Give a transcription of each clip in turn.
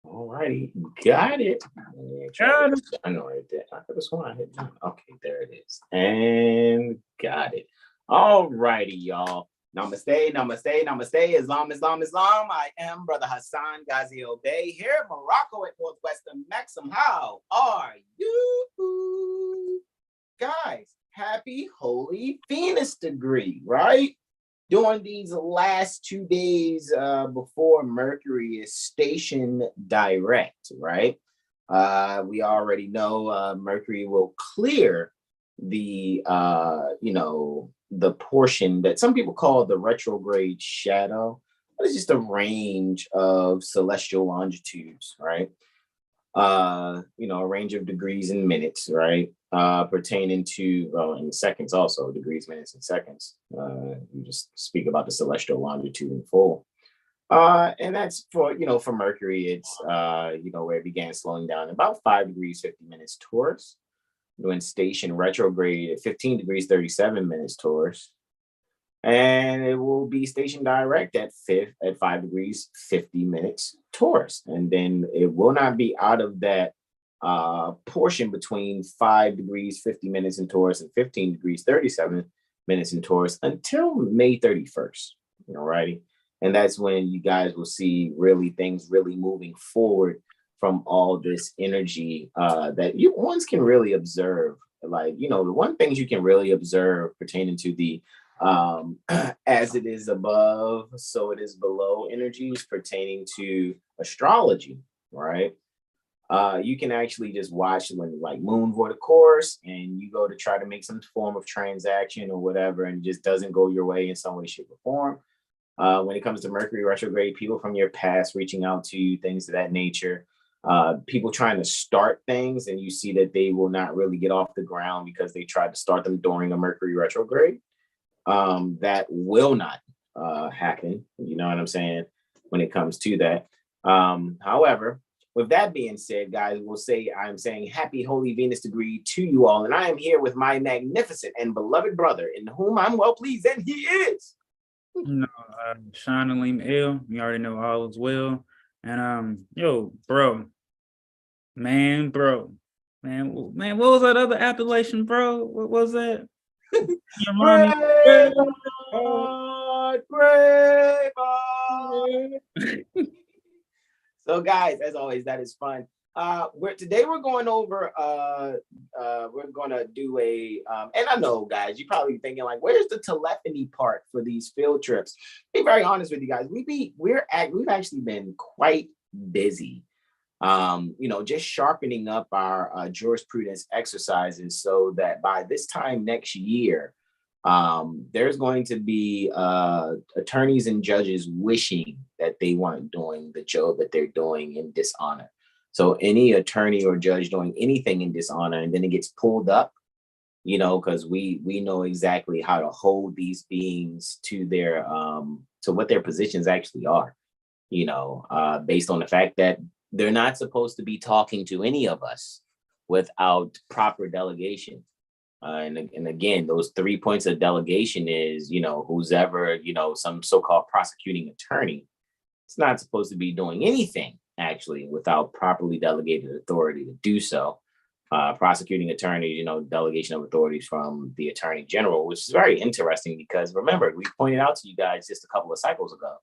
All righty, got it. Got it. I know right there. I could have sworn I hit done. Okay, there it is. And got it. All righty, y'all. Namaste, namaste, namaste. Islam, Islam, Islam. I am Brother Hasan Ghaziel Bey here in Morocco at Northwestern Maxim. How are you? Guys, happy Holy Venus degree, right? During these last 2 days before Mercury is stationed direct, right? We already know Mercury will clear the, the portion that some people call the retrograde shadow, but it's just a range of celestial longitudes, right? A range of degrees and minutes, right? Pertaining to, well, in seconds also, degrees, minutes, and seconds. You just speak about the celestial longitude in full. And that's for Mercury, it's, where it began slowing down about 5 degrees, 50 minutes Taurus, when station retrograde at 15 degrees, 37 minutes Taurus. And it will be stationed direct at 5 degrees, 50 minutes Taurus. And then it will not be out of that portion between 5 degrees, 50 minutes in Taurus and 15 degrees, 37 minutes in Taurus until May 31st. Alrighty. And that's when you guys will see things really moving forward from all this energy that you ones can really observe. Like, the one things you can really observe pertaining to the as it is above, so it is below energies pertaining to astrology, right? You can actually just watch when like moon vorticourse and you go to try to make some form of transaction or whatever, and it just doesn't go your way in some way, shape, or form. When it comes to Mercury retrograde, people from your past reaching out to you, things of that nature. People trying to start things and you see that they will not really get off the ground because they tried to start them during a Mercury retrograde. That will not happen. You know what I'm saying? When it comes to that. However, with that being said, guys, I'm saying happy Holy Venus degree to you all. And I am here with my magnificent and beloved brother in whom I'm well pleased, and he is. Sean Aleem L. You already know all is well. And bro. Man, what was that other appellation, bro? What was that? So guys, as always, that is fun. Today we're going over we're gonna do and I know guys, you're probably thinking like, where's the telephony part for these field trips? Be very honest with you guys, we've actually been quite busy. Just sharpening up our jurisprudence exercises so that by this time next year, there's going to be attorneys and judges wishing that they weren't doing the job that they're doing in dishonor. So any attorney or judge doing anything in dishonor and then it gets pulled up, because we know exactly how to hold these beings to their to what their positions actually are, based on the fact that they're not supposed to be talking to any of us without proper delegation. And again, those 3 points of delegation is, who's ever, some so-called prosecuting attorney, it's not supposed to be doing anything actually without properly delegated authority to do so. Prosecuting attorneys, delegation of authorities from the attorney general, which is very interesting because remember, we pointed out to you guys just a couple of cycles ago.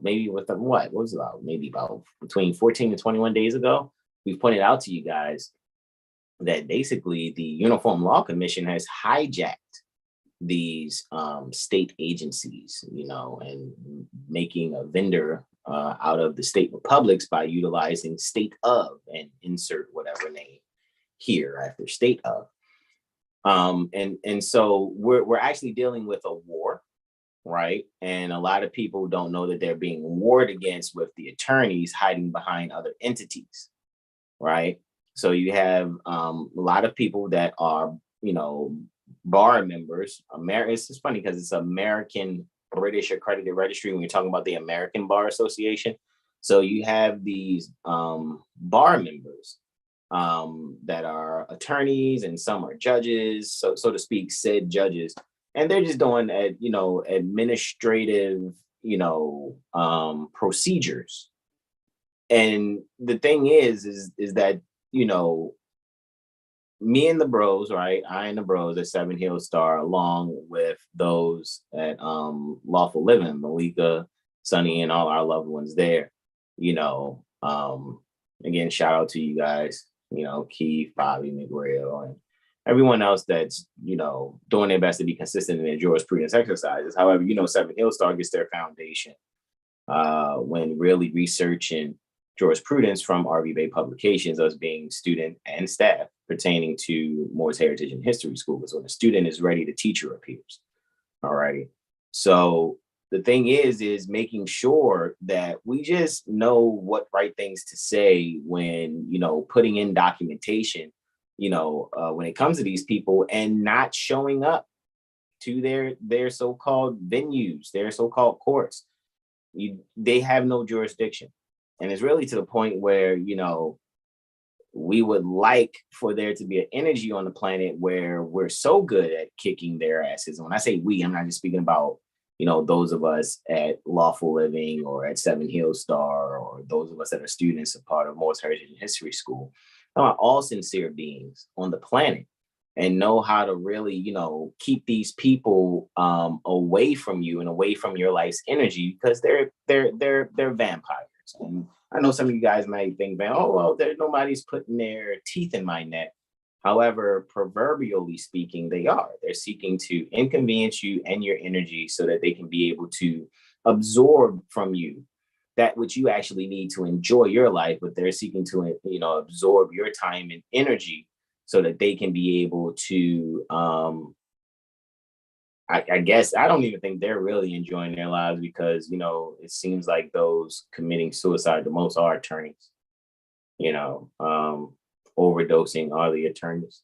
Maybe with what was it about? Maybe about between 14 and 21 days ago, we've pointed out to you guys that basically the Uniform Law Commission has hijacked these state agencies, and making a vendor out of the state republics by utilizing state of and insert whatever name here after state of. And so we're actually dealing with a war. Right. And a lot of people don't know that they're being warred against with the attorneys hiding behind other entities. Right. So you have a lot of people that are, bar members. It's just funny because it's American British Accredited Registry when you're talking about the American Bar Association. So you have these bar members that are attorneys and some are judges, so to speak, said judges. And they're just doing, administrative, procedures And the thing is that, you know, me and the bros, right? I and the bros at Seven Hill Star, along with those at Lawful Living, Malika, Sunny, and all our loved ones there. You know, again, shout out to you guys, you know, Keith, Bobby, McGrail, and everyone else that's, you know, doing their best to be consistent in their jurisprudence exercises. However, you know, Seven Hill Star gets their foundation when really researching jurisprudence from RV Bay publications, us being student and staff pertaining to Moore's Heritage and History School. Because when a student is ready, the teacher appears. All righty. So the thing is making sure that we just know what right things to say when, you know, putting in documentation, you know, when it comes to these people, and not showing up to their so-called venues, their so-called courts. They have no jurisdiction. And it's really to the point where, you know, we would like for there to be an energy on the planet where we're so good at kicking their asses. And when I say we, I'm not just speaking about, you know, those of us at Lawful Living or at Seven Hill Star, or those of us that are students a part of Moore's Heritage and History School. I'm about all sincere beings on the planet, and know how to really, you know, keep these people away from you and away from your life's energy, because they're vampires. And I know some of you guys might think, oh, well, there's nobody's putting their teeth in my neck. However, proverbially speaking, they are. They're seeking to inconvenience you and your energy so that they can be able to absorb from you that which you actually need to enjoy your life, but they're seeking to, you know, absorb your time and energy so that they can be able to, I guess, I don't even think they're really enjoying their lives, because, you know, it seems like those committing suicide the most are attorneys, you know, overdosing are the attorneys,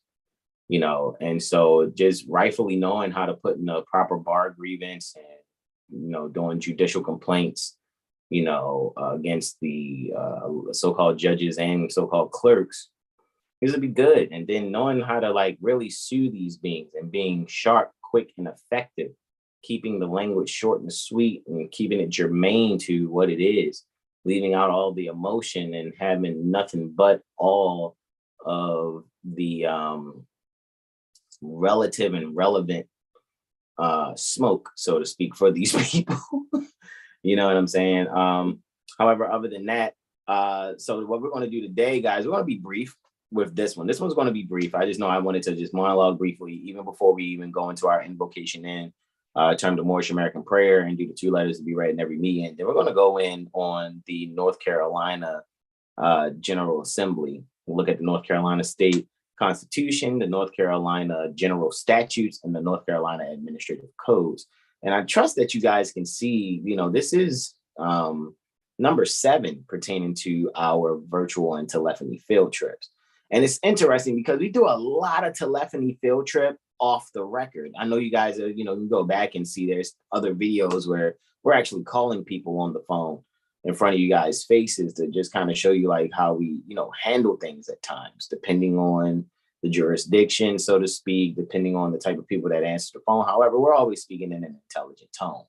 you know. And so just rightfully knowing how to put in a proper bar grievance and, you know, doing judicial complaints, you know, against the so-called judges and so-called clerks, is to be good. And then knowing how to like really sue these beings, and being sharp, quick, and effective, keeping the language short and sweet, and keeping it germane to what it is, leaving out all the emotion and having nothing but all of the relative and relevant smoke, so to speak, for these people. You know what I'm saying? However, other than that, so what we're going to do today, guys, we're going to be brief with this one. This one's going to be brief. I just know I wanted to just monologue briefly, even before we even go into our invocation in term to Moorish American prayer, and do the 2 letters to be read in every meeting. Then we're going to go in on the North Carolina General Assembly. We'll look at the North Carolina State Constitution, the North Carolina General Statutes, and the North Carolina Administrative Codes. And I trust that you guys can see, you know, this is number 7 pertaining to our virtual and telephony field trips. And it's interesting because we do a lot of telephony field trip off the record. I know you guys are, you know, you go back and see there's other videos where we're actually calling people on the phone in front of you guys' faces to just kind of show you like how we, you know, handle things at times, depending on the jurisdiction, so to speak, depending on the type of people that answer the phone. However, we're always speaking in an intelligent tone,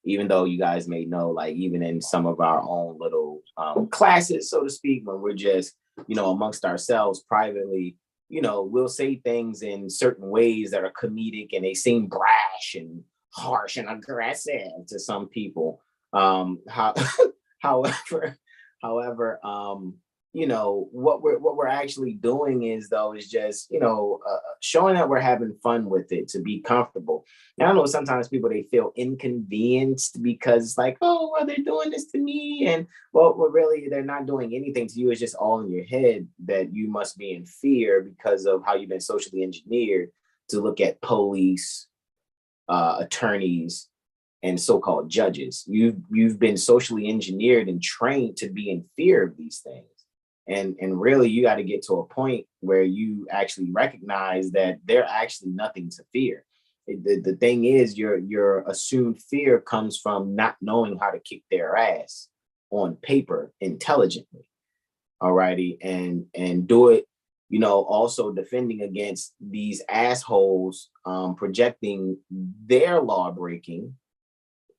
even though you guys may know, like even in some of our own little classes, so to speak, when we're just, you know, amongst ourselves privately, you know, we'll say things in certain ways that are comedic and they seem brash and harsh and aggressive to some people. However, you know, what we're actually doing is just, you know, showing that we're having fun with it, to be comfortable. Now, I know sometimes people, they feel inconvenienced because it's like, oh, well, they're doing this to me, and well, really they're not doing anything to you. It's just all in your head that you must be in fear because of how you've been socially engineered to look at police, attorneys, and so-called judges. You've been socially engineered and trained to be in fear of these things. And really, you got to get to a point where you actually recognize that they're actually nothing to fear. The thing is, your assumed fear comes from not knowing how to kick their ass on paper intelligently. All righty. And do it, you know, also defending against these assholes projecting their law breaking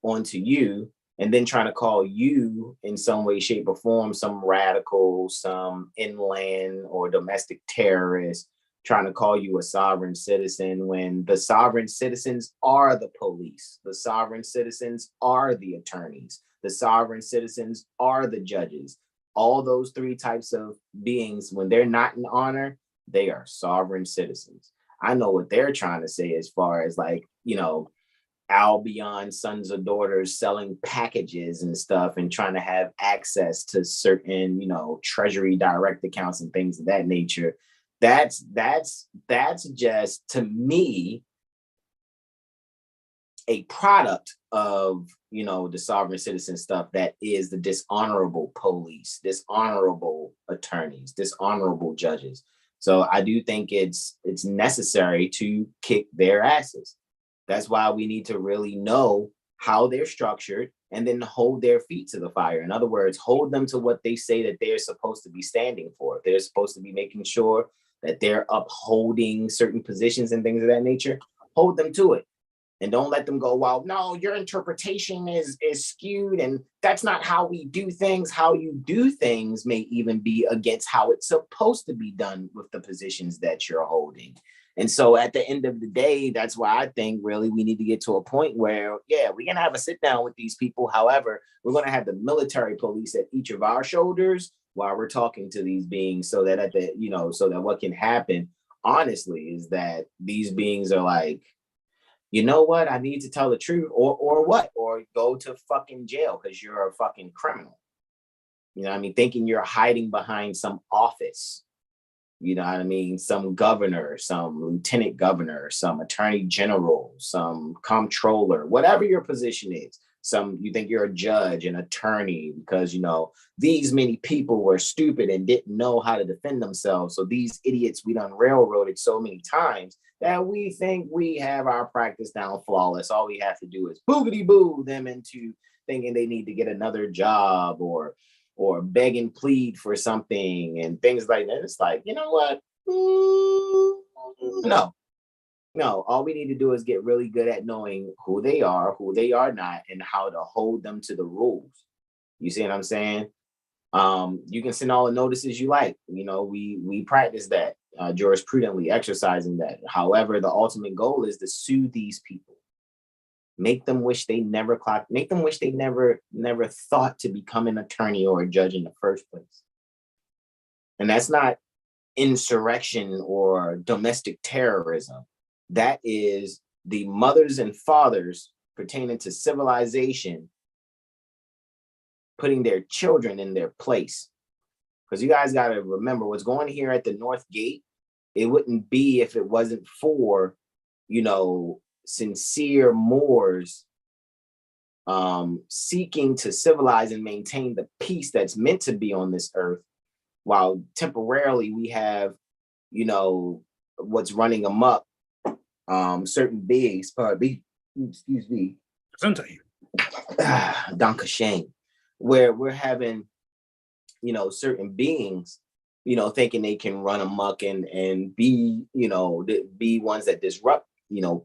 onto you and then trying to call you in some way, shape, or form some radical, some inland or domestic terrorist, trying to call you a sovereign citizen when the sovereign citizens are the police, the sovereign citizens are the attorneys, the sovereign citizens are the judges. All those three types of beings, when they're not in honor, they are sovereign citizens. I know what they're trying to say as far as like, Albion sons or daughters selling packages and stuff and trying to have access to certain, treasury direct accounts and things of that nature. That's just, to me, a product of, the sovereign citizen stuff that is the dishonorable police, dishonorable attorneys, dishonorable judges. So I do think it's necessary to kick their asses. That's why we need to really know how they're structured and then hold their feet to the fire. In other words, hold them to what they say that they're supposed to be standing for. They're supposed to be making sure that they're upholding certain positions and things of that nature. Hold them to it. And don't let them go, well, no, your interpretation is skewed and that's not how we do things. How you do things may even be against how it's supposed to be done with the positions that you're holding. And so at the end of the day, that's why I think really we need to get to a point where, yeah, we're going to have a sit down with these people. However, we're going to have the military police at each of our shoulders while we're talking to these beings so that so that what can happen, honestly, is that these beings are like, you know what, I need to tell the truth or what, or go to fucking jail because you're a fucking criminal. You know what I mean? Thinking you're hiding behind some office. You know what I mean? Some governor, some lieutenant governor, some attorney general, some comptroller, whatever your position is. You think you're a judge, an attorney, because, these many people were stupid and didn't know how to defend themselves. So these idiots, we done railroaded so many times that we think we have our practice down flawless. All we have to do is boogity boo them into thinking they need to get another job or beg and plead for something and things like that. It's like, you know what? No, all we need to do is get really good at knowing who they are not, and how to hold them to the rules. You see what I'm saying? You can send all the notices you like. We practice that jurisprudently, exercising that. However, the ultimate goal is to sue these people. Make them wish they never thought to become an attorney or a judge in the first place. And that's not insurrection or domestic terrorism. That is the mothers and fathers pertaining to civilization putting their children in their place. Because you guys got to remember what's going here at the North Gate. It wouldn't be if it wasn't for, sincere Moors seeking to civilize and maintain the peace that's meant to be on this earth, while temporarily we have, what's running amok, certain beings, excuse me, Danke Shane, where we're having, certain beings, thinking they can run amok and be, be ones that disrupt,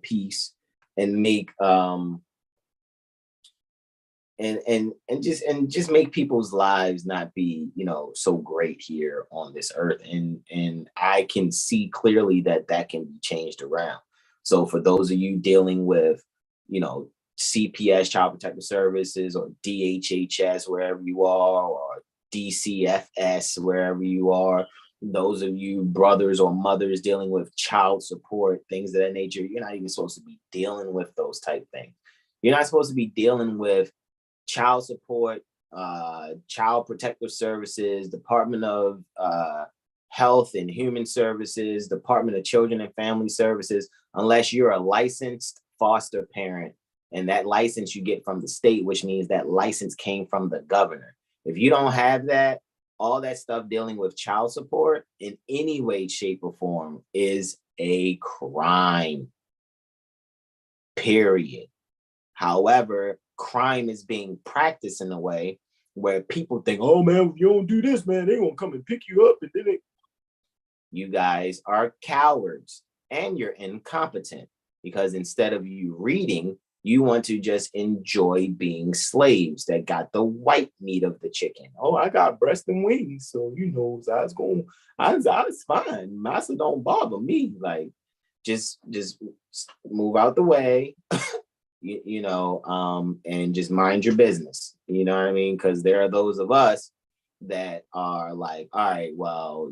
peace and make and just make people's lives not be, so great here on this earth. And I can see clearly that can be changed around. So for those of you dealing with, CPS, Child Protective Services, or DHHS, wherever you are, or DCFS, wherever you are, those of you brothers or mothers dealing with child support, things of that nature, you're not even supposed to be dealing with those type things. You're not supposed to be dealing with child support, Child Protective Services, Department of Health and Human Services, Department of Children and Family Services, unless you're a licensed foster parent. And that license you get from the state, which means that license came from the governor. If you don't have that, all that stuff dealing with child support in any way, shape, or form is a crime, period. However, crime is being practiced in a way where people think, oh man, if you don't do this, man, they gonna come and pick you up. And then you guys are cowards and you're incompetent, because instead of you reading, You want to just enjoy being slaves that got the white meat of the chicken. Oh, I got breast and wings, so I was fine. Massa don't bother me. Like, just move out the way, and just mind your business. You know what I mean? Because there are those of us that are like, all right, well,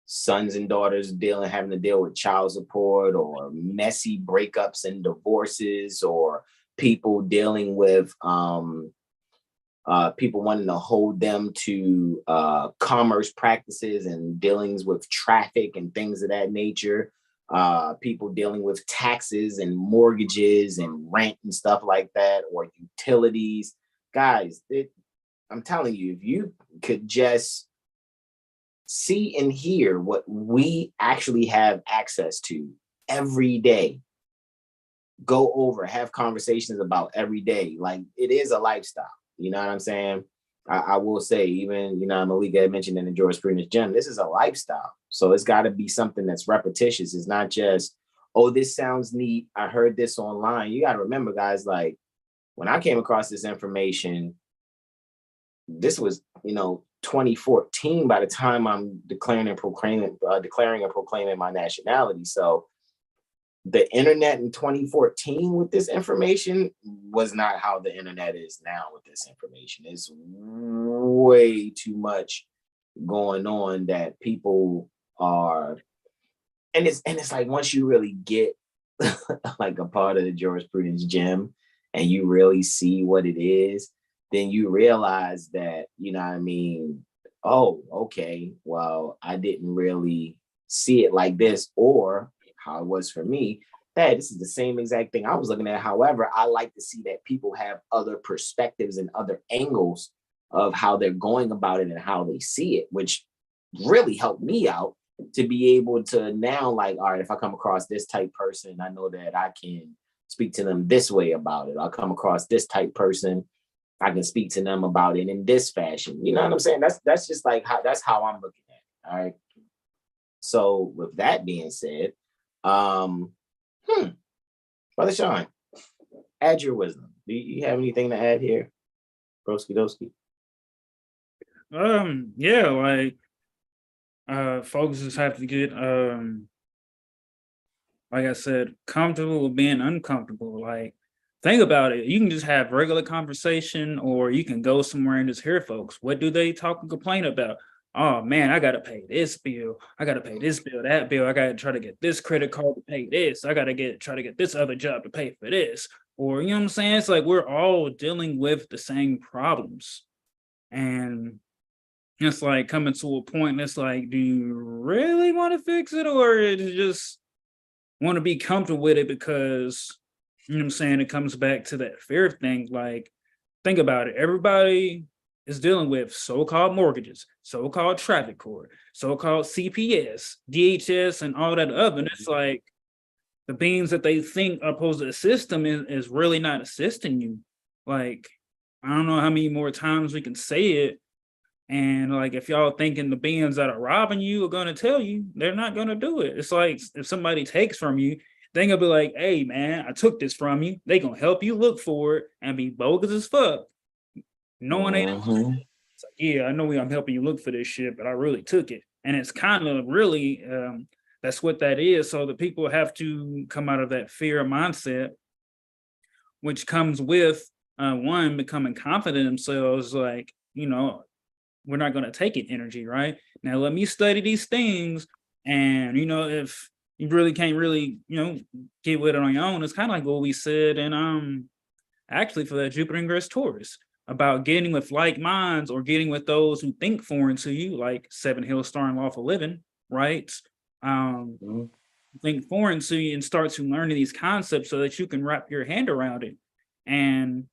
sons and daughters having to deal with child support or messy breakups and divorces, or people dealing with people wanting to hold them to commerce practices and dealings with traffic and things of that nature. People dealing with taxes and mortgages and rent and stuff like that, or utilities. Guys, I'm telling you, if you could just see and hear what we actually have access to every day, go over, have conversations about every day. Like, it is a lifestyle. You know what I'm saying? I will say, even, Malika had mentioned in the jurisprudence gym, this is a lifestyle. So it's got to be something that's repetitious. It's not just, oh, this sounds neat, I heard this online. You got to remember, guys, like, when I came across this information, this was, 2014 by the time I'm declaring and proclaiming my nationality. So the internet in 2014 with this information was not how the internet is now with this information. It's way too much going on that people are, and it's like, once you really get like a part of the jurisprudence gym and you really see what it is, then you realize that, oh, okay, well, I didn't really see it like this, or how it was for me. That this is the same exact thing I was looking at. However, I like to see that people have other perspectives and other angles of how they're going about it and how they see it, which really helped me out to be able to now, like, all right, if I come across this type person, I know that I can speak to them this way about it. I'll come across this type person, I can speak to them about it in this fashion. You know what I'm saying? That's just like how I'm looking at it. All right. So with that being said, Brother Sean, add your wisdom. Do you have anything to add here? Broski doski. Yeah, like folks just have to get like I said, comfortable with being uncomfortable. Like, think about it. You can just have regular conversation, or you can go somewhere and just hear folks. What do they talk and complain about? Oh man, I gotta pay this bill. I gotta pay this bill, that bill. I gotta try to get this credit card to pay this. I gotta try to get this other job to pay for this. Or, you know what I'm saying? It's like we're all dealing with the same problems. And it's like coming to a point that's like, do you really want to fix it, or is it just want to be comfortable with it because, you know what I'm saying, it comes back to that fear thing. Like, think about it. Everybody is dealing with so-called mortgages, so-called traffic court, so-called CPS, DHS, and all that other. And it's like the things that they think are supposed to assist them is really not assisting you. Like, I don't know how many more times we can say it. And like, if y'all thinking the beings that are robbing you are going to tell you, they're not going to do it. It's like, if somebody takes from you, they're going to be like, hey, man, I took this from you. They going to help you look for it and be bogus as fuck. No one ain't. It's like, yeah, I know I'm helping you look for this shit, but I really took it. And it's kind of really, that's what that is. So the people have to come out of that fear mindset, which comes with one, becoming confident in themselves. Like, we're not going to take it energy, right? Now, let me study these things. And, if you really can't really, get with it on your own, it's kind of like what we said. And actually for that Jupiter ingress Taurus, about getting with like minds, or getting with those who think foreign to you, like 7 Hill Star and Lawful Living, right? Think foreign to you and start to learn these concepts so that you can wrap your hand around it. And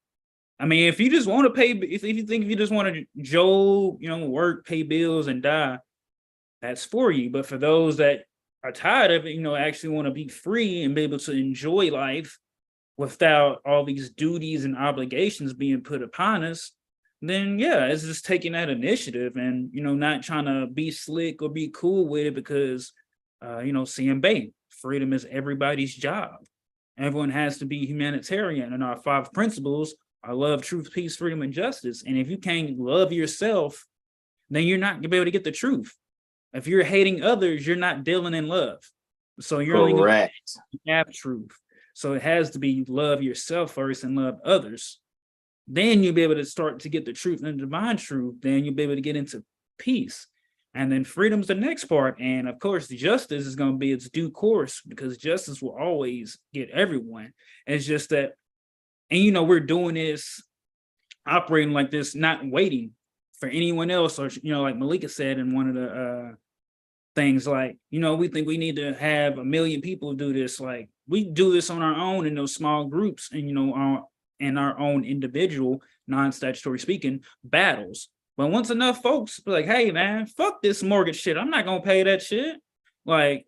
I mean, if you just want to pay, if you just want to work, pay bills, and die, that's for you. But for those that are tired of it, actually want to be free and be able to enjoy life without all these duties and obligations being put upon us, then yeah, it's just taking that initiative and, not trying to be slick or be cool with it because, CM Bay, freedom is everybody's job. Everyone has to be humanitarian, and our 5 principles are love, truth, peace, freedom, and justice. And if you can't love yourself, then you're not gonna be able to get the truth. If you're hating others, you're not dealing in love. So you're only gonna have truth. So it has to be love yourself first and love others. Then you'll be able to start to get the truth and the divine truth. Then you'll be able to get into peace. And then freedom's the next part. And of course, justice is going to be its due course, because justice will always get everyone. It's just that, and you know, we're doing this, operating like this, not waiting for anyone else. Or, you know, like Malika said in one of the things, like, you know, we think we need to have 1 million people do this. Like, we do this on our own in those small groups, and, you know, in our own individual, non-statutory speaking, battles. But once enough folks be like, hey man, fuck this mortgage shit, I'm not gonna pay that shit. Like,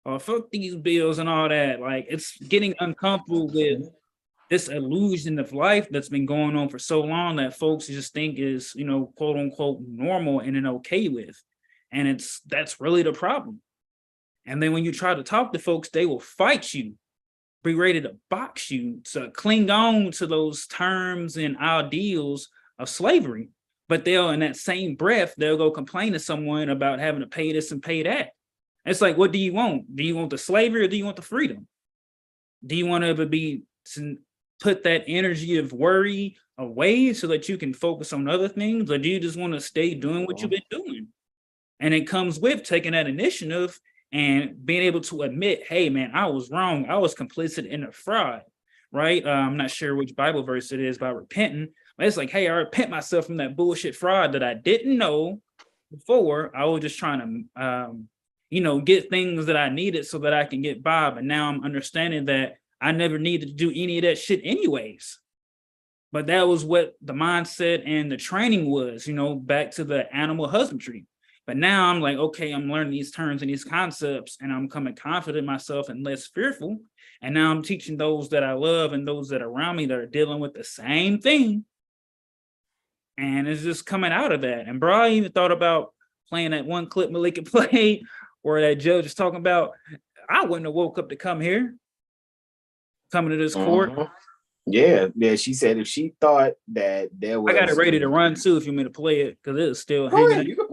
or fuck these bills and all that. Like, it's getting uncomfortable with this illusion of life that's been going on for so long that folks just think is, you know, quote unquote normal and then okay with. And that's really the problem. And then when you try to talk to folks, they will fight you, be ready to box you, to cling on to those terms and ideals of slavery. But they'll, in that same breath, they'll go complain to someone about having to pay this and pay that. It's like, what do you want? Do you want the slavery or do you want the freedom? Do you want to put that energy of worry away so that you can focus on other things? Or do you just want to stay doing what you've been doing? And it comes with taking that initiative and being able to admit, hey man, I was wrong. I was complicit in a fraud, right? I'm not sure which Bible verse it is about repenting. It's like, hey, I repent myself from that bullshit fraud that I didn't know before. I was just trying to, you know, get things that I needed so that I can get by. But now I'm understanding that I never needed to do any of that shit anyways. But that was what the mindset and the training was, you know, back to the animal husbandry. But now I'm like, okay, I'm learning these terms and these concepts, and I'm becoming confident in myself and less fearful. And now I'm teaching those that I love and those that are around me that are dealing with the same thing. And it's just coming out of that. And bro, I even thought about playing that one clip Malika played where that judge is talking about, I wouldn't have woke up to come here, coming to this court. Yeah, she said if she thought that there was... I got it ready to run too if you want me to play it, because it's still hanging. You can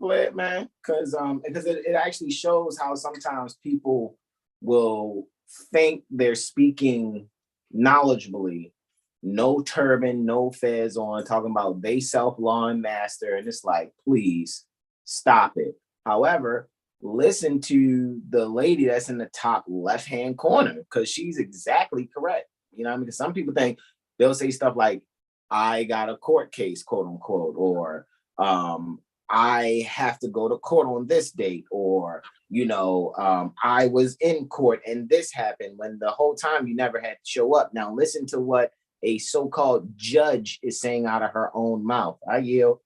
play it, man. Because it actually shows how sometimes people will think they're speaking knowledgeably, no turban, no fez on, talking about they self-law and master, and it's like, please stop it. However, listen to the lady that's in the top left-hand corner, because she's exactly correct. You know what I mean? Because some people think they'll say stuff like, I got a court case, quote unquote, or I have to go to court on this date, or, you know, I was in court and this happened, when the whole time you never had to show up. Now listen to what a so-called judge is saying out of her own mouth. I yield.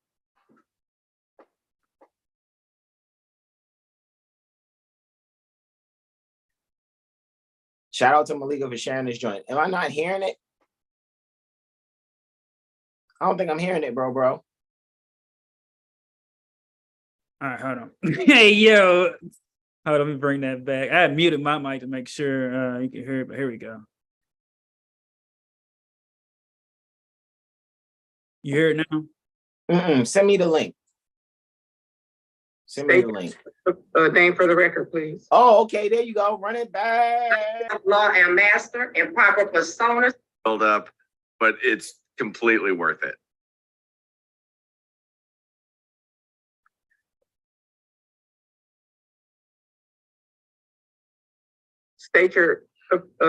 Shout out to Malika for sharing this joint. Am I not hearing it? I don't think I'm hearing it, bro. All right, hold on. Hey, yo. Hold on, let me bring that back. I had muted my mic to make sure you can hear it, but here we go. You hear it now? Send me the link. Send me the link. Name for the record, please. Oh, okay. There you go. Run it back. Law and master and proper personas. Build up, but it's completely worth it. State your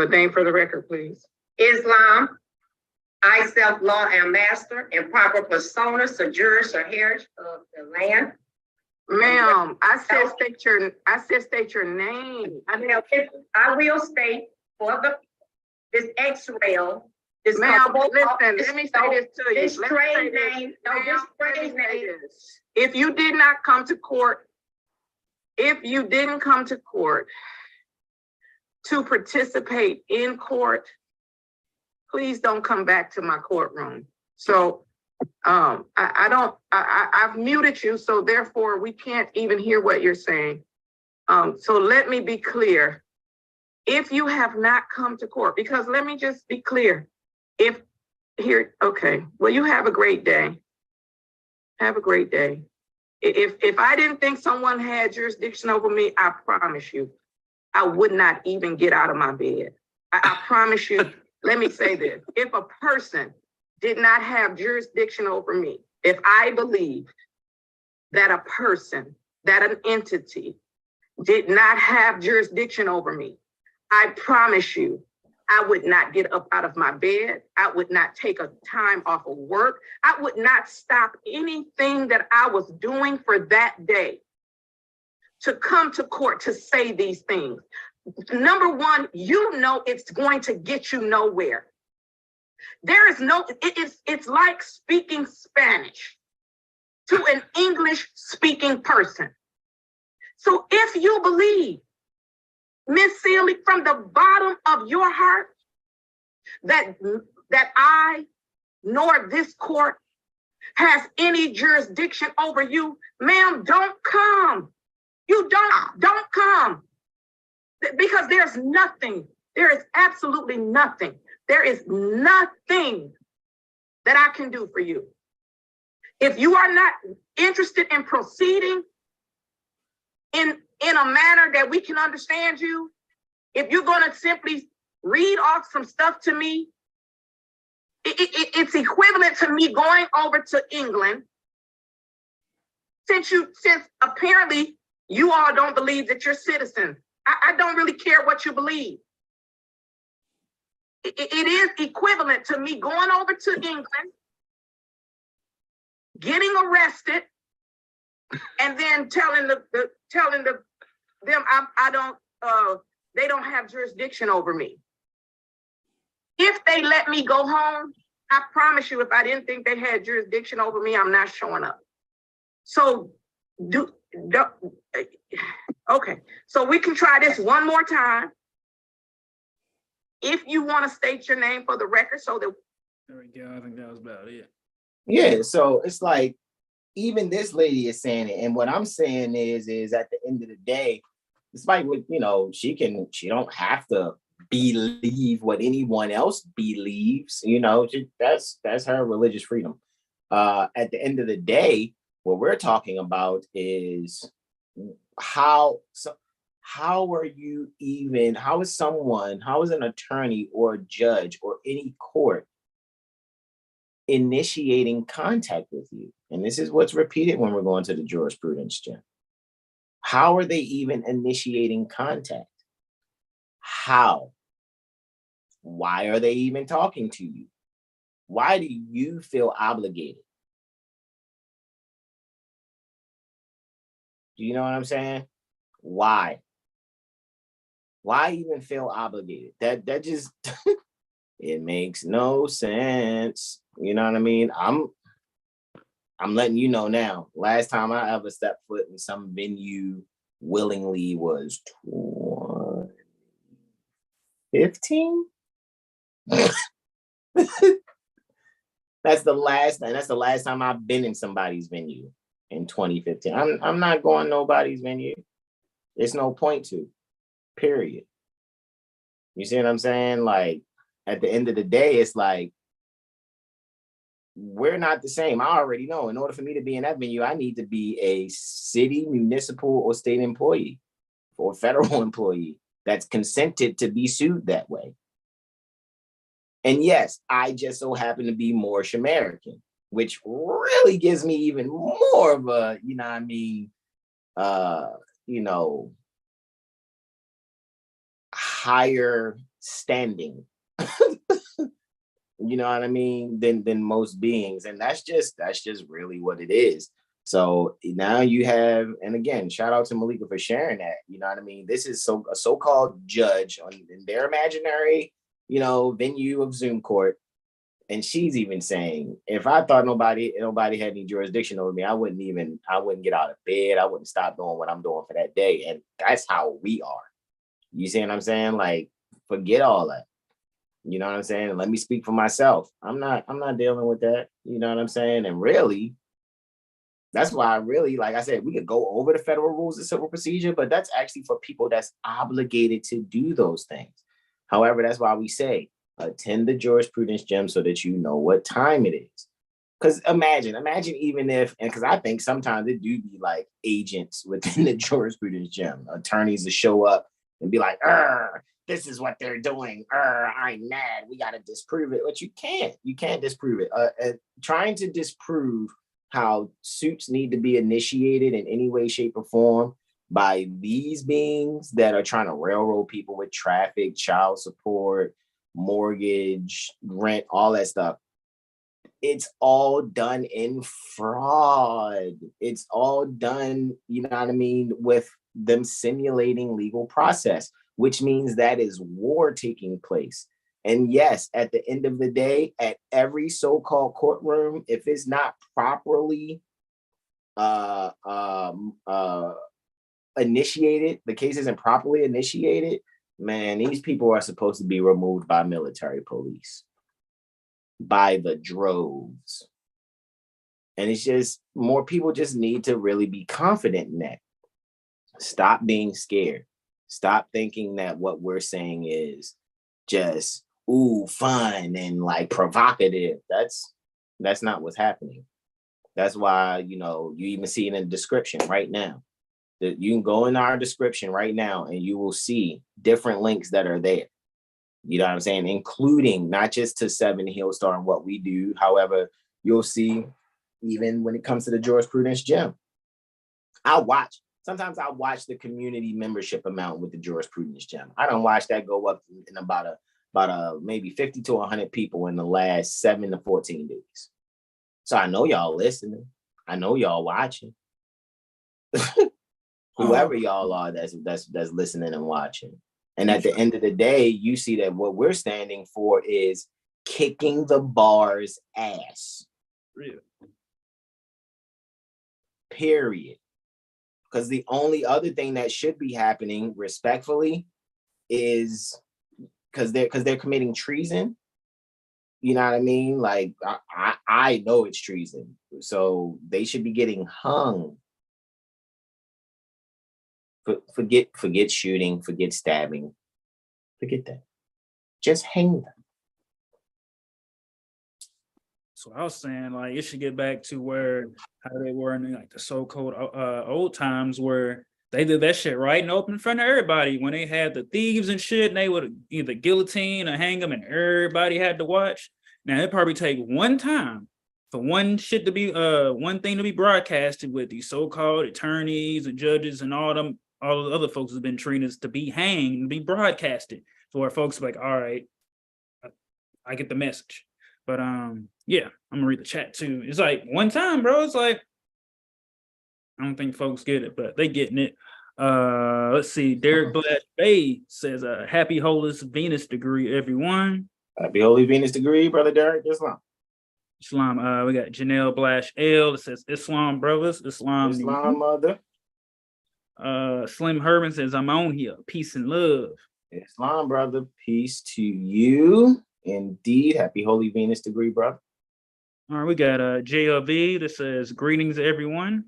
name for the record, please. Islam. I self-law and master and proper persona, sojourners or heritage of the land. Ma'am, I said state your name. I will state for this X-rail. Ma'am, listen, let me say this to you. This trade name, this trade name. If you did not come to court, if you didn't come to court to participate in court, please don't come back to my courtroom. So I've muted you, so therefore we can't even hear what you're saying. So let me be clear. if you have not come to court, because let me just be clear, okay, well, you have a great day. Have a great day. If I didn't think someone had jurisdiction over me, I promise you, I would not even get out of my bed. I promise you, let me say this. If a person did not have jurisdiction over me, if I believed that a person, that an entity did not have jurisdiction over me, I promise you, I would not get up out of my bed. I would not take a time off of work. I would not stop anything that I was doing for that day to come to court to say these things. Number one, you know it's going to get you nowhere. There is no, it's like speaking Spanish to an English speaking person. So if you believe, Miss Sealy, from the bottom of your heart, that I nor this court has any jurisdiction over you, ma'am, don't come. You don't come. Because there's nothing, there is absolutely nothing. There is nothing that I can do for you. If you are not interested in proceeding in a manner that we can understand you, if you're going to simply read off some stuff to me, it's equivalent to me going over to England. Since apparently you all don't believe that you're citizens, I don't really care what you believe. It is equivalent to me going over to England, getting arrested, and then telling them they don't have jurisdiction over me. If they let me go home, I promise you, if I didn't think they had jurisdiction over me, I'm not showing up. So okay, so we can try this one more time. If you want to state your name for the record so that. There we go, I think that was about it. Yeah, so it's like, even this lady is saying it. And what I'm saying is at the end of the day, despite what, she don't have to believe what anyone else believes, that's her religious freedom. At the end of the day, what we're talking about is how is an attorney or a judge or any court initiating contact with you? And this is what's repeated when we're going to the jurisprudence, Jim. How are they even initiating contact? How? Why are they even talking to you? Why do you feel obligated? Do you know what I'm saying? Why? Why even feel obligated? That just it makes no sense. You know what I mean? I'm letting you know now. Last time I ever stepped foot in some venue willingly was 2015. That's the last time I've been in somebody's venue, in 2015. I'm not going nobody's venue. There's no point to. Period. You see what I'm saying? Like, at the end of the day, it's like, we're not the same. I already know. In order for me to be in that venue, I need to be a city, municipal, or state employee or federal employee that's consented to be sued that way. And yes, I just so happen to be Moorish American, which really gives me even more of a, higher standing. You know what I mean, than most beings. And that's just really what it is. So now you have, and again, shout out to Malika for sharing that. You know what I mean? This is a so-called judge in their imaginary, venue of Zoom court. And she's even saying, if I thought nobody had any jurisdiction over me, I wouldn't get out of bed. I wouldn't stop doing what I'm doing for that day. And that's how we are. You see what I'm saying? Like, forget all that. You know what I'm saying? Let me speak for myself. I'm not dealing with that. You know what I'm saying? And really, That's why I really, like I said, we could go over the federal rules of civil procedure, but that's actually for people that's obligated to do those things. However, that's why we say attend the jurisprudence gym so that you know what time it is. Because imagine even if, and because I think sometimes it do be like agents within the jurisprudence gym, attorneys to show up and be like, this is what they're doing. I'm mad. We got to disprove it. But you can't disprove it. Trying to disprove how suits need to be initiated in any way, shape, or form by these beings that are trying to railroad people with traffic, child support, mortgage, rent, all that stuff. It's all done in fraud. It's all done, you know what I mean, with them simulating legal process, which means that is war taking place. And yes, at the end of the day, at every so-called courtroom, if it's not properly initiated, the case isn't properly initiated, man, these people are supposed to be removed by military police, by the droves. And it's just, more people just need to really be confident in that. Stop being scared. Stop thinking that what we're saying is just, fun and like provocative. That's not what's happening. That's why, you even see it in the description right now. That you can go in our description right now and you will see different links that are there. You know what I'm saying? Including not just to 7 Heelstar and what we do. However, you'll see even when it comes to the jurisprudence gym. Sometimes I watch the community membership amount with the jurisprudence gym. I don't watch that go up in about maybe 50 to 100 people in the last 7 to 14 days. So I know y'all listening. I know y'all watching. Whoever y'all are that's listening and watching. And at the end of the day, you see that what we're standing for is kicking the bar's ass. Really? Period. Because the only other thing that should be happening, respectfully, is because they're committing treason. You know what I mean? Like I know it's treason, so they should be getting hung. Forget shooting, forget stabbing, forget that. Just hang them. So I was saying, like, it should get back to where how they were in like the so-called old times where they did that shit right and open in front of everybody when they had the thieves and shit, and they would either guillotine or hang them, and everybody had to watch. Now it probably take one time for one shit to be one thing to be broadcasted with these so-called attorneys and judges and all the other folks who've been treated to be hanged and be broadcasted. So where folks are like, all right, I get the message. But yeah, I'm gonna read the chat too. It's like one time, bro. It's like I don't think folks get it, but they getting it. Let's see. Derek Bay says, "Happy Holus Venus degree, everyone." Happy Holy Venus degree, brother Derek. Islam. Islam. We got Janelle Blash L. It says Islam brothers. Islam mother. Slim Herman says, "I'm on here. Peace and love." Islam brother. Peace to you. Indeed. Happy Holy Venus degree, brother. All right, we got JLV that says, "Greetings, everyone."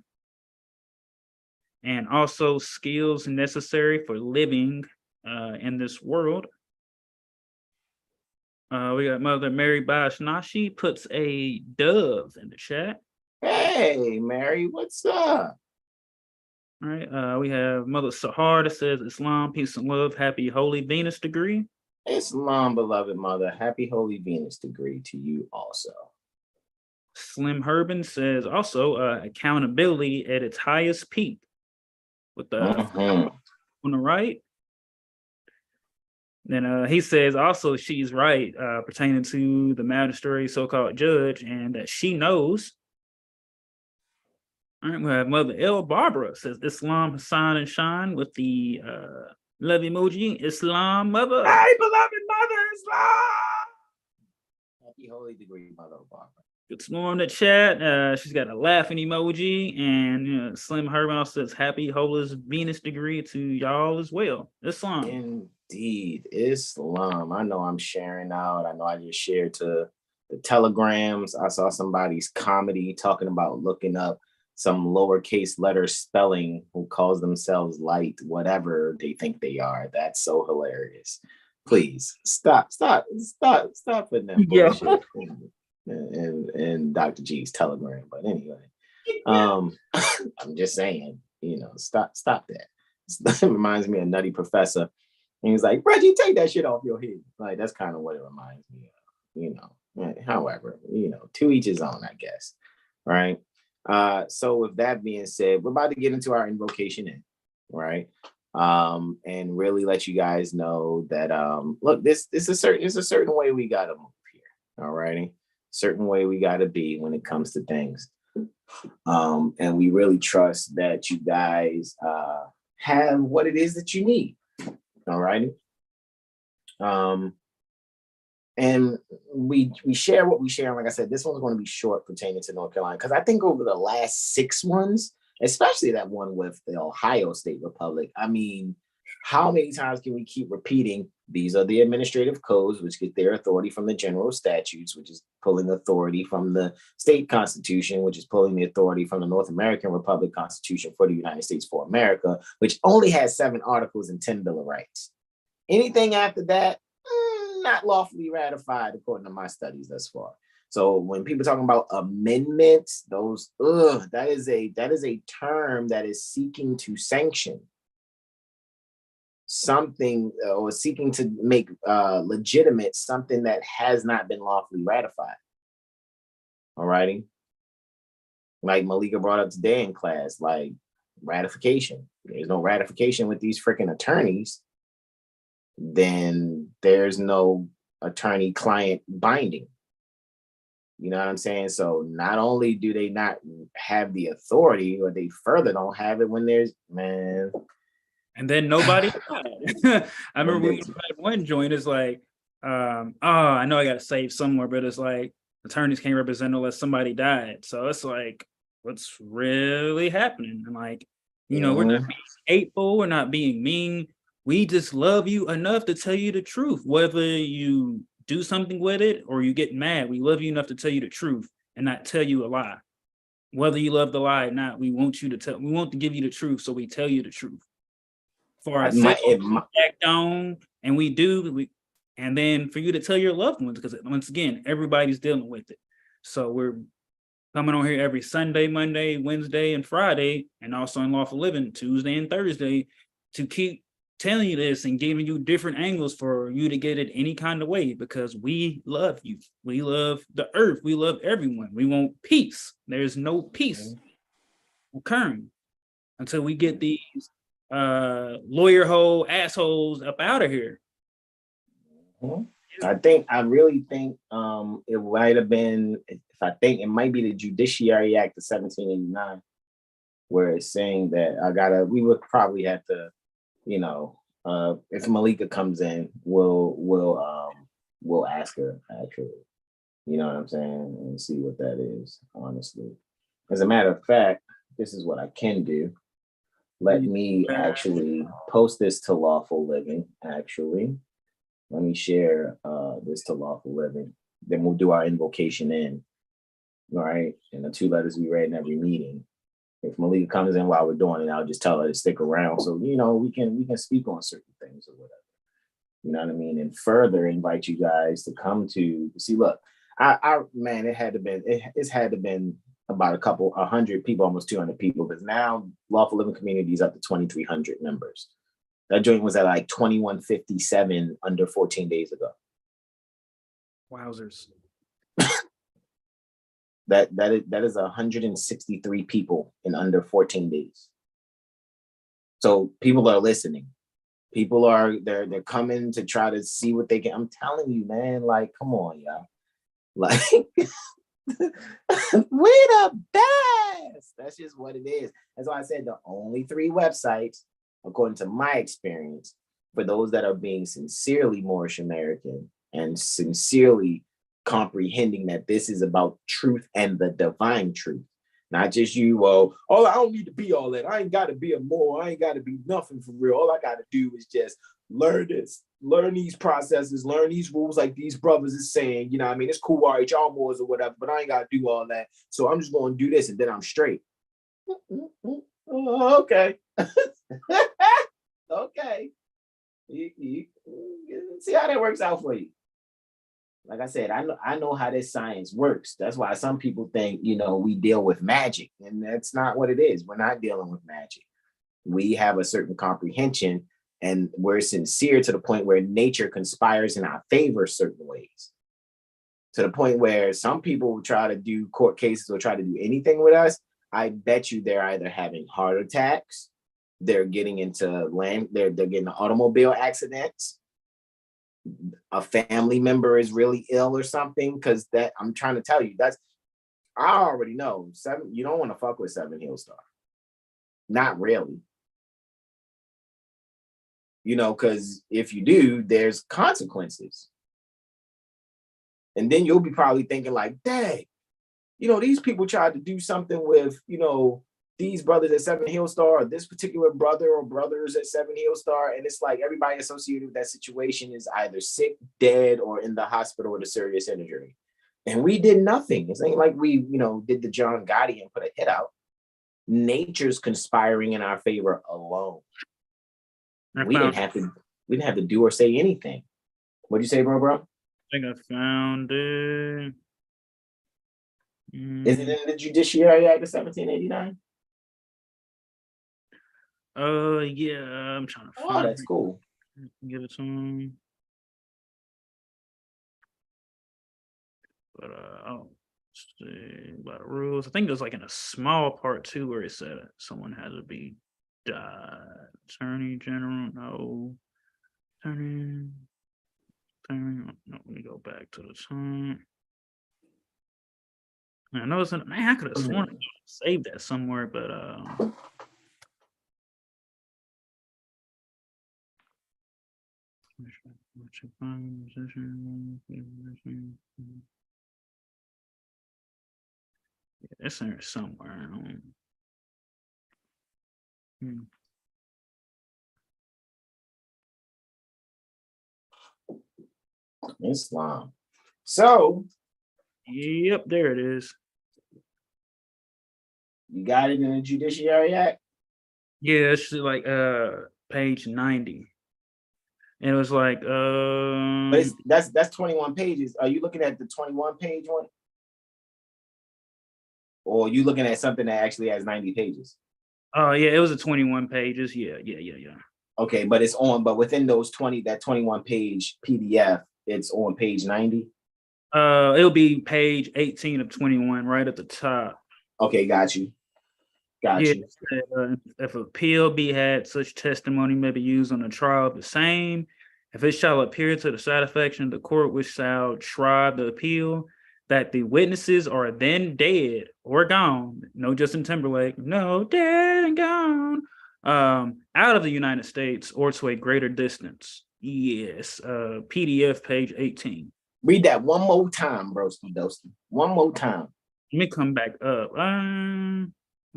And also skills necessary for living in this world. We got Mother Mary Bashnashi puts a dove in the chat. Hey, Mary, what's up? All right, we have Mother Sahar that says, "Islam, peace and love, happy Holy Venus degree." Islam, beloved mother, happy Holy Venus degree to you also. Slim Herban says, also accountability at its highest peak. With the on the right. Then he says also she's right pertaining to the magistrate, so-called judge, and that she knows. All right, we have Mother L. Barbara says, "Islam, Hassan, and Shine" with the love emoji. Islam, mother. Hey, beloved mother, Islam. Happy Holy degree, Mother Barbara. Good morning in the chat. She's got a laughing emoji, and Slim Herman also says, "Happy Holus Venus degree to y'all as well." Islam. Indeed, Islam. I know I'm sharing out. I know I just shared to the telegrams. I saw somebody's comedy talking about looking up some lowercase letter spelling who calls themselves light, whatever they think they are. That's so hilarious. Please stop putting that Yeah. bullshit in Dr. G's telegram. But anyway, I'm just saying, stop that. It reminds me of Nutty Professor. And he's like, Reggie, take that shit off your head. Like, that's kind of what it reminds me of, however, to each his own, I guess. Right. So with that being said, we're about to get into our invocation in, right? And really let you guys know that look, this is a certain way we gotta move here. All righty. Certain way we gotta be when it comes to things. And we really trust that you guys have what it is that you need. All righty. And we share what we share. And like I said, this one's going to be short pertaining to North Carolina, because I think over the last 6 ones, especially that one with the Ohio State Republic, I mean, how many times can we keep repeating these are the administrative codes, which get their authority from the general statutes, which is pulling authority from the state constitution, which is pulling the authority from the North American Republic Constitution for the United States for America, which only has 7 articles and 10 Bill of Rights. Anything after that, not lawfully ratified according to my studies thus far. So when people talking about amendments, that is a term that is seeking to sanction something or seeking to make legitimate something that has not been lawfully ratified. All righty. Like Malika brought up today in class, like ratification. There's no ratification with these freaking attorneys, then there's no attorney-client binding. You know what I'm saying? So not only do they not have the authority, or they further don't have it when there's, man. And then nobody died. I remember we had one joint is like, I know I got to save somewhere, but it's like attorneys can't represent unless somebody died. So it's like, what's really happening? And like, we're not being hateful, we're not being mean. We just love you enough to tell you the truth, whether you do something with it or you get mad. We love you enough to tell you the truth and not tell you a lie. Whether you love the lie or not, we want to give you the truth, so we tell you the truth. For ourselves, back down, and we do, and then for you to tell your loved ones, because once again, everybody's dealing with it. So we're coming on here every Sunday, Monday, Wednesday, and Friday, and also in Lawful Living Tuesday and Thursday, to keep telling you this and giving you different angles for you to get it any kind of way, because we love you. We love the earth. We love everyone. We want peace. There's no peace occurring until we get these lawyer hole assholes up out of here. I really think it might have been, it might be the Judiciary Act of 1789, where it's saying that we would probably have to, if Malika comes in, we'll ask her actually, you know what I'm saying, and see what that is, honestly. As a matter of fact, this is what I can do. Let me actually post this to Lawful Living, actually. Let me share this to Lawful Living. Then we'll do our invocation in, all right? And the 2 letters we read in every meeting. If Malika comes in while we're doing it, I'll just tell her to stick around, so we can speak on certain things or whatever. You know what I mean? And further invite you guys to come to see. Look, it had to been about 100 people, almost 200 people, because now Lawful Living Community is up to 2,300 members. That joint was at like 2,157 under 14 days ago. Wowzers. That is 163 people in under 14 days. So people are listening. People they're coming to try to see what they can. I'm telling you, man, like, come on, y'all. Like, we the best. That's just what it is. That's why I said the only 3 websites, according to my experience, for those that are being sincerely Moorish American and sincerely comprehending that this is about truth and the divine truth, not just you. Well, I don't need to be all that. I ain't got to be a Moor. I ain't got to be nothing for real. All I got to do is just learn these processes, learn these rules like these brothers is saying. You know what I mean? It's cool, all right, y'all Moors or whatever, but I ain't got to do all that. So I'm just going to do this and then I'm straight. Oh, okay. Okay. You see how that works out for you. Like I said, I know how this science works. That's why some people think, we deal with magic, and that's not what it is. We're not dealing with magic. We have a certain comprehension, and we're sincere to the point where nature conspires in our favor certain ways. To the point where some people will try to do court cases or try to do anything with us. I bet you they're either having heart attacks, they're getting into they're getting automobile accidents, a family member is really ill or something. Because that, I'm trying to tell you, I already know. You don't want to fuck with 7 Hill Star. Not really. Because if you do, there's consequences. And then you'll be probably thinking like, dang, these people tried to do something with, these brothers at 7 Hill Star, or this particular brother or brothers at 7 Hill Star. And it's like everybody associated with that situation is either sick, dead, or in the hospital with a serious injury. And we did nothing. It's ain't like we, did the John Gotti and put a hit out. Nature's conspiring in our favor alone. We didn't have to do or say anything. What'd you say, bro? I think I found it. Is it in the Judiciary Act of 1789? Yeah, I'm trying to find Oh, that's cool. Give it to him. But I'll see about the rules. I think there's like in a small part too where it said someone had to be Attorney General. No. Attorney. No, let me go back to the time. I know it's man, I could have sworn I saved that somewhere, but it's in there somewhere. Islam. So, yep, there it is. You got it in the Judiciary Act? Yeah, it's like page 90. And it was like but that's 21 pages. Are you looking at the 21 page one? Or are you looking at something that actually has 90 pages? Oh yeah, it was a 21 pages. Yeah. Okay, but but within those 21 page PDF, it's on page 90. It'll be page 18 of 21, right at the top. Okay, got you. If appeal be had, such testimony may be used on the trial of the same. If it shall appear to the satisfaction of the court which shall try the appeal, that the witnesses are then dead or gone, no Justin Timberlake, no, dead and gone, out of the United States or to a greater distance. Yes, PDF page 18. Read that one more time, broski dosty. One more time. Let me come back up.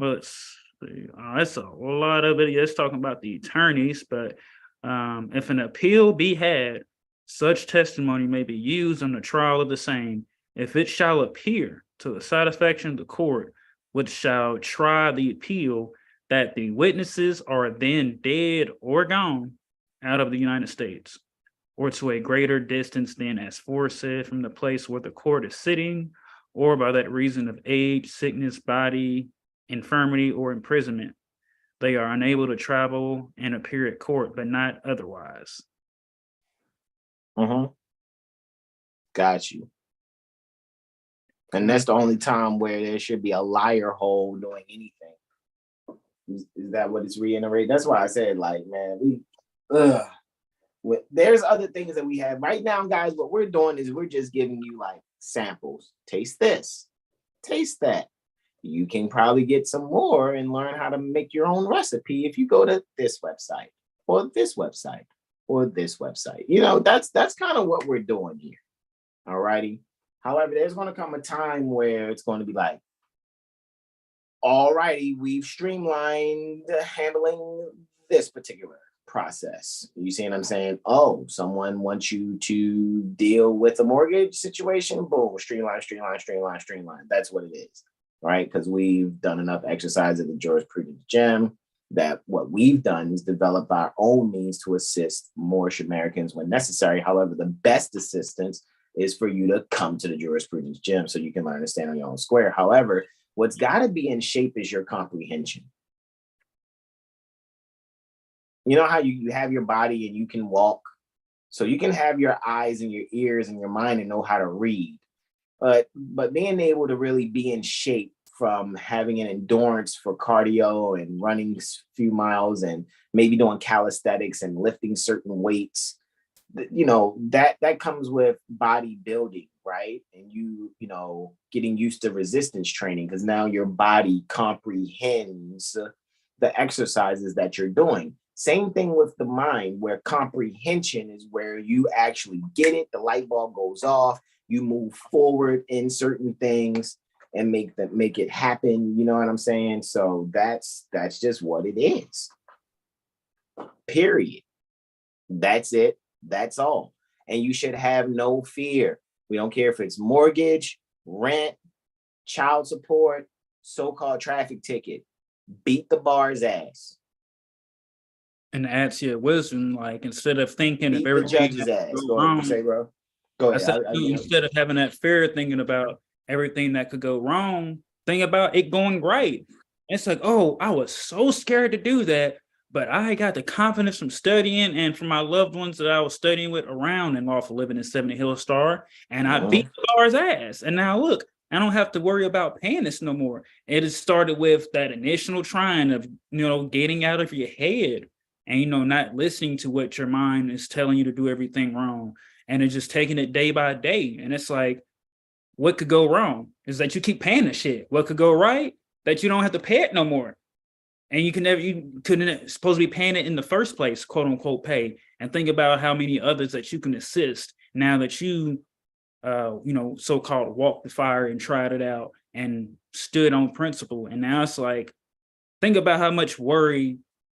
Let's see. It's a lot of it. It's talking about the attorneys, but if an appeal be had, such testimony may be used on the trial of the same, if it shall appear to the satisfaction of the court, which shall try the appeal, that the witnesses are then dead or gone out of the United States, or to a greater distance than as foresaid from the place where the court is sitting, or by that reason of age, sickness, body, infirmity, or imprisonment, they are unable to travel and appear at court, but not otherwise. Got you. And that's the only time where there should be a liar hole doing anything. Is that what it's reiterating? That's why I said, like, man, there's other things that we have right now, guys. What we're doing is we're just giving you like samples. Taste this, taste that. You can probably get some more and learn how to make your own recipe if you go to this website or this website or this website. That's kind of what we're doing here. All righty. However, there's going to come a time where it's going to be like, all righty, we've streamlined handling this particular process. You see what I'm saying? Oh, someone wants you to deal with a mortgage situation. Boom, streamline. That's what it is. right? Because we've done enough exercise at the jurisprudence gym that what we've done is develop our own means to assist Moorish Americans when necessary. However, the best assistance is for you to come to the jurisprudence gym so you can learn to stand on your own square. However, what's got to be in shape is your comprehension. You know how you have your body and you can walk? So you can have your eyes and your ears and your mind and know how to read. But being able to really be in shape from having an endurance for cardio and running a few miles and maybe doing calisthenics and lifting certain weights, you know, that comes with bodybuilding, right? And you know, getting used to resistance training because now your body comprehends the exercises that you're doing. Same thing with the mind, where comprehension is where you actually get it, the light bulb goes off, you move forward in certain things and make it happen. You know what I'm saying? So that's just what it is. Period. That's it. That's all. And you should have no fear. We don't care if it's mortgage, rent, child support, so-called traffic ticket. Beat the bar's ass. And add to your wisdom, like instead of thinking Beat of the everything judge's that ass. could Go go ahead. wrong, You say, bro. Go I ahead. said, instead of having that fear thinking about everything that could go wrong, think about it going right. It's like, oh, I was so scared to do that, but I got the confidence from studying and from my loved ones that I was studying with around in Lawful living in 70 Hill Star, and I beat the bar's ass. And now look, I don't have to worry about paying this no more. It has started with that initial trying of, you know, getting out of your head and, you know, not listening to what your mind is telling you to do everything wrong. And it's just taking it day by day. And it's like, what could go wrong is that you keep paying the shit. What could go right? That you don't have to pay it no more. And you couldn't supposed to be paying it in the first place, quote unquote pay. And think about how many others that you can assist now that you, you know, so-called walked the fire and tried it out and stood on principle. And now it's like, think about how much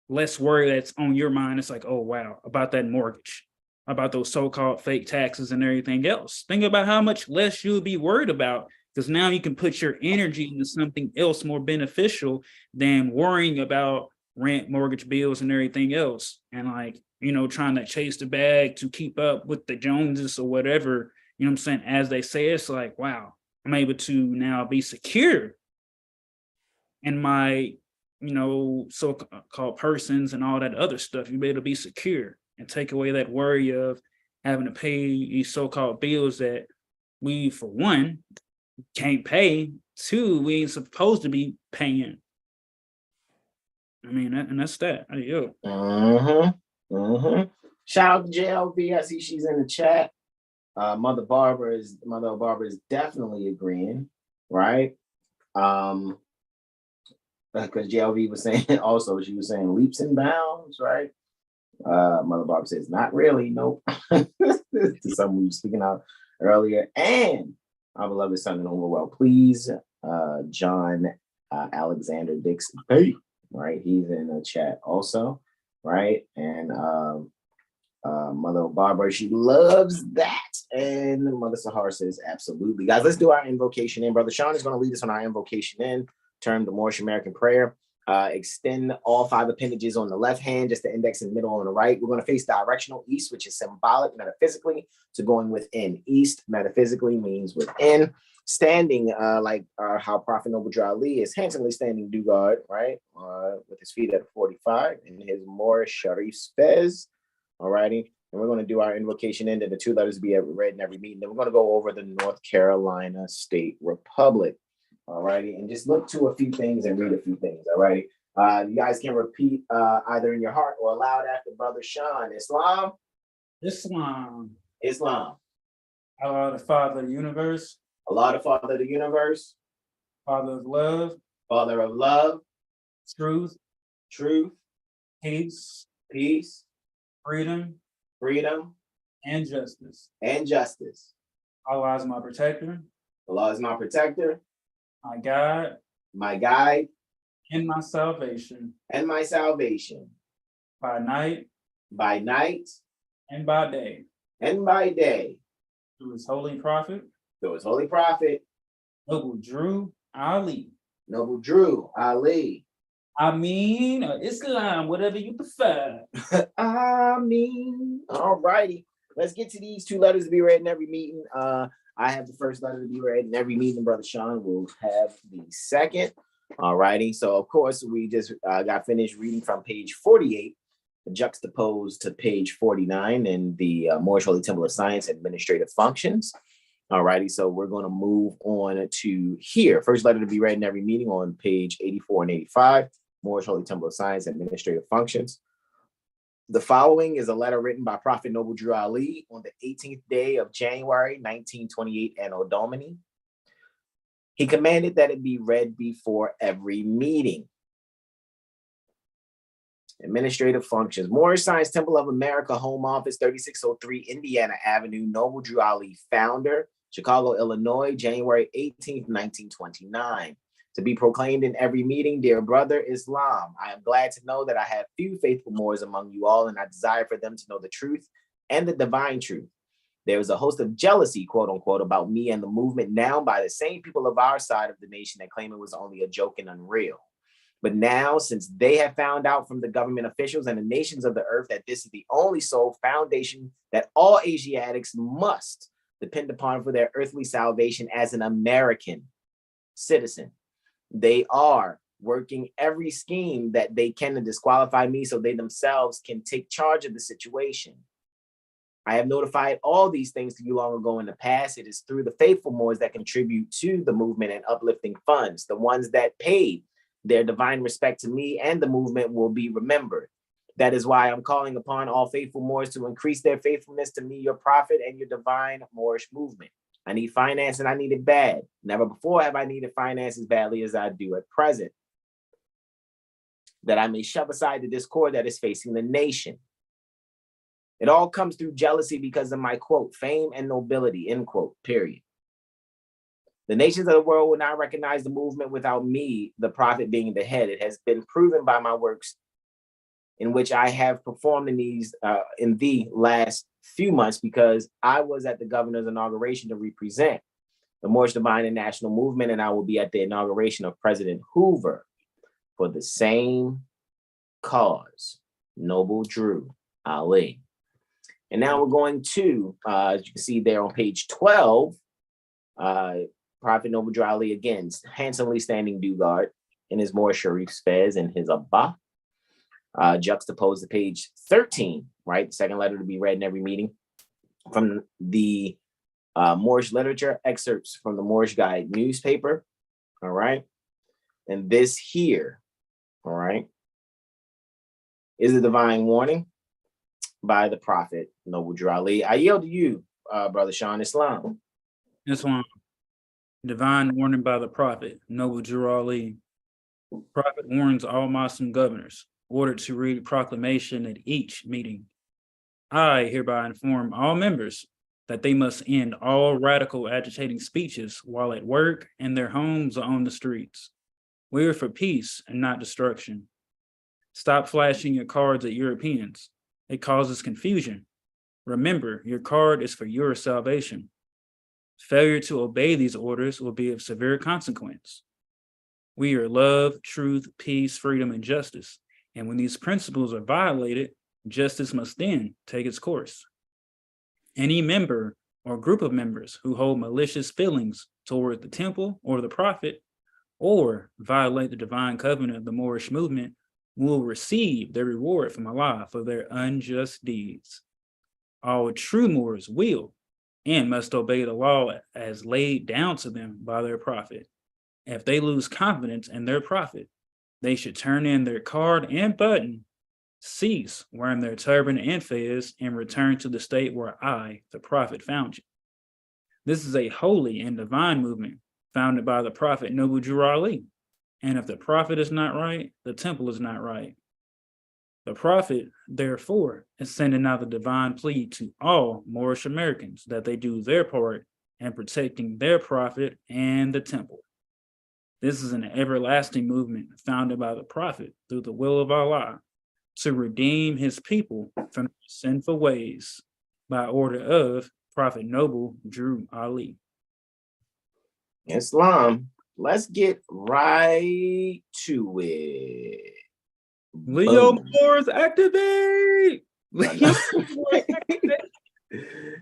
less worry that's on your mind. It's like, oh, wow, about that mortgage, about those so-called fake taxes and everything else. Think about how much less you'll be worried about, because now you can put your energy into something else more beneficial than worrying about rent, mortgage bills, and everything else. And like, you know, trying to chase the bag to keep up with the Joneses or whatever, you know what I'm saying? As they say, it's like, wow, I'm able to now be secure in my, you know, so-called persons and all that other stuff. You'll be able to be secure and take away that worry of having to pay these so-called bills that we, for one, can't pay. Two, we ain't supposed to be paying. I mean, and that's that. Yo. Shout out to JLB. I see she's in the chat. Mother Barbara is definitely agreeing, right? Because JLB was saying also, she was saying leaps and bounds, right? Mother Barbara says, not really, nope. To someone we were speaking out earlier. And our beloved son and overwell, please, John Alexander Dixon, hey, right? He's in the chat also, right? And Mother Barbara, she loves that. And Mother Sahar says, absolutely. Guys, let's do our invocation in. Brother Sean is going to lead us on our invocation in, termed the Moorish American prayer. Extend all 5 appendages on the left hand, just the index in the middle on the right. We're going to face directional east, which is symbolic metaphysically to going within. East metaphysically means within. Standing like how Prophet Noble Drew Ali is handsomely standing due guard, right? With his feet at a 45 in his Moorish Sharif Fez. All righty. And we're going to do our invocation end, and the 2 letters be read in every meeting. Then we're going to go over the North Carolina State Republic. All righty. And just look to a few things and read a few things. All righty. You guys can repeat either in your heart or aloud after Brother Sean. Islam. Allah, the Father of the universe. Allah, the Father of the universe. Father of love. Father of love. Truth. Peace. Freedom. And justice. Allah is my protector. Allah is my protector. My guide. And my salvation. By night. And by day. Through his holy prophet. Noble Drew Ali. Noble Drew, Ali. Islam, whatever you prefer. All righty. Let's get to these two letters to be read in every meeting. I have the first letter to be read in every meeting. Brother Sean will have the second. All righty. So, of course, we just got finished reading from page 48, juxtaposed to page 49 in the Moorish Holy Temple of Science Administrative Functions. All righty. So we're going to move on to here. First letter to be read in every meeting on page 84 and 85, Moorish Holy Temple of Science Administrative Functions. The following is a letter written by Prophet Noble Drew Ali on the 18th day of January, 1928, Anno Domini. He commanded that it be read before every meeting. Administrative functions. Moorish Science Temple of America, Home Office, 3603 Indiana Avenue, Noble Drew Ali, founder, Chicago, Illinois, January 18th, 1929. To be proclaimed in every meeting, dear brother Islam, I am glad to know that I have few faithful Moors among you all, and I desire for them to know the truth and the divine truth. There is a host of jealousy, quote unquote, about me and the movement now by the same people of our side of the nation that claim it was only a joke and unreal. But now, since they have found out from the government officials and the nations of the earth that this is the only sole foundation that all Asiatics must depend upon for their earthly salvation as an American citizen, they are working every scheme that they can to disqualify me so they themselves can take charge of the situation. I have notified all these things to you long ago in the past. It is through the faithful Moors that contribute to the movement and uplifting funds. The ones that paid their divine respect to me and the movement will be remembered. That is why I'm calling upon all faithful Moors to increase their faithfulness to me, your prophet, and your divine Moorish movement. I need finance and I need it bad. Never before have I needed finance as badly as I do at present, that I may shove aside the discord that is facing the nation. It all comes through jealousy because of my, quote, fame and nobility, end quote, period. The nations of the world will not recognize the movement without me, the prophet, being the head. It has been proven by my works in which I have performed in the last few months, because I was at the governor's inauguration to represent the Moorish Divine and National Movement, and I will be at the inauguration of President Hoover for the same cause. Noble Drew Ali. And now we're going to, as you can see there on page 12, Prophet Noble Drew Ali again, handsomely standing due guard in his Moorish Sharif fez and his Abba. Juxtaposed to page 13, right? The second letter to be read in every meeting, from the Moorish literature, excerpts from the Moorish Guide newspaper, all right? And this here, all right, is a divine warning by the Prophet Noble Drew Ali. I yield to you, Brother Sean Islam. This one, divine warning by the Prophet Noble Drew Ali. Prophet warns all Muslim governors ordered to read proclamation at each meeting. I hereby inform all members that they must end all radical agitating speeches while at work, in their homes, or on the streets. We are for peace and not destruction. Stop flashing your cards at Europeans. It causes confusion. Remember, your card is for your salvation. Failure to obey these orders will be of severe consequence. We are love, truth, peace, freedom, and justice. And when these principles are violated, justice must then take its course. Any member or group of members who hold malicious feelings toward the temple or the prophet, or violate the divine covenant of the Moorish movement, will receive their reward from Allah for their unjust deeds. All true Moors will and must obey the law as laid down to them by their prophet. If they lose confidence in their prophet, they should turn in their card and button, cease wearing their turban and fez, and return to the state where I, the prophet, found you. This is a holy and divine movement founded by the Prophet Noble Drew Ali. And if the prophet is not right, the temple is not right. The prophet, therefore, is sending out the divine plea to all Moorish Americans that they do their part in protecting their prophet and the temple. This is an everlasting movement founded by the prophet through the will of Allah to redeem his people from sinful ways by order of Prophet Noble Drew Ali. Islam. let's get right to it. Leo Boom. Moors activate. Leo Moors activate.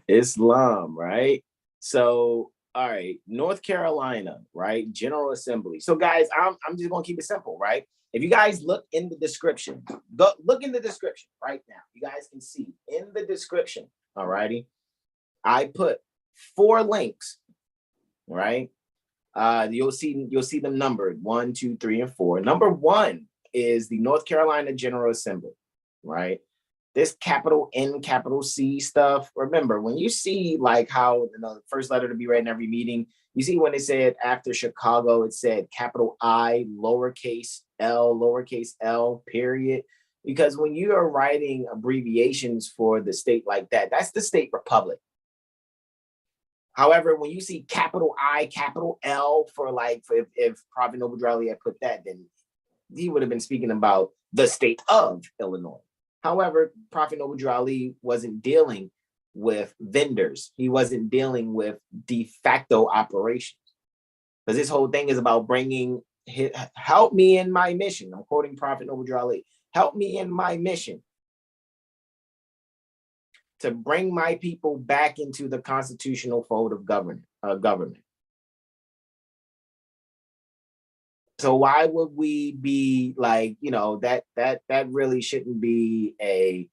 Islam, right? So, all right, North Carolina, right? General Assembly. So, guys, I'm just gonna keep it simple, right? If you guys look in the description, go look in the description right now. You guys can see in the description, all righty. I put 4 links, right? You'll see them numbered 1, 2, 3, and 4. Number 1 is the North Carolina General Assembly, right? This capital N, capital C stuff. Remember, when you see like how the first letter to be read in every meeting, you see when it said after Chicago, it said capital I, lowercase l, period. Because when you are writing abbreviations for the state like that, that's the state republic. However, when you see capital I, capital L for if Prophet Noble Drew had put that, then he would have been speaking about the state of Illinois. However, Prophet Noble Drew Ali wasn't dealing with vendors. He wasn't dealing with de facto operations. Because this whole thing is about help me in my mission. I'm quoting Prophet Noble Drew Ali. Help me in my mission to bring my people back into the constitutional fold of government. So why would we be like, that really shouldn't be a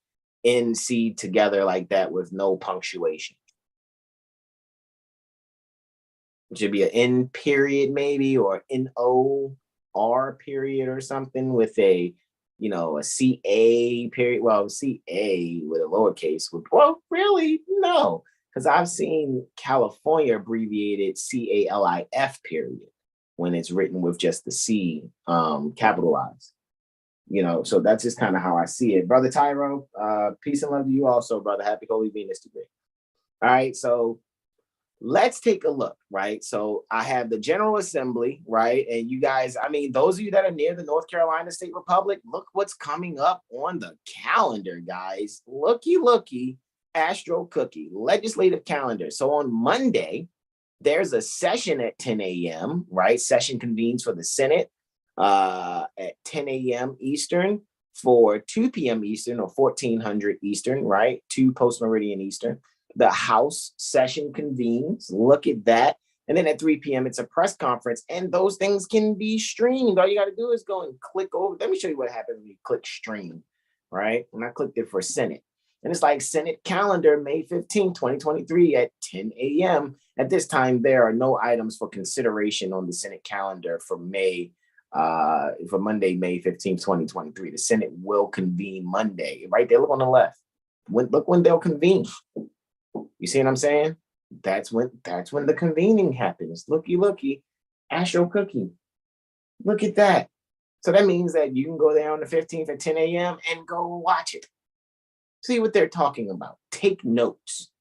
NC together like that with no punctuation. It should be an N period maybe, or NOR period or something with a CA period. Well, CA with a lowercase well, really? No, because I've seen California abbreviated CALIF period when it's written with just the C capitalized. So that's just kind of how I see it. Brother Tyro, peace and love to you also, brother. Happy Holy Venus today. All right, so let's take a look, right? So I have the General Assembly, right? And you guys, those of you that are near the North Carolina State Republic, look what's coming up on the calendar, guys. Looky, Astro Cookie, legislative calendar. So on Monday, there's a session at 10 a.m., right? Session convenes for the Senate at 10 a.m. Eastern for 2 p.m. Eastern or 1400 Eastern, right? 2 post-meridian Eastern. The House session convenes. Look at that. And then at 3 p.m., it's a press conference. And those things can be streamed. All you got to do is go and click over. Let me show you what happens when you click stream, right? And I clicked it for Senate. And it's like Senate calendar, May 15, 2023 at 10 a.m. At this time, there are no items for consideration on the Senate calendar for Monday, May 15, 2023. The Senate will convene Monday. Right there, look on the left. Look when they'll convene. You see what I'm saying? That's when the convening happens. Looky, Astro Cookie. Look at that. So that means that you can go there on the 15th at 10 a.m. and go watch it. See what they're talking about. Take notes.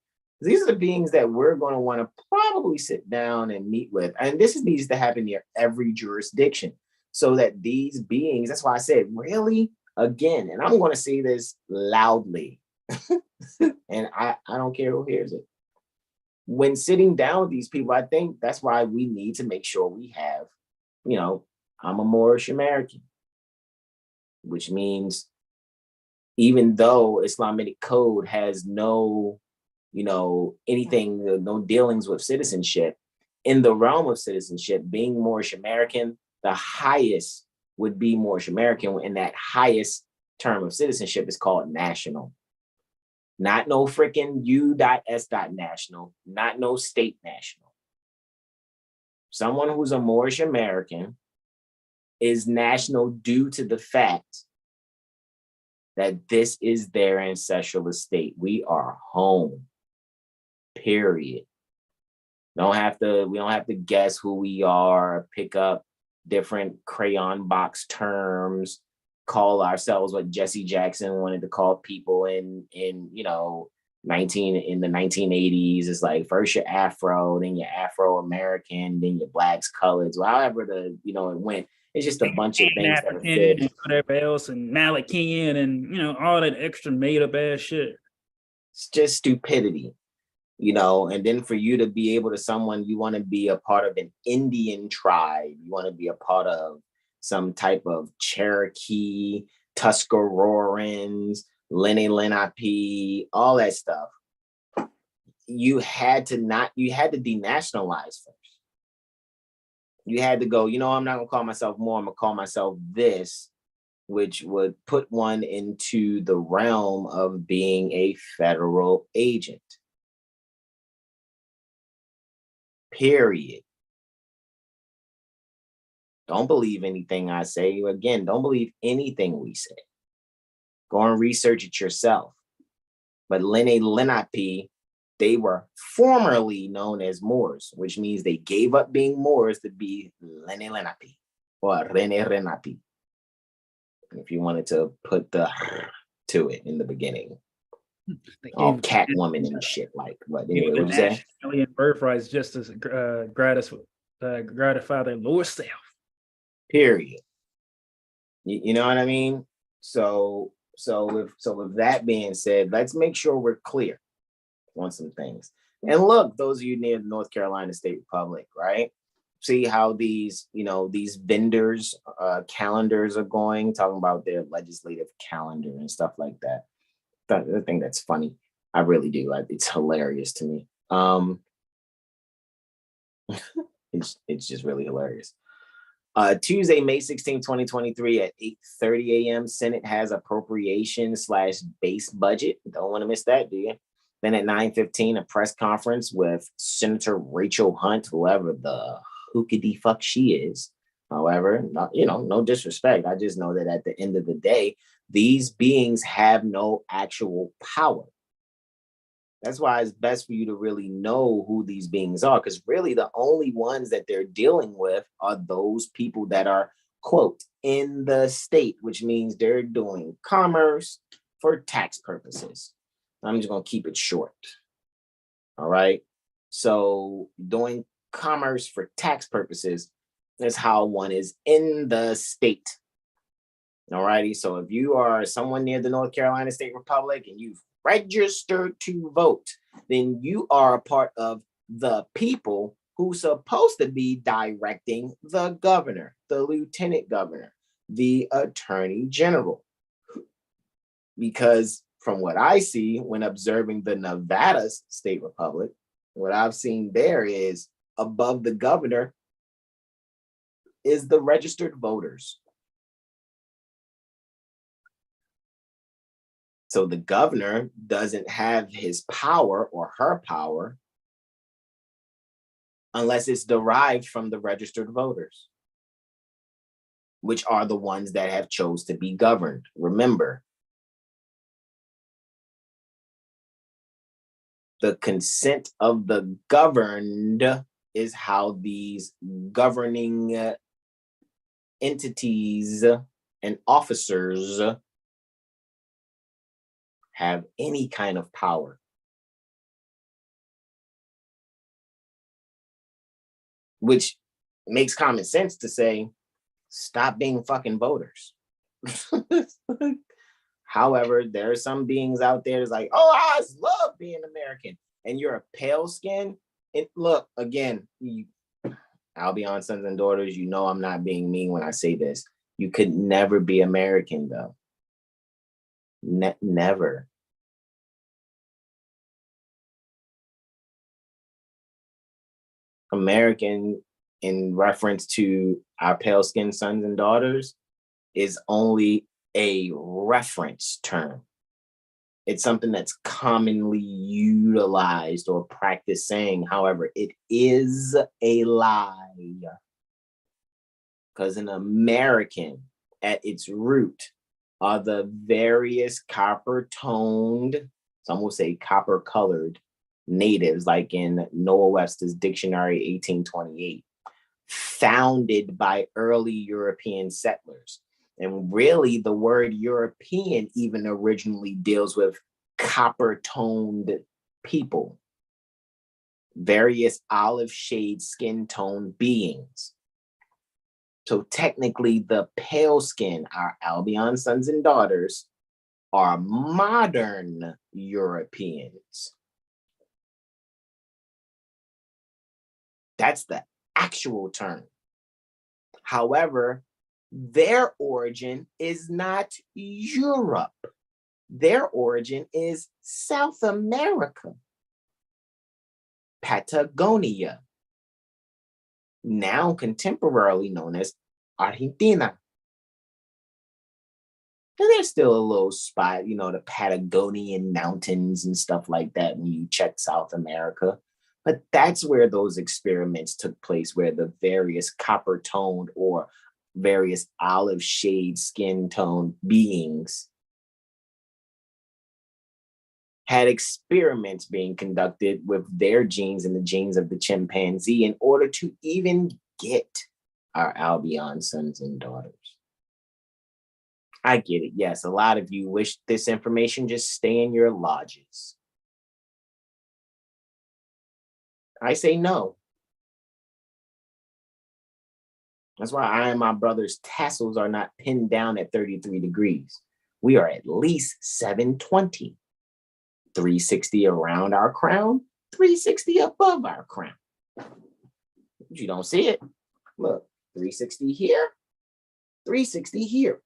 These are the beings that we're going to want to probably sit down and meet with. And this needs to happen near every jurisdiction so that these beings, that's why I said, really? Again, and I'm going to say this loudly. And I don't care who hears it. When sitting down with these people, I think that's why we need to make sure we have, I'm a Moorish American, which means even though Islamic code has no, anything, no dealings with citizenship, in the realm of citizenship, being Moorish American, the highest would be Moorish American, and that highest term of citizenship is called national. Not no freaking U.S. national, not no state national. Someone who's a Moorish American is national due to the fact that this is their ancestral estate. We are home, period. We don't have to guess who we are, pick up different crayon box terms, call ourselves what Jesse Jackson wanted to call people in the 1980s. It's like first you're Afro, then you're Afro-American, then you're blacks, coloreds, well, however it went. It's just a bunch of things that fit. And whatever else, and Malachian, and all that extra made up ass shit. It's just stupidity. you know, and then for you to be able to someone, you want to be a part of an Indian tribe, you want to be a part of some type of Cherokee, Tuscaroraans, Lenni Lenape, all that stuff. You had to denationalize first. You had to go, you know, I'm not gonna call myself more, I'm gonna call myself this, which would put one into the realm of being a federal agent. Period. Don't believe anything I say. Again, don't believe anything we say. Go and research it yourself. But Lenni Lenape, they were formerly known as Moors, which means they gave up being Moors to be Lenni Lenape or Rene Renape. If you wanted to put the to it in the beginning. All Catwoman and shit, like, but anyway, what you say? Alien birthrights just to gratify their lower self. Period. You know what I mean? So with that being said, let's make sure we're clear on some things. And look, those of you near the North Carolina State Republic, right? See how these, you know, these vendors calendars are going, talking about their legislative calendar and stuff like that. I think that's funny. I really do. It's hilarious to me. It's just really hilarious. Tuesday, May 16, 2023 at 8:30 a.m. Senate has appropriation/base budget. Don't want to miss that, do you? Then at 9:15, a press conference with Senator Rachel Hunt, whoever the hookity fuck she is. However, not, you know, no disrespect. I just know that at the end of the day, these beings have no actual power. That's why it's best for you to really know who these beings are, because really the only ones that they're dealing with are those people that are, quote, in the state, which means they're doing commerce for tax purposes. I'm just going to keep it short. All right. So doing commerce for tax purposes is how one is in the state. All righty. So if you are someone near the North Carolina State Republic and you've registered to vote, then you are a part of the people who's supposed to be directing the governor, the lieutenant governor, the attorney general. Because from what I see when observing the Nevada State Republic, what I've seen there is above the governor is the registered voters. So the governor doesn't have his power or her power unless it's derived from the registered voters, which are the ones that have chose to be governed. Remember, the consent of the governed is how these governing entities and officers have any kind of power. Which makes common sense to say, stop being fucking voters. However, there are some beings out there that's like, oh, I love being American. And you're a pale skin. And look, again, I'll be on sons and daughters. You know I'm not being mean when I say this. You could never be American, though. Never. American, in reference to our pale skinned sons and daughters, is only a reference term. It's something that's commonly utilized or practiced saying. However, it is a lie. Because an American at its root are the various copper-toned, some will say copper-colored natives, like in Noah Webster's Dictionary 1828, founded by early European settlers. And really, the word European even originally deals with copper-toned people, various olive shade skin tone beings. So technically, the pale skin, our Albion sons and daughters, are modern Europeans. That's the actual term. However, their origin is not Europe. Their origin is South America, Patagonia, now contemporarily known as Argentina. And there's still a little spot, you know, the Patagonian mountains and stuff like that when you check South America. But that's where those experiments took place, where the various copper toned or various olive shade skin tone beings had experiments being conducted with their genes and the genes of the chimpanzee in order to even get our Albion sons and daughters. I get it. Yes, a lot of you wish this information just stay in your lodges. I say no. That's why I and my brother's tassels are not pinned down at 33 degrees. We are at least 720. 360 around our crown, 360 above our crown. You don't see it. Look, 360 here, 360 here.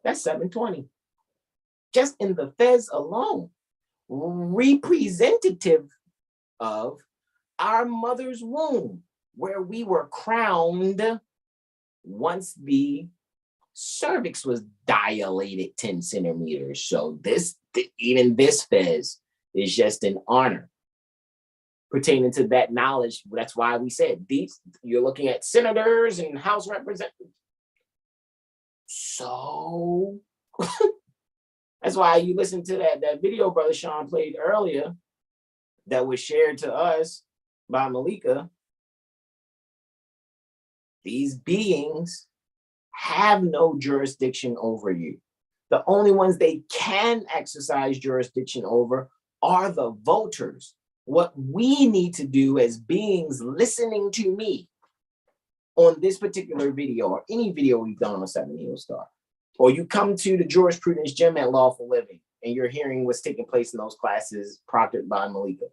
That's 720. Just in the fez alone, representative of our mother's womb, where we were crowned once the cervix was dilated 10 centimeters. So even this fez is just an honor pertaining to that knowledge. That's why we said these, you're looking at senators and House representatives. So that's why you listen to that video Brother Sean played earlier that was shared to us by Malika. These beings have no jurisdiction over you. The only ones they can exercise jurisdiction over are the voters. What we need to do as beings listening to me on this particular video or any video we've done on 7 Heel Star, or you come to the jurisprudence gym at Lawful Living and you're hearing what's taking place in those classes proctored by Malika.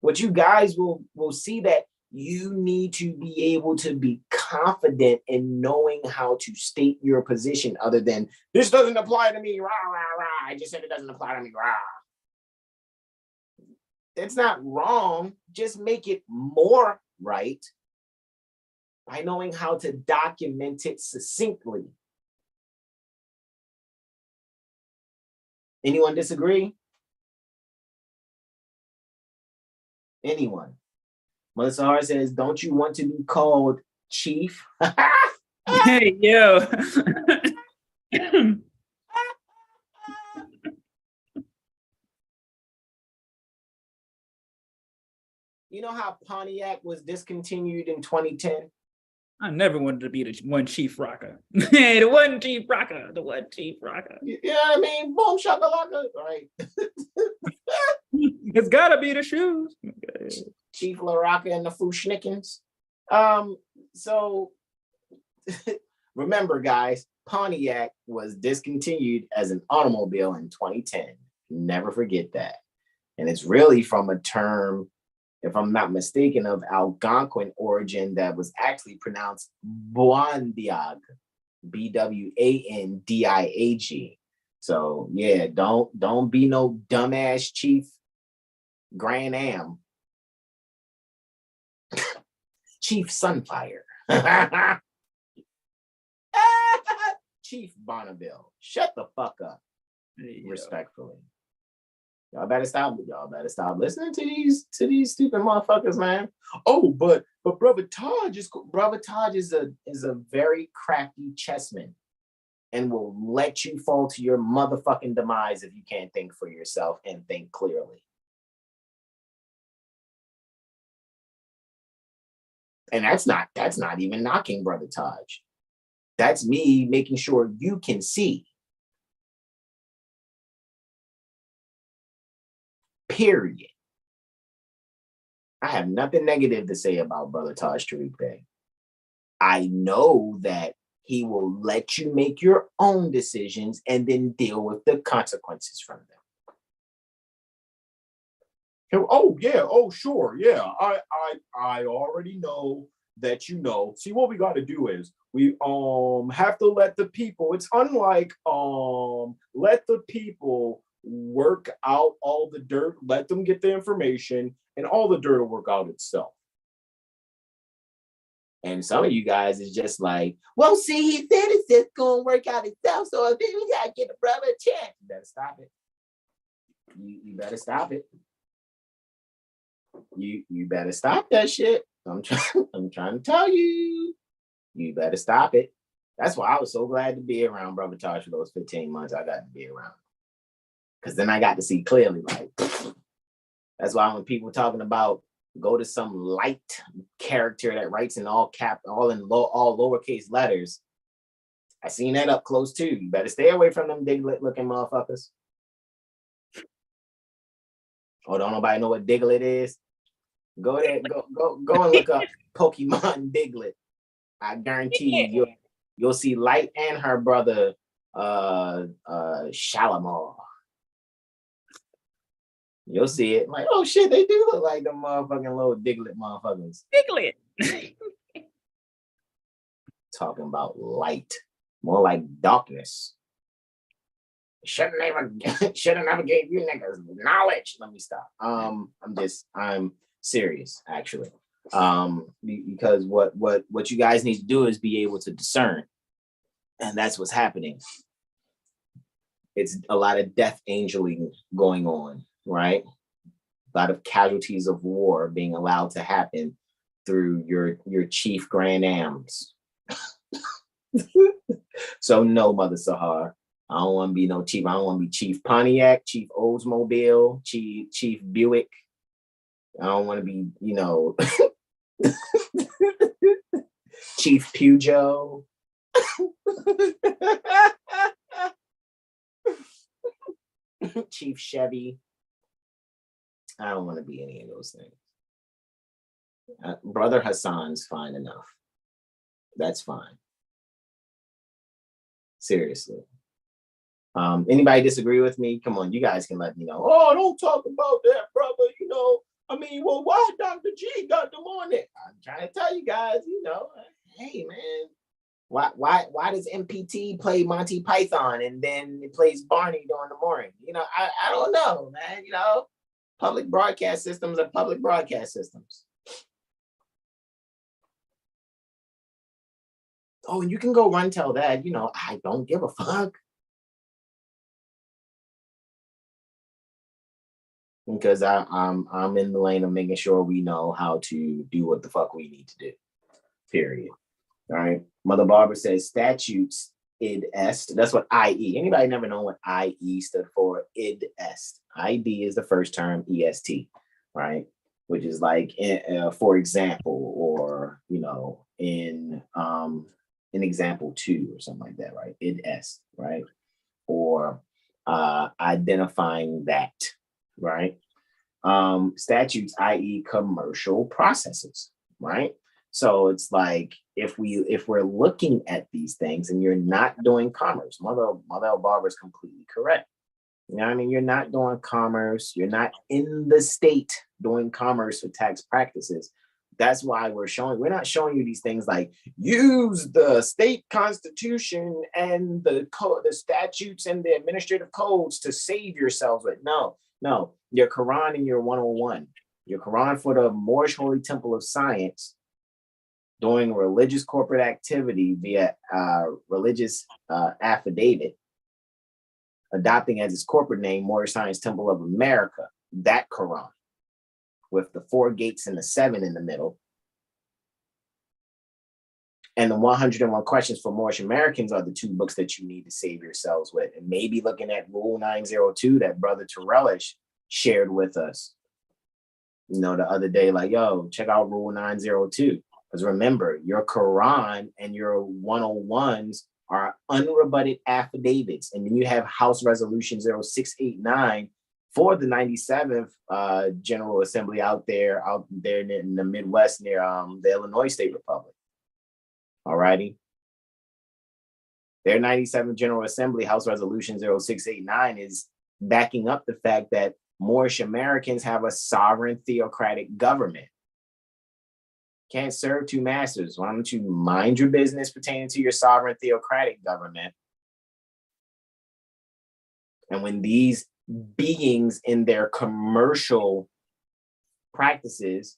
What you guys will see that you need to be able to be confident in knowing how to state your position other than, this doesn't apply to me, rah, rah, rah. I just said it doesn't apply to me, rah. It's not wrong. Just make it more right by knowing how to document it succinctly. Anyone disagree? Anyone? Melissa Hart says, don't you want to be called Chief? Hey, yo. You know how Pontiac was discontinued in 2010? I never wanted to be the one chief rocker. Hey, the one chief rocker, the one chief rocker. You know what I mean? Boom, shakalaka, right? It's gotta be the shoes. Chief LaRocca and the Fushnikins. So remember, guys, Pontiac was discontinued as an automobile in 2010. Never forget that. And it's really from a term, if I'm not mistaken, of Algonquin origin that was actually pronounced Bwandiag, Bwandiag. So yeah, don't be no dumbass Chief Grand Am. Chief Sunfire. Chief Bonneville. Shut the fuck up. Respectfully. Y'all better stop listening to these stupid motherfuckers, man. Oh, but Brother Taj is a very crafty chessman and will let you fall to your motherfucking demise if you can't think for yourself and think clearly. And that's not even knocking Brother Taj. That's me making sure you can see. Period. I have nothing negative to say about Brother Taj Tariq Bey. I know that he will let you make your own decisions and then deal with the consequences from them. Oh yeah, oh sure, yeah. I already know that you know. See, what we got to do is we have to let the people. It's unlike let the people work out all the dirt. Let them get the information, and all the dirt will work out itself. And some of you guys is just like, well, see, he said it's just gonna work out itself. So then we gotta get a brother a chance. You better stop it. You better stop it. You better stop that shit. I'm trying to tell you. You better stop it. That's why I was so glad to be around Brother Tosh for those 15 months I got to be around. Because then I got to see clearly. Like, that's why when people talking about go to some light character that writes in all lowercase letters, I seen that up close too. You better stay away from them Diglett looking motherfuckers. Oh, don't nobody know what Diglett is? Go there, go and look up Pokemon Diglett. I guarantee you'll see Light and her brother Shalimar. You'll see it like, oh shit, they do look like the motherfucking little Diglett motherfuckers. Diglett. Talking about light, more like darkness. Should have never gave you niggas knowledge. Let me stop. I'm serious, actually. Because what you guys need to do is be able to discern, and that's what's happening. It's a lot of death angeling going on, right? A lot of casualties of war being allowed to happen through your chief grand ams. So no, Mother Sahar, I don't want to be no chief. I don't want to be Chief Pontiac, Chief Oldsmobile, Chief Buick. I don't want to be, Chief Peugeot. Chief Chevy. I don't want to be any of those things. Brother Hasan's fine enough. That's fine. Seriously. Anybody disagree with me? Come on, you guys can let me know. Oh, don't talk about that, brother. Well, why Dr. G got them on it? I'm trying to tell you guys, hey man, why does MPT play Monty Python and then it plays Barney during the morning? I don't know, man. Public broadcast systems are public broadcast systems. Oh, and you can go run tell that, I don't give a fuck. Because I'm in the lane of making sure we know how to do what the fuck we need to do. Period. All right. Mother Barbara says statutes id est. That's what IE. Anybody never know what IE stood for? Id est. ID is the first term, EST, right? Which is like, for example, or in example 2 or something like that, right? Id est, right? Or identifying that. Right? Statutes, i.e. commercial processes, right? So it's like if we're looking at these things and you're not doing commerce, Mother Barbara is completely correct. You're not doing commerce, you're not in the state doing commerce for tax practices. That's why we're not showing you these things like use the state constitution and the statutes and the administrative codes to save yourselves with. No, your Quran and your 101. Your Quran for the Moorish Holy Temple of Science, doing religious corporate activity via religious affidavit, adopting as its corporate name Moorish Science Temple of America, that Quran, with the 4 gates and the 7 in the middle. And the 101 Questions for Moorish Americans are the 2 books that you need to save yourselves with. And maybe looking at Rule 902 that Brother Terrell shared with us, the other day, like, yo, check out Rule 902. Because remember, your Quran and your 101s are unrebutted affidavits. And then you have House Resolution 0689 for the 97th General Assembly out there in the Midwest near the Illinois State Republic. All righty. Their 97th General Assembly House Resolution 0689 is backing up the fact that Moorish Americans have a sovereign theocratic government. Can't serve two masters. Why don't you mind your business pertaining to your sovereign theocratic government? And when these beings in their commercial practices,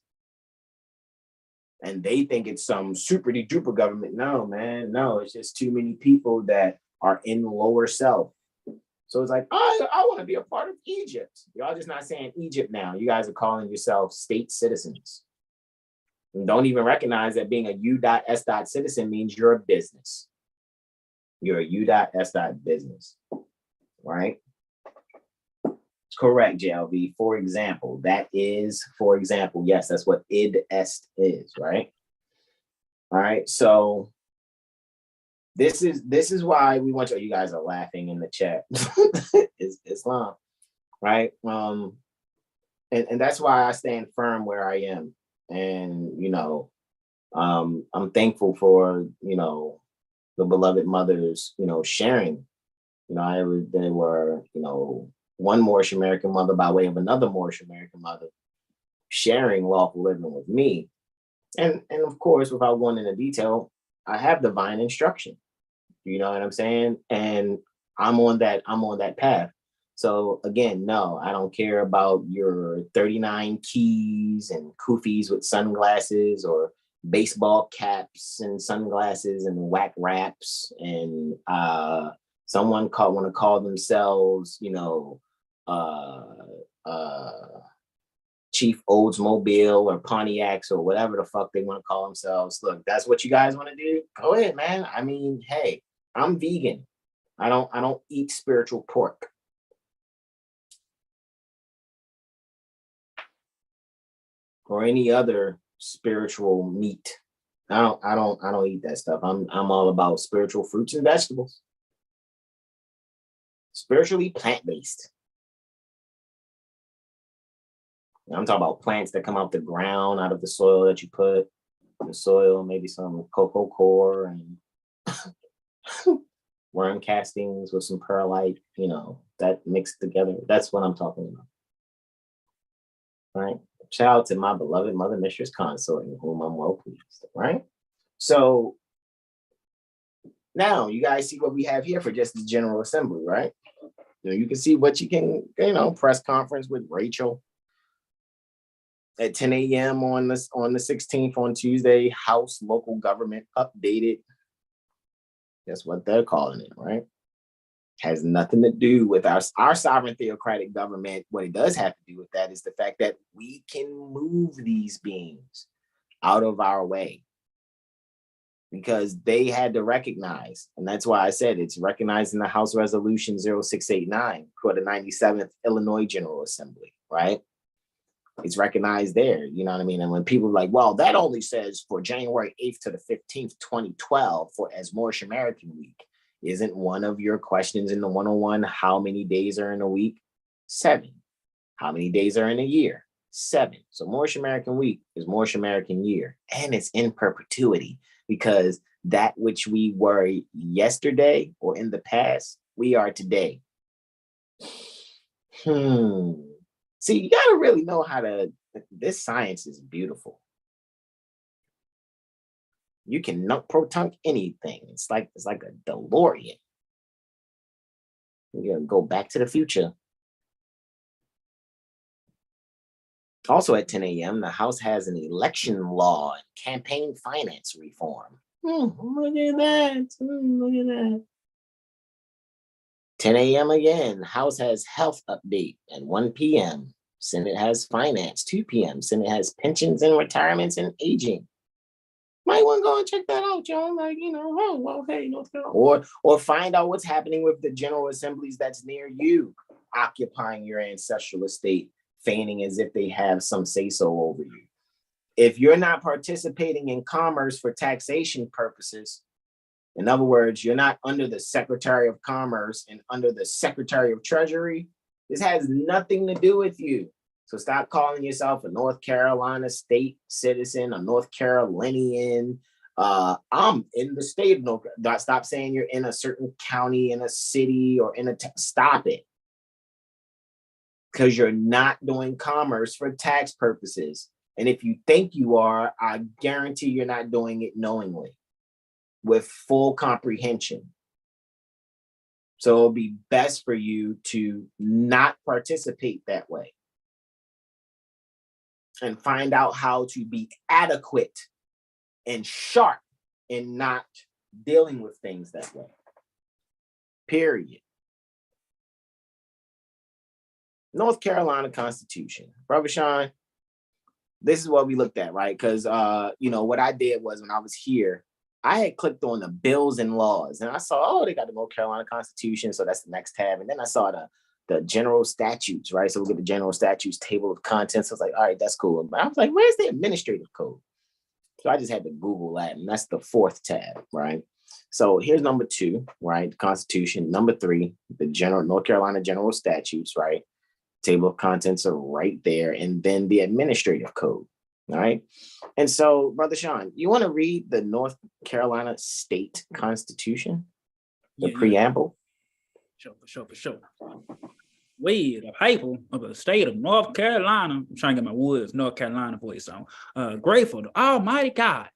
and they think it's some super duper government, no, man, no, it's just too many people that are in lower self. So it's like, I want to be a part of Egypt. Y'all just not saying Egypt now. You guys are calling yourselves state citizens. And don't even recognize that being a U.S. citizen means you're a business. You're a U.S. business, right? Correct, JLB. For example, that is, for example, yes, that's what id est is, right? All right, so this is why we want you guys are laughing in the chat. It's Islam, right? And that's why I stand firm where I am. And, you know, I'm thankful for, you know, the beloved mothers, you know, sharing. You know, they were, you know, one Moorish American mother by way of another Moorish American mother sharing lawful living with me. And of course, without going into detail, I have divine instruction. You know what I'm saying? And I'm on that path. So again, no, I don't care about your 39 keys and kufis with sunglasses or baseball caps and sunglasses and whack raps and someone want to call themselves, you know, Chief Oldsmobile or Pontiacs or whatever the fuck they want to call themselves. Look, that's what you guys want to do. Go ahead, man. I mean, hey, I'm vegan. I don't eat spiritual pork. Or any other spiritual meat. I don't eat that stuff. I'm all about spiritual fruits and vegetables. Spiritually plant-based. I'm talking about plants that come out the ground, out of the soil that you put in the soil, maybe some cocoa core and worm castings with some perlite, you know, that mixed together. That's what I'm talking about. Right? Shout out to my beloved mother, mistress consort, in whom I'm well pleased, right? So now you guys see what we have here for just the General Assembly, right? You know, you can see what you can, you know, press conference with Rachel at 10 a.m. on the 16th on Tuesday, House local government updated. That's what they're calling it, right? Has nothing to do with our sovereign theocratic government. What it does have to do with that is the fact that we can move these beings out of our way because they had to recognize, and that's why I said it's recognized in the House Resolution 0689 for the 97th Illinois General Assembly, right? It's recognized there, you know what I mean? And when people are like, well, that only says for January 8th to the 15th, 2012 for as Moorish American Week. Isn't one of your questions in the 101 how many days are in a week? 7. How many days are in a year? 7. So Moorish American Week is Moorish American Year, and it's in perpetuity because that which we were yesterday or in the past, we are today. See, you gotta really know how to. This science is beautiful. You can proton anything. It's like a DeLorean. You're gonna go back to the future. Also at 10 a.m., the House has an election law and campaign finance reform. Look at that. Look at that. 10 a.m. again, House has health update. And 1 p.m., Senate has finance. 2 p.m., Senate has pensions and retirements and aging. Might want to go and check that out, y'all. Like, you know, oh, well, hey, what's going on? Or find out what's happening with the general assemblies that's near you, occupying your ancestral estate, feigning as if they have some say-so over you. If you're not participating in commerce for taxation purposes, in other words, you're not under the Secretary of Commerce and under the Secretary of Treasury, this has nothing to do with you. So stop calling yourself a North Carolina state citizen, a North Carolinian. I'm in the state of North Carolina. Stop saying you're in a certain county, in a city, or in a stop it. because you're not doing commerce for tax purposes. And if you think you are, I guarantee you're not doing it knowingly with full comprehension. So it'll be best for you to not participate that way and find out how to be adequate and sharp in not dealing with things that way. Period. North Carolina Constitution. Brother Sean, this is what we looked at, right? Because, what I did was when I was here, I had clicked on the bills and laws and I saw, oh, they got the North Carolina Constitution. So that's the next tab. And then I saw the general statutes, right? So we'll get the general statutes table of contents. I was like, all right, that's cool. But I was like, where's the administrative code? So I just had to Google that. And that's the 4th tab, right? So here's number 2, right? The Constitution. Number 3, the North Carolina general statutes, right? Table of contents are right there. And then the administrative code. All right. And so, Brother Sean, you want to read the North Carolina State Constitution, the preamble? For sure. We, the people of the state of North Carolina, I'm trying to get my Woods, North Carolina voice on, grateful to Almighty God,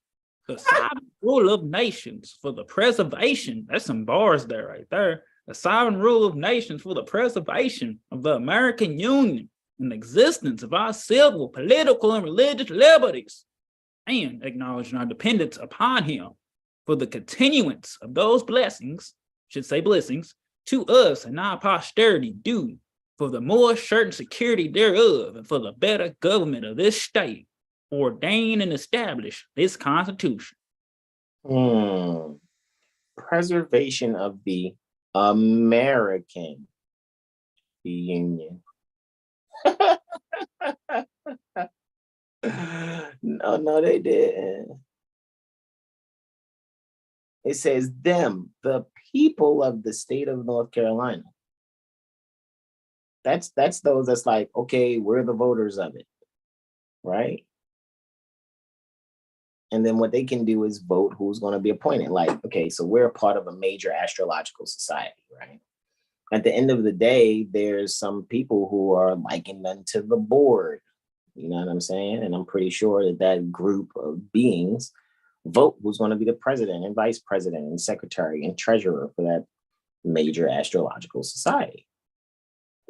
the sovereign rule of nations for the preservation, that's some bars there right there, the sovereign rule of nations for the preservation of the American Union and the existence of our civil, political, and religious liberties, and acknowledging our dependence upon him for the continuance of those blessings, to us and our posterity due for the more certain security thereof and for the better government of this state, ordain and establish this Constitution. Preservation of the American Union. No, they didn't. It says them, the people of the state of North Carolina. That's those that's like, okay, we're the voters of it, right? And then what they can do is vote who's going to be appointed. Like, okay, so we're a part of a major astrological society, right? At the end of the day, there's some people who are likened unto the board. You know what I'm saying? And I'm pretty sure that group of beings vote who's going to be the president and vice president and secretary and treasurer for that major astrological society.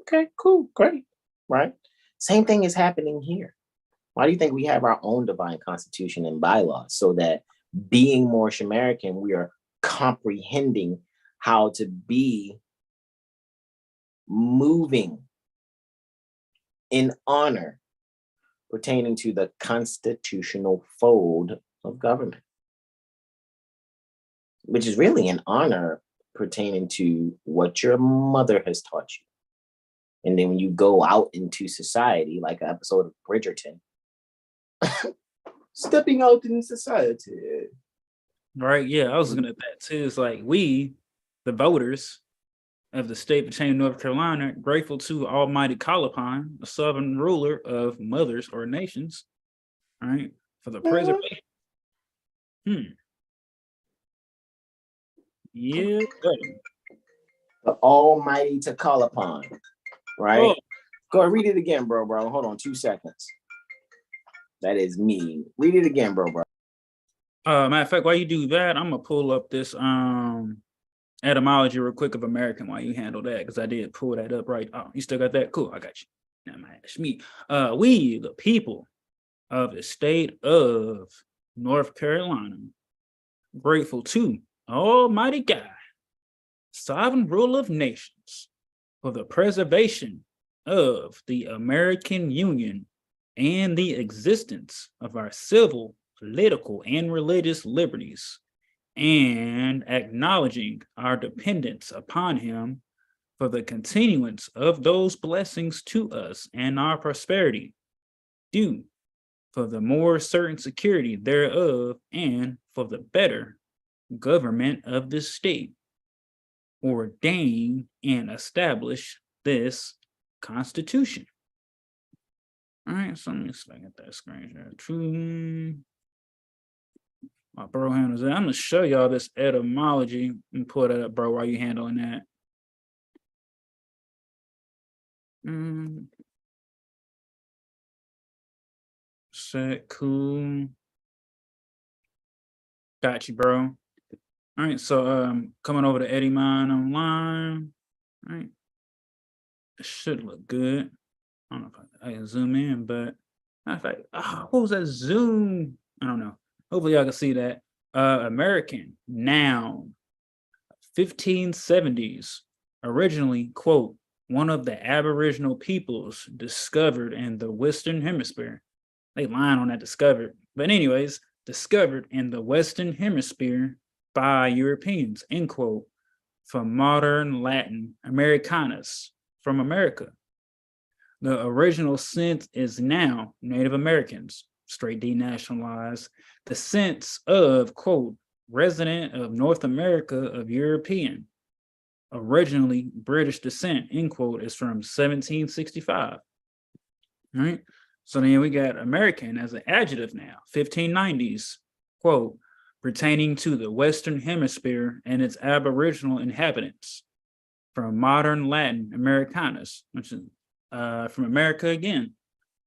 Okay, cool, great, right? Same thing is happening here. Why do you think we have our own divine constitution and bylaws? So that being Moorish American, we are comprehending how to be moving in honor pertaining to the constitutional fold of government, which is really an honor pertaining to what your mother has taught you. And then when you go out into society, like an episode of Bridgerton, stepping out in society. Right, yeah, I was looking at that too. It's like we, the voters of the state of Chain, North Carolina, grateful to Almighty Callupon, the sovereign ruler of mothers or nations, right, for the preservation. Yeah. The Almighty to call upon, right? Oh. Go ahead, read it again, bro. Hold on 2 seconds. That is me. Read it again, bro. Matter of fact, while you do that, I'm gonna pull up this etymology real quick of American while you handle that, because I did pull that up, right? Oh, you still got that? Cool, I got you. Now my ass me. We, the people of the state of North Carolina, grateful to Almighty God, sovereign ruler of nations, for the preservation of the American Union and the existence of our civil, political, and religious liberties, and acknowledging our dependence upon him for the continuance of those blessings to us and our prosperity, due for the more certain security thereof and for the better government of the state, ordain and establish this Constitution. All right, so let me see if I get that screen share. True. My bro handles it. I'm gonna show y'all this etymology and pull that up, bro, while you handling that. set, cool. Got you, bro. All right, so coming over to Eddie Mine online. All right. It should look good. I don't know if I can zoom in, but matter of fact, what was that zoom? I don't know. Hopefully y'all can see that. American, noun, 1570s, originally, quote, one of the Aboriginal peoples discovered in the Western Hemisphere. They lying on that discovered. But anyways, discovered in the Western Hemisphere by Europeans, end quote, from modern Latin Americanus, from America. The original sense is now Native Americans, straight denationalized. The sense of, quote, resident of North America of European, originally British descent, end quote, is from 1765. All right. So then we got American as an adjective now, 1590s, quote, pertaining to the Western Hemisphere and its Aboriginal inhabitants, from modern Latin Americanus, which is from America again.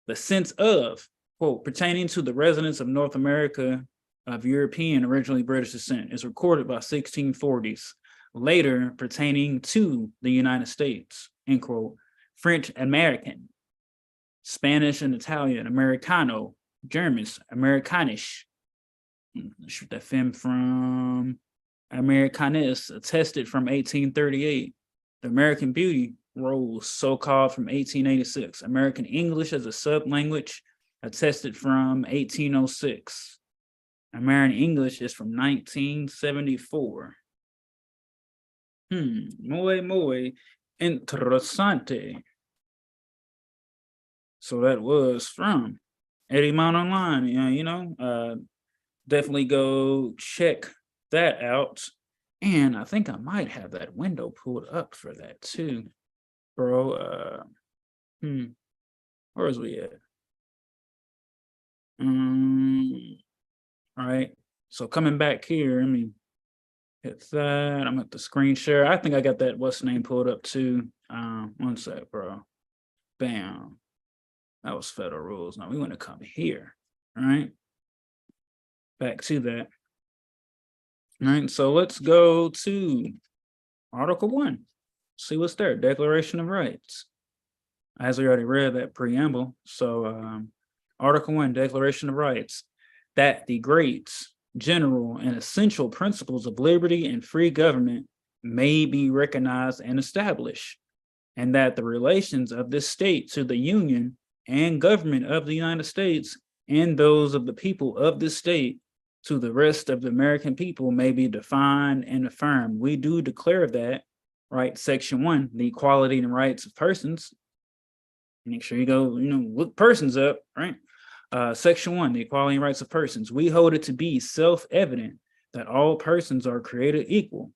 The sense of, quote, pertaining to the residents of North America of European, originally British descent, is recorded by 1640s. Later, pertaining to the United States, end quote, French American, Spanish and Italian, Americano, Germans, Americanisch. Shoot that film from Americanus, attested from 1838. The American Beauty rose, so-called, from 1886. American English as a sub-language, attested from 1806. American English is from 1974. Muy interesante. So that was from Eddie Mount Online. Definitely go check that out. And I think I might have that window pulled up for that too, bro. Where is we at? All right. So coming back here, hit that. I'm at the screen share. I think I got that what's the name pulled up too. One sec, bro. Bam. That was federal rules. Now we want to come here. All right. Back to that. All right. So let's go to Article 1. See what's there. Declaration of Rights. As we already read that preamble. So Article 1, Declaration of Rights, that the great, general, and essential principles of liberty and free government may be recognized and established, and that the relations of this state to the Union and government of the United States and those of the people of this state to the rest of the American people may be defined and affirmed. We do declare that, right? Section 1, the equality and rights of persons. Make sure you go, look persons up, right? Section 1, the equality and rights of persons. We hold it to be self-evident that all persons are created equal,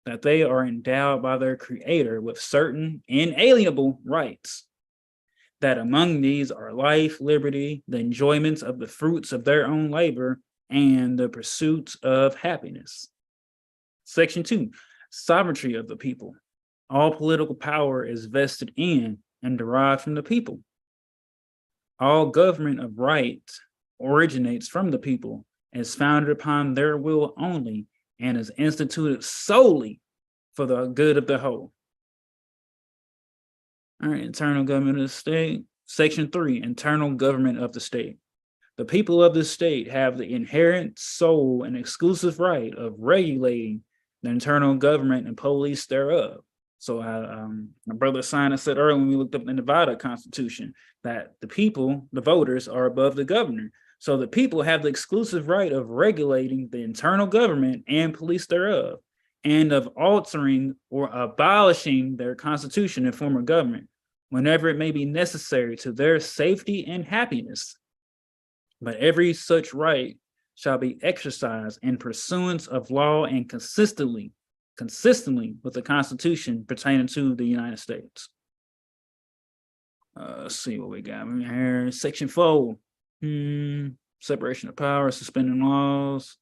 that they are endowed by their creator with certain inalienable rights, that among these are life, liberty, the enjoyments of the fruits of their own labor, and the pursuit of happiness. Section 2, sovereignty of the people. All political power is vested in and derived from the people. All government of right originates from the people, is founded upon their will only, and is instituted solely for the good of the whole. All right, internal government of the state. Section 3, internal government of the state. The people of the state have the inherent, sole, and exclusive right of regulating the internal government and police thereof. So my brother Hasan said earlier when we looked up the Nevada Constitution that the people, the voters, are above the governor. So the people have the exclusive right of regulating the internal government and police thereof, and of altering or abolishing their constitution and form of government whenever it may be necessary to their safety and happiness. But every such right shall be exercised in pursuance of law and consistently with the Constitution pertaining to the United States. Let's see what we got here. Section 4, separation of powers, suspending laws,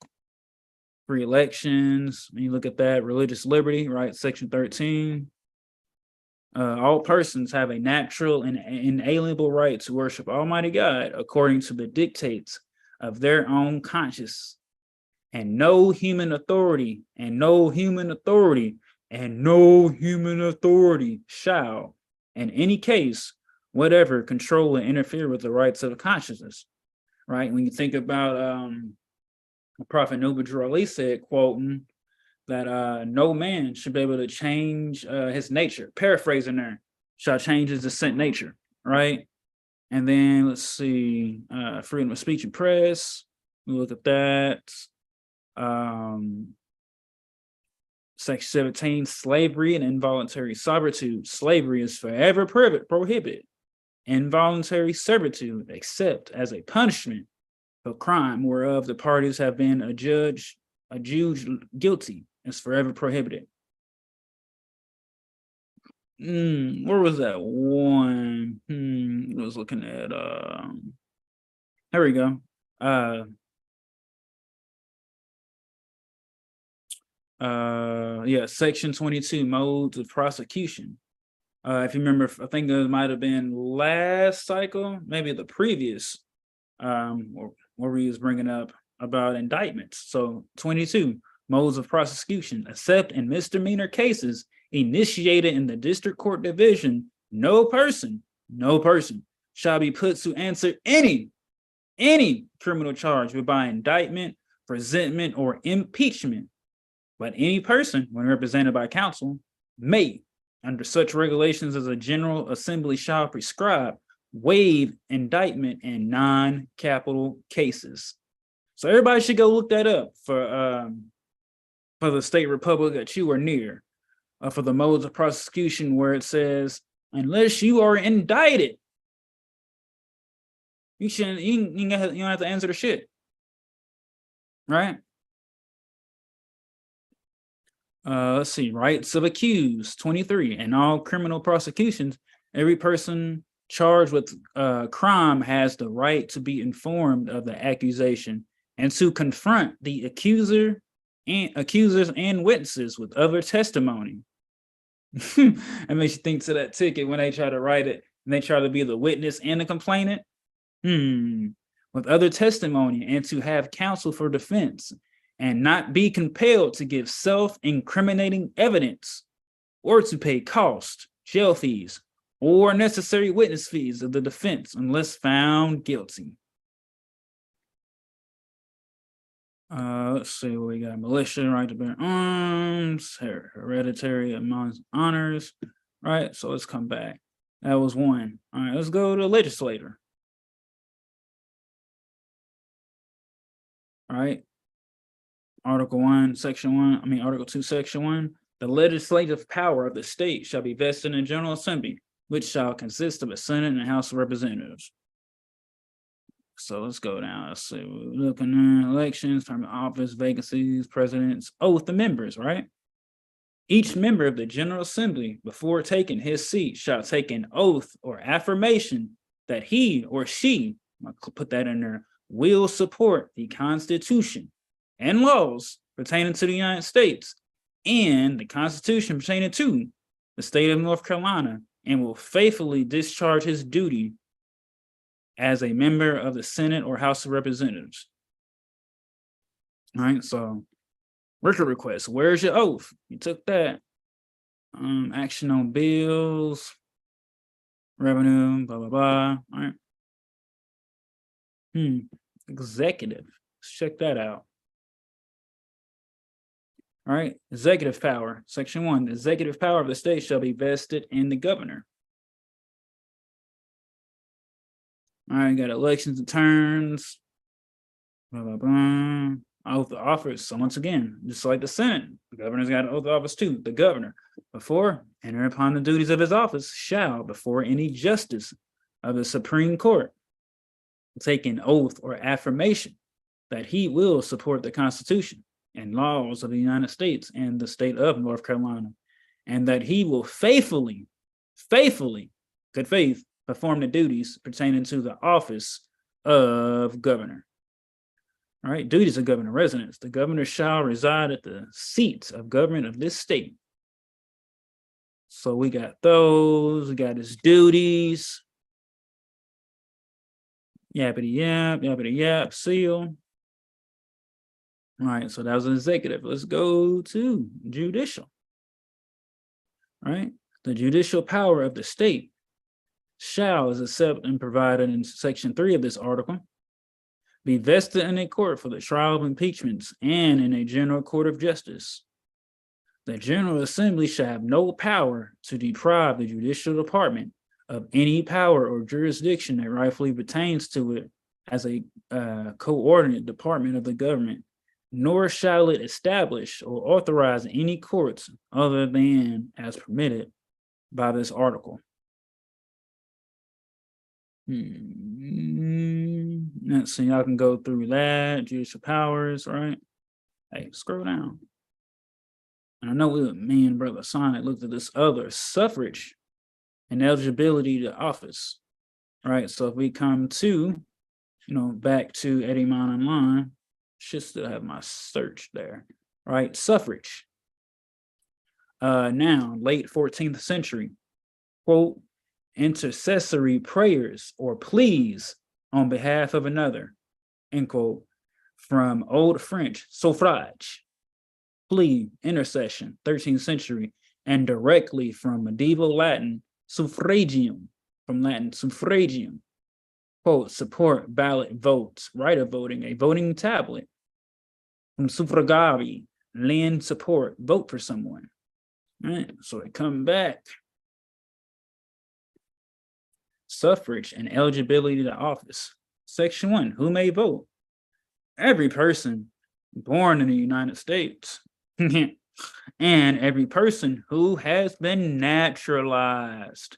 free elections. When you look at that, religious liberty, right? Section 13. all persons have a natural and inalienable right to worship Almighty God according to the dictates of their own conscience, and no human authority shall, in any case, whatever, control and interfere with the rights of the consciousness. Right? When you think about Prophet Noble Ali said, quoting, that no man should be able to change his nature. Paraphrasing there, shall change his descent nature, right? And then let's see, freedom of speech and press. We look at that. Section 17, slavery and involuntary servitude. Slavery is forever prohibited. Involuntary servitude, except as a punishment for crime whereof the parties have been adjudged guilty, is forever prohibited. Where was that one? I was looking at here we go. Yeah, section 22, modes of prosecution. If you remember, I think it might have been last cycle, maybe the previous, where we was bringing up about indictments. So 22, modes of prosecution, except in misdemeanor cases initiated in the district court division, no person shall be put to answer any criminal charge by indictment, presentment, or impeachment. But any person, when represented by counsel, may, under such regulations as a General Assembly shall prescribe, waive indictment in non-capital cases. So everybody should go look that up for the state republic that you are near, for the modes of prosecution, where it says, unless you are indicted, you don't have to answer the shit, right? Let's see, rights of accused, 23. In all criminal prosecutions, every person charged with crime has the right to be informed of the accusation and to confront the accusers and witnesses with other testimony. It makes you think to that ticket when they try to write it and they try to be the witness and the complainant. With other testimony, and to have counsel for defense, and not be compelled to give self-incriminating evidence, or to pay cost, jail fees, or necessary witness fees of the defense unless found guilty. Let's see what we got. Militia, right to bear arms, hereditary amongst honors. Right, so let's come back. That was one. All right, let's go to the legislator. All right. Article 2, Section 1. The legislative power of the state shall be vested in the General Assembly, which shall consist of a Senate and a House of Representatives. So let's go down. Let's see. We're looking at elections, term of office, vacancies, presidents, oath of members, right? Each member of the General Assembly, before taking his seat, shall take an oath or affirmation that he or she, I'll put that in there, will support the Constitution and laws pertaining to the United States and the Constitution pertaining to the state of North Carolina, and will faithfully discharge his duty as a member of the Senate or House of Representatives. All right, so record request. Where's your oath? You took that. Action on bills, revenue, blah, blah, blah. All right. Executive. Let's check that out. All right, executive power, Section 1. The executive power of the state shall be vested in the governor. All right, got elections and terms. Blah, blah, blah. Oath of office. So once again, just like the Senate, the governor's got an oath of office too. The governor, before enter upon the duties of his office, shall, before any justice of the Supreme Court, take an oath or affirmation that he will support the Constitution and laws of the United States and the state of North Carolina, and that he will faithfully, good faith, perform the duties pertaining to the office of governor. All right, duties of governor, residence. The governor shall reside at the seat of government of this state. So we got those, we got his duties. Yappity yap, seal. All right, so that was an executive. Let's go to judicial. All right, the judicial power of the state shall, as accepted and provided in section 3 of this article, be vested in a court for the trial of impeachments and in a general court of justice. The General Assembly shall have no power to deprive the judicial department of any power or jurisdiction that rightfully pertains to it as a coordinate department of the government, nor shall it establish or authorize any courts other than as permitted by this article. Let's see, y'all can go through that, judicial powers, right? Hey, scroll down. And I know me and Brother Hasan looked at this other, suffrage and eligibility to office, right? So if we come to, back to Eddie Mine Online, should still have my search there, right? Suffrage. Now, late 14th century, quote, intercessory prayers or pleas on behalf of another, end quote, from Old French, suffrage, plea, intercession, 13th century, and directly from medieval Latin, suffragium, from Latin suffragium, quote, support, ballot, votes, right of voting, a voting tablet, from suffragari, lend support, vote for someone. All right, so they come back. Suffrage and eligibility to office. Section 1, who may vote? Every person born in the United States and every person who has been naturalized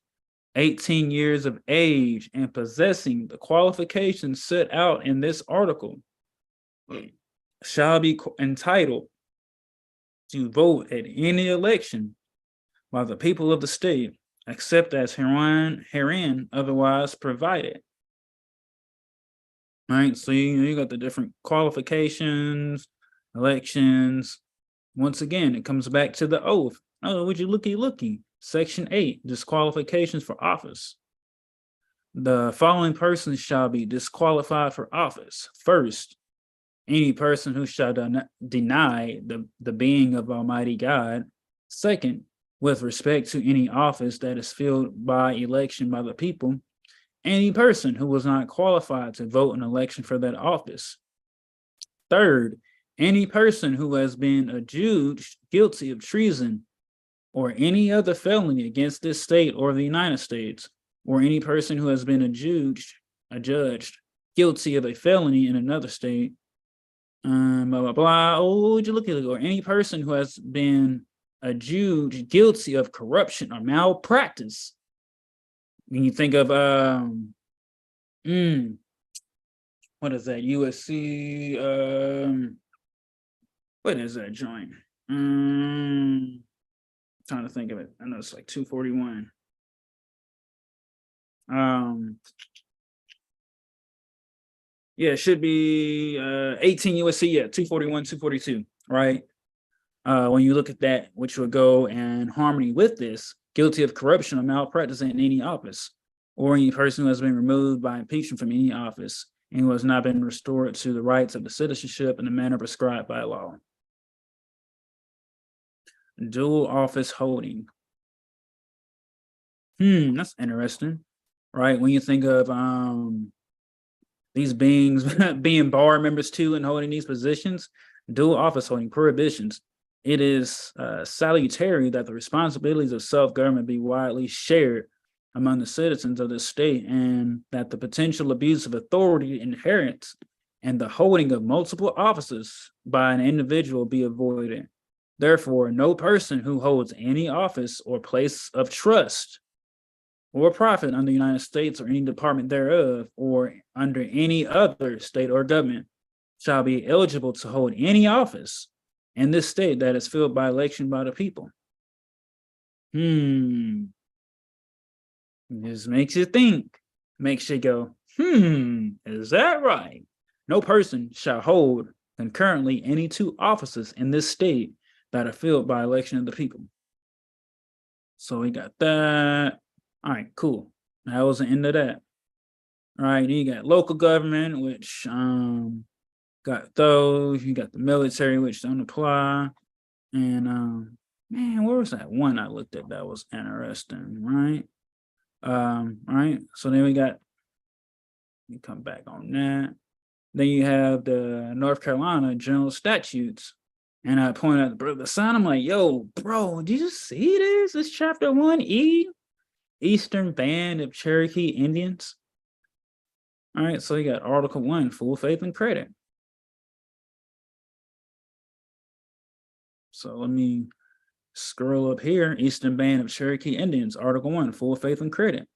18 years of age and possessing the qualifications set out in this article shall be entitled to vote at any election by the people of the state, except as herein otherwise provided. All right, so you got the different qualifications, elections. Once again, it comes back to the oath. Oh, would you looky? Section 8, disqualifications for office. The following persons shall be disqualified for office. First, any person who shall deny the being of Almighty God. Second, with respect to any office that is filled by election by the people, any person who was not qualified to vote in election for that office. Third, any person who has been adjudged guilty of treason or any other felony against this state or the United States, or any person who has been adjudged guilty of a felony in another state, blah, blah, blah. Oh, would you look at it? Or any person who has been adjudged guilty of corruption or malpractice. When you think of what is that? USC what is that joint? Trying to think of it. I know it's like 241. Yeah, it should be 18 USC, 241, 242, right? When you look at that, which would go in harmony with this, guilty of corruption or malpractice in any office, or any person who has been removed by impeachment from any office and who has not been restored to the rights of the citizenship in the manner prescribed by law. Dual office holding. That's interesting, right? When you think of these beings being bar members too and holding these positions, dual office holding prohibitions. It is salutary that the responsibilities of self-government be widely shared among the citizens of the state, and that the potential abuse of authority inherent in the holding of multiple offices by an individual be avoided. Therefore, no person who holds any office or place of trust or profit under the United States or any department thereof, or under any other state or government, shall be eligible to hold any office in this state that is filled by election by the people. This makes you think, makes you go, is that right? No person shall hold concurrently any two offices in this state that are filled by election of the people. So we got that. All right, cool. That was the end of that. All right, then you got local government, which got those. You got the military, which don't apply. And man, where was that one I looked at that was interesting, right? All right. So then we got, you come back on that. Then you have the North Carolina General Statutes. And I pointed out Brother Hasan, I'm like, yo, bro, did you see this? It's chapter 1E, Eastern Band of Cherokee Indians. All right, so you got Article 1, full faith and credit. So let me scroll up here, Eastern Band of Cherokee Indians, Article 1, full faith and credit.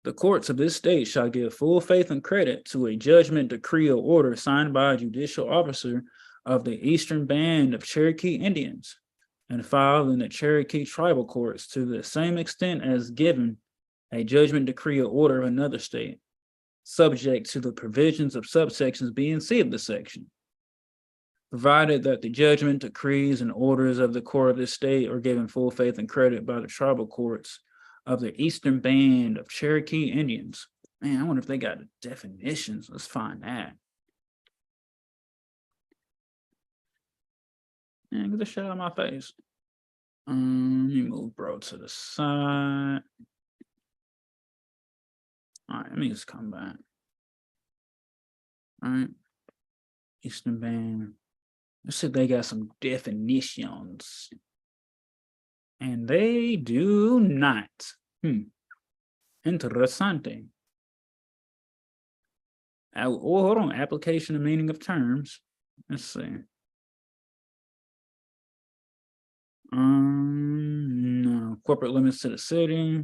The courts of this state shall give full faith and credit to a judgment, decree, or order signed by a judicial officer of the Eastern Band of Cherokee Indians and filed in the Cherokee tribal courts to the same extent as given a judgment, decree, or order of another state, subject to the provisions of subsections B and C of the section, provided that the judgment, decrees, and orders of the court of this state are given full faith and credit by the tribal courts of the Eastern Band of Cherokee Indians. Man, I wonder if they got definitions. Let's find that. Man, get the shit out of my face. Let me move bro to the side. All right, let me just come back. All right. Eastern Band. Let's see if they got some definitions. And they do not. Interessante. Oh, hold on. Application and meaning of terms. Let's see. No. Corporate limits to the city.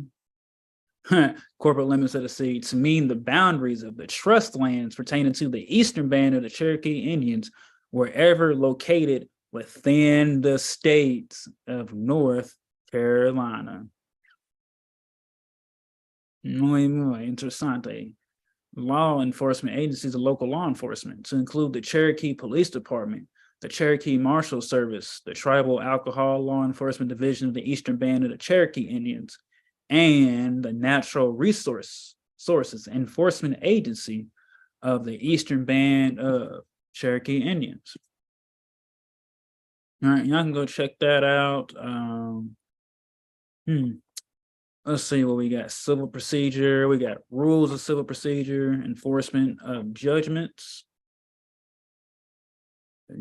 Corporate limits of the city to mean the boundaries of the trust lands pertaining to the Eastern Band of the Cherokee Indians, wherever located within the states of North Carolina. Muy interesante. Law enforcement agencies of local law enforcement to include the Cherokee Police Department, the Cherokee Marshal Service, the Tribal Alcohol Law Enforcement Division of the Eastern Band of the Cherokee Indians, and the Natural Sources Enforcement Agency of the Eastern Band of Cherokee Indians. All right, y'all can go check that out. Let's see what we got. Civil procedure. We got rules of civil procedure, enforcement of judgments,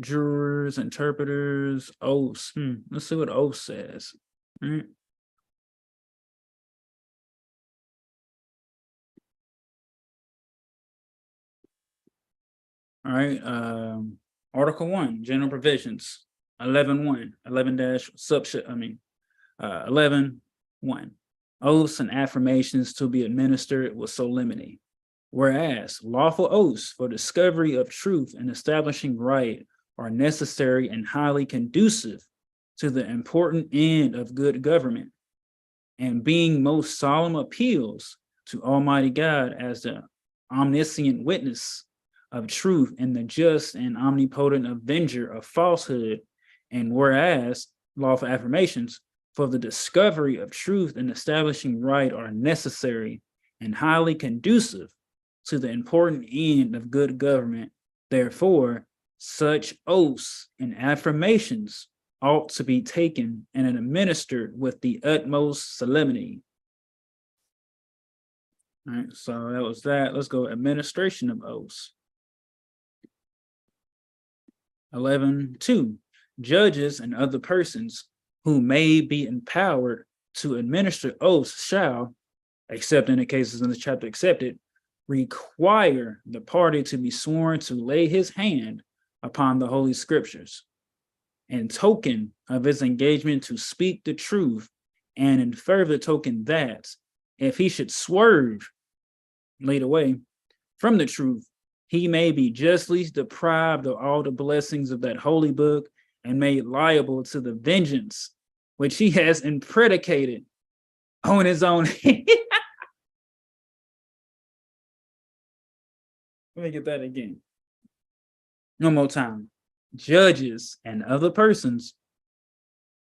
jurors, interpreters, oaths. Let's see what oath says. All right. All right. Article 1, general provisions. 11.1, 11.1. Oaths and affirmations to be administered with solemnity. Whereas lawful oaths for discovery of truth and establishing right are necessary and highly conducive to the important end of good government, and being most solemn appeals to Almighty God as the omniscient witness of truth and the just and omnipotent avenger of falsehood. And whereas lawful affirmations for the discovery of truth and establishing right are necessary and highly conducive to the important end of good government, therefore, such oaths and affirmations ought to be taken and administered with the utmost solemnity. All right, so that was that. Let's go administration of oaths. 11.2. Judges and other persons who may be empowered to administer oaths shall, except in the cases in this chapter accepted, require the party to be sworn to lay his hand upon the Holy Scriptures, in token of his engagement to speak the truth, and in further token that, if he should swerve, lead away from the truth, he may be justly deprived of all the blessings of that holy book and made liable to the vengeance which he has impredicated on his own head. Let me get that again. One more time. Judges and other persons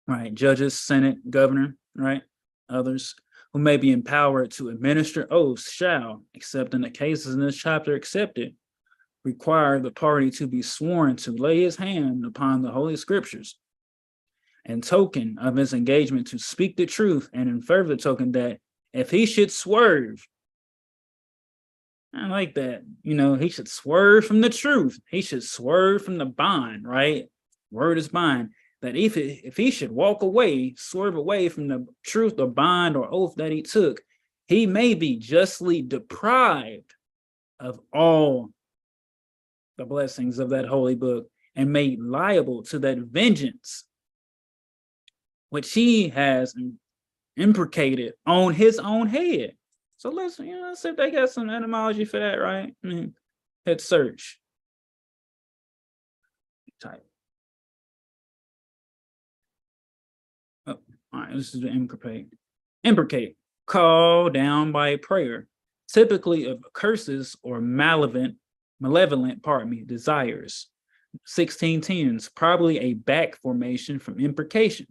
right? Judges, Senate, governor, right? Others who may be empowered to administer oaths shall, except in the cases in this chapter accepted, require the party to be sworn to lay his hand upon the Holy Scriptures and token of his engagement to speak the truth, and in further token that if he should swerve, I like that, he should swerve from the truth. He should swerve from the bond, right? Word is bond. That if he should walk away, swerve away from the truth or bond or oath that he took, he may be justly deprived of all the blessings of that holy book and made liable to that vengeance which he has imprecated on his own head. So let's see if they got some etymology for that, right? Hit search. Type. Oh, all right, this is the imprecate. Imprecate, call down by prayer, typically of curses or malevolent, desires. 1610s, probably a back formation from imprecation.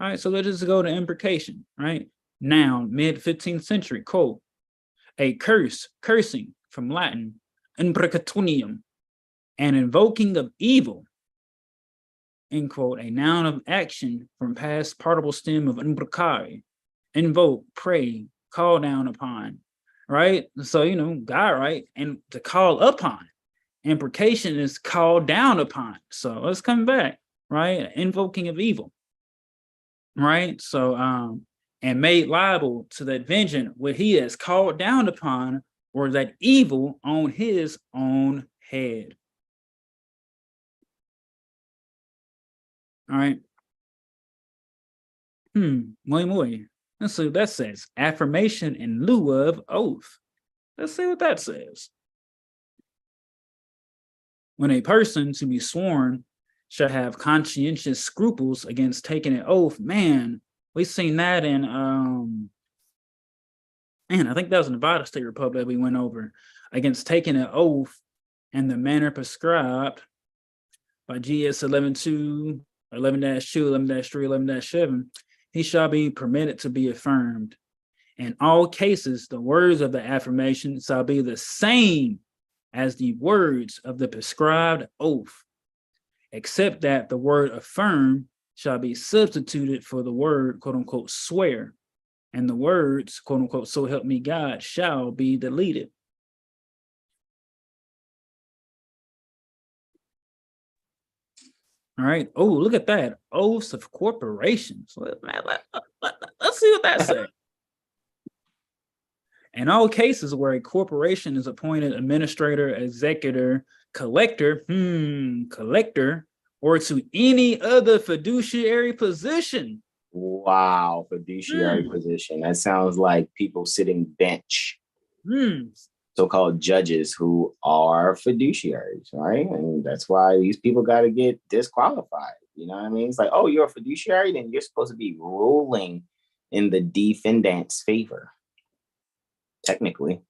All right, so let's just go to imprecation, right? Noun, mid-15th century, quote, a curse, cursing, from Latin, imprecatunium, an invoking of evil, end quote, a noun of action from past participle stem of imprecare, invoke, pray, call down upon, right? So, God, right? And to call upon. Imprecation is called down upon. So let's come back, right? Invoking of evil, right? So, and made liable to that vengeance what he has called down upon, or that evil on his own head. All right. Muy. Let's see what that says. Affirmation in lieu of oath. Let's see what that says. When a person to be sworn shall have conscientious scruples against taking an oath, man, we've seen that in, I think that was in the Nevada State Republic we went over, against taking an oath in the manner prescribed by GS 11-2, 11-2, 11-3, 11-7, he shall be permitted to be affirmed. In all cases, the words of the affirmation shall be the same as the words of the prescribed oath, except that the word affirm shall be substituted for the word, quote unquote, swear, and the words, quote unquote, so help me God, shall be deleted. All right. Oh, look at that. Oaths of corporations. Let's see what that says. In all cases where a corporation is appointed administrator, executor, collector, or to any other fiduciary position. Wow, fiduciary position. That sounds like people sitting bench. So-called judges who are fiduciaries, right? And that's why these people got to get disqualified. You know what I mean? It's like, oh, you're a fiduciary, then you're supposed to be ruling in the defendant's favor. Technically.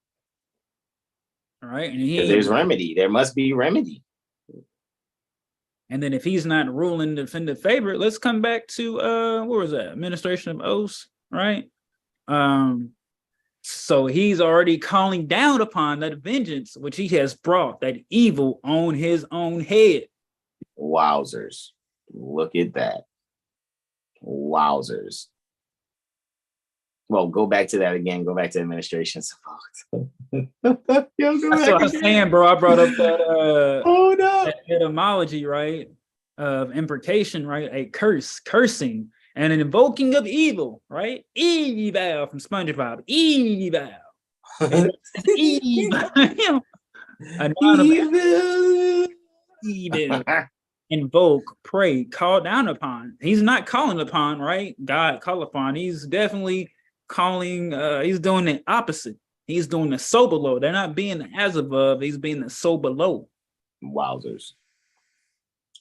All right. Because there's remedy. There must be remedy. And then if he's not ruling the defendant favor, let's come back to what was that? Administration of oaths, right? So he's already calling down upon that vengeance which he has brought, that evil on his own head. Wowzers. Look at that. Wowzers. Well, go back to that again. Go back to administration. That's what I'm saying, bro. I brought up that that etymology, right? Of imprecation, right? A curse, cursing, and an invoking of evil, right? Evil from SpongeBob. Evil. Evil. Evil. Invoke, pray, call down upon. He's not calling upon, right? God call upon. He's definitely calling, he's doing the opposite. He's doing the so below. They're not being the as above, he's being the so below. Wowzers.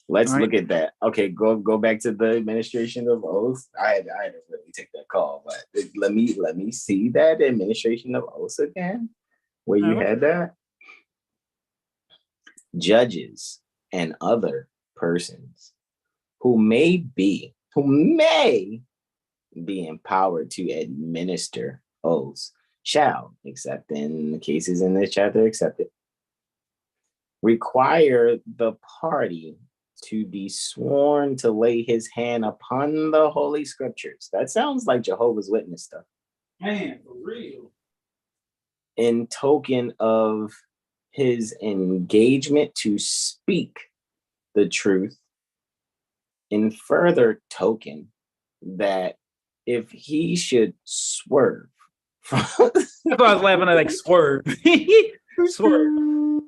Let's look at that. Okay, go back to the administration of oaths. I had to really take that call, but let me see that administration of oaths again, where you had that. Judges and other persons who may be who may be empowered to administer oaths shall, except in the cases in this chapter, accept it, require the party to be sworn to lay his hand upon the Holy Scriptures. That sounds like Jehovah's Witness stuff. Man, for real. In token of his engagement to speak the truth, in further token that if he should swerve from That's why I was laughing at like swerve. Swerve.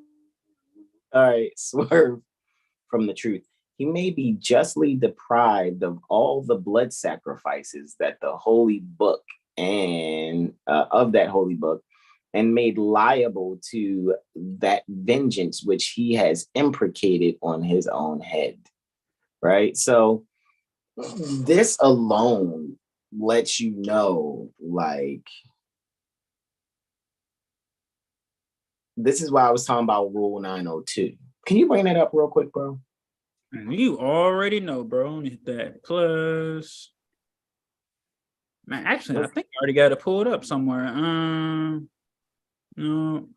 All right, swerve from the truth, he may be justly deprived of all the blood sacrifices that the holy book and of that holy book, and made liable to that vengeance which he has imprecated on his own head. Right? So this alone lets you know, like, this is why I was talking about Rule 902. Can you bring that up real quick, bro? You already know, bro. Hit that plus. Man, actually, I think I already got it pulled up somewhere. No,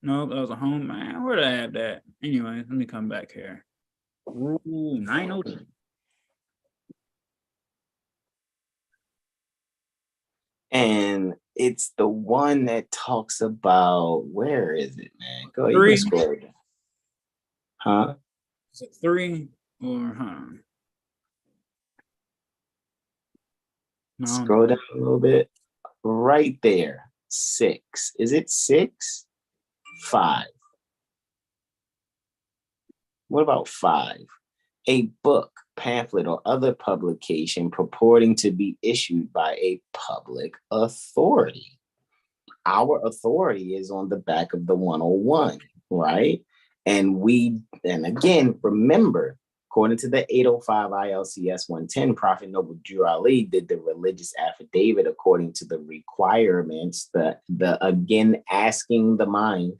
that was a home. Man, where did I have that? Anyway, let me come back here. Rule 902. And it's the one that talks about, where is it, man? Go ahead, you Three. can scroll it down. Huh? Is it 3 or No. Scroll down a little bit. Right there. 6. Is it 6? 5. What about 5? A book, pamphlet, or other publication purporting to be issued by a public authority. Our authority is on the back of the 101, right? And again, remember, according to the 805 ILCS 110, Prophet Noble Drew Ali did the religious affidavit according to the requirements, the again asking the mind,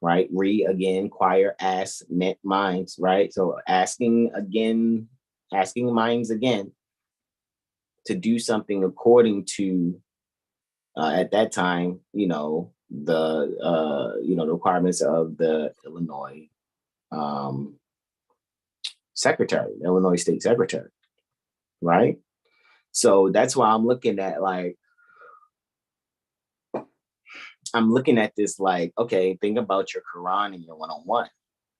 right? Again, choir, ask, met minds, right? So asking minds again to do something according to, at that time, the requirements of the Illinois secretary, Illinois state secretary, right? So that's why I'm looking at this like, okay, think about your Quran and your 101,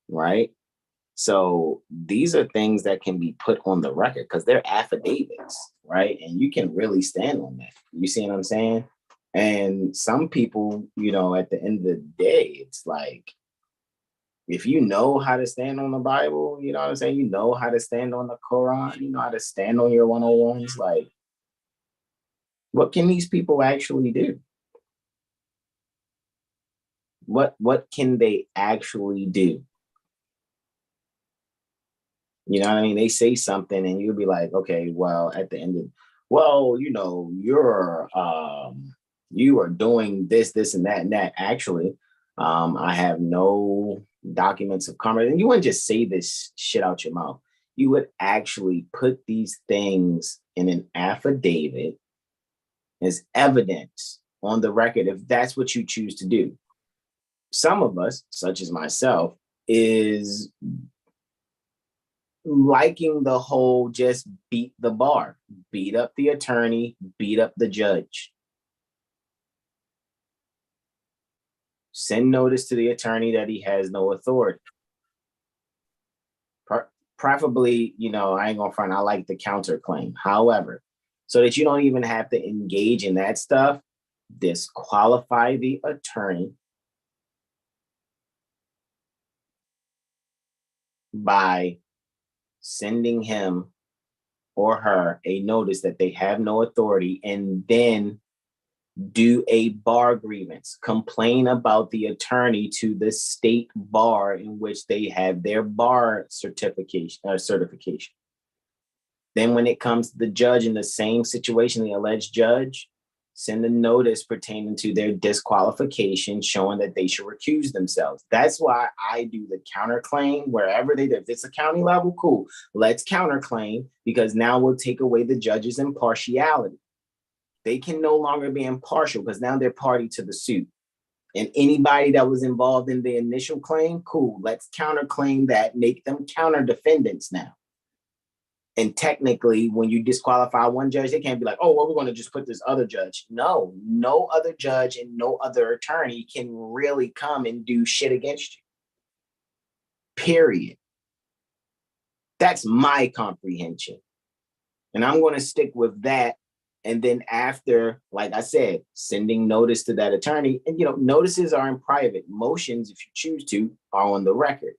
right? So these are things that can be put on the record because they're affidavits, right? And you can really stand on that. You see what I'm saying? And some people, at the end of the day, it's like, if you know how to stand on the Bible, you know what I'm saying? You know how to stand on the Quran, you know how to stand on your 101s, like, what can these people actually do? What can they actually do? You know what I mean? They say something and you'll be like, okay, well, at the end of, you are doing this, and that. Actually, I have no documents of commerce. And you wouldn't just say this shit out your mouth. You would actually put these things in an affidavit as evidence on the record if that's what you choose to do. Some of us, such as myself, is liking the whole just beat the bar, beat up the attorney, beat up the judge. Send notice to the attorney that he has no authority. Preferably, I ain't gonna front, I like the counterclaim. However, so that you don't even have to engage in that stuff, disqualify the attorney by sending him or her a notice that they have no authority, and then do a bar grievance, complain about the attorney to the state bar in which they have their bar certification. Then when it comes to the judge in the same situation, the alleged judge, send a notice pertaining to their disqualification showing that they should recuse themselves. That's why I do the counterclaim wherever they do. If it's a county level, cool. Let's counterclaim, because now we'll take away the judge's impartiality. They can no longer be impartial because now they're party to the suit. And anybody that was involved in the initial claim, cool. Let's counterclaim that, make them counter defendants now. And technically, when you disqualify one judge, they can't be like, oh, well, we're going to just put this other judge. No other judge and no other attorney can really come and do shit against you. Period. That's my comprehension. And I'm going to stick with that. And then after, like I said, sending notice to that attorney, and notices are in private. Motions, if you choose to, are on the record.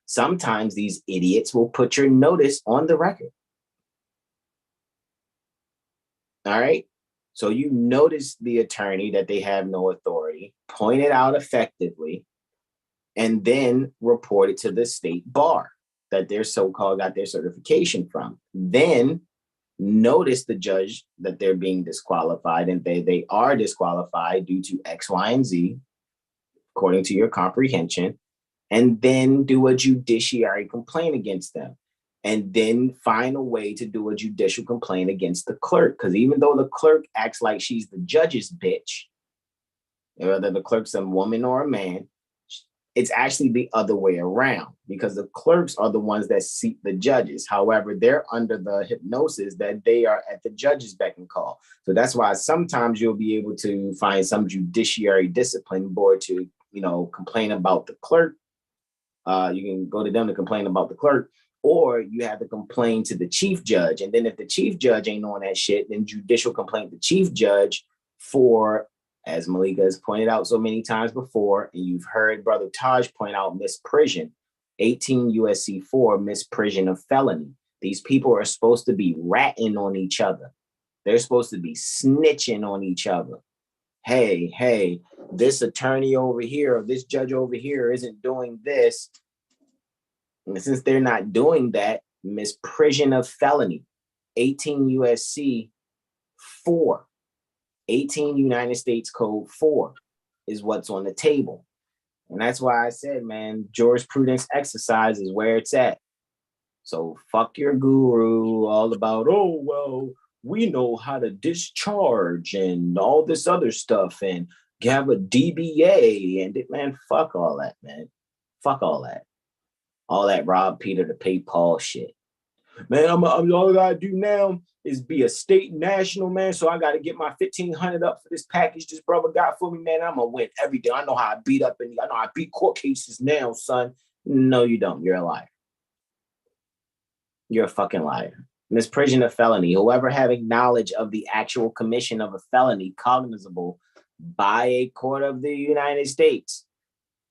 Sometimes these idiots will put your notice on the record. All right. So you notice the attorney that they have no authority, point it out effectively, and then report it to the state bar that they're so-called got their certification from. Then notice the judge that they're being disqualified, and they are disqualified due to X, Y, and Z, according to your comprehension, and then do a judiciary complaint against them. And then find a way to do a judicial complaint against the clerk. Because even though the clerk acts like she's the judge's bitch, whether the clerk's a woman or a man, it's actually the other way around, because the clerks are the ones that seat the judges. However, they're under the hypnosis that they are at the judge's beck and call. So that's why sometimes you'll be able to find some judiciary discipline board to, complain about the clerk. You can go to them to complain about the clerk, or you have to complain to the chief judge. And then if the chief judge ain't on that shit, then judicial complaint the chief judge for, as Malika has pointed out so many times before, and you've heard Brother Taj point out, misprision, 18 U.S.C. 4, misprision of felony. These people are supposed to be ratting on each other. They're supposed to be snitching on each other. Hey, this attorney over here, or this judge over here isn't doing this. And since they're not doing that, misprision of felony, 18 U.S.C. 4. 18 United States Code 4 is what's on the table. And that's why I said, man, jurisprudence exercise is where it's at. So fuck your guru all about, oh, well, we know how to discharge and all this other stuff and have a DBA. And man, fuck all that, man. Fuck all that. All that rob Peter to pay Paul shit. Man, all I gotta do now is be a state national, man. So I gotta get my $1,500 up for this package this brother got for me, man. I'm gonna win everything. I know how I beat up I know I beat court cases now, son. No, you don't. You're a liar. You're a fucking liar. Misprision of felony. Whoever having knowledge of the actual commission of a felony cognizable by a court of the United States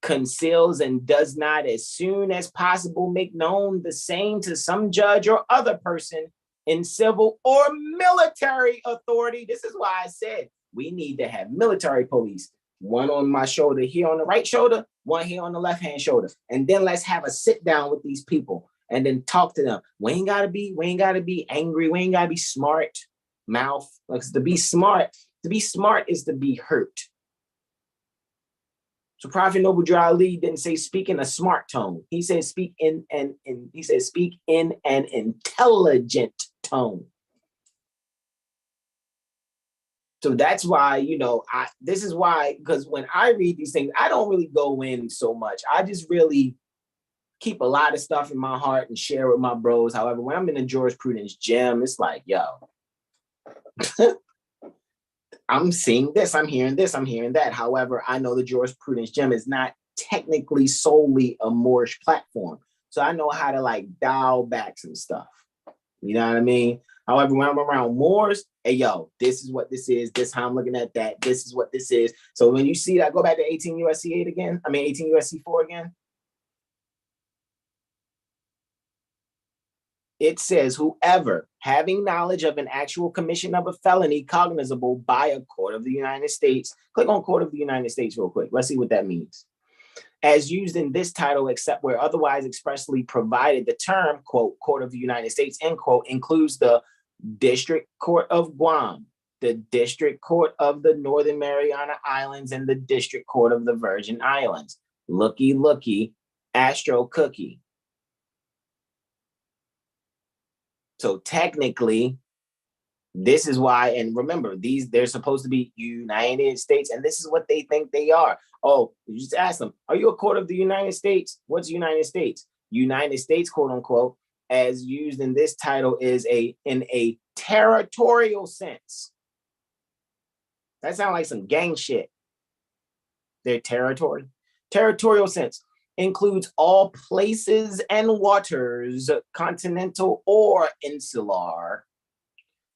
conceals and does not as soon as possible make known the same to some judge or other person in civil or military authority. This is why I said we need to have military police, one on my shoulder here on the right shoulder, one here on the left hand shoulder. And then let's have a sit down with these people and then talk to them. We ain't gotta be angry. We ain't gotta be smart mouth. Like, to be smart is to be hurt. So Prophet Noble Drew Ali didn't say speak in a smart tone. He said speak in an intelligent tone. So that's why, this is why, because when I read these things, I don't really go in so much. I just really keep a lot of stuff in my heart and share with my bros. However, when I'm in the jurisprudence gym, it's like, yo, I'm seeing this, I'm hearing this, I'm hearing that. However, I know the jurisprudence gym is not technically solely a Moorish platform. So I know how to dial back some stuff. You know what I mean? However, when I'm around Moors, hey, yo, this is what this is. This is how I'm looking at that. This is what this is. So when you see that, go back to 18 U.S.C. 8 again. 18 U.S.C. 4 again. It says, whoever having knowledge of an actual commission of a felony cognizable by a court of the United States. Click on court of the United States real quick. Let's see what that means. As used in this title, except where otherwise expressly provided, the term, quote, court of the United States, end quote, includes the District Court of Guam, the District Court of the Northern Mariana Islands, and the District Court of the Virgin Islands. Looky, looky, Astro Cookie. So technically, this is why, and remember, they're supposed to be United States, and this is what they think they are. Oh, you just ask them, are you a court of the United States? What's United States? United States, quote unquote, as used in this title, is in a territorial sense. That sounds like some gang shit. Their territory. Territorial sense includes all places and waters, continental or insular,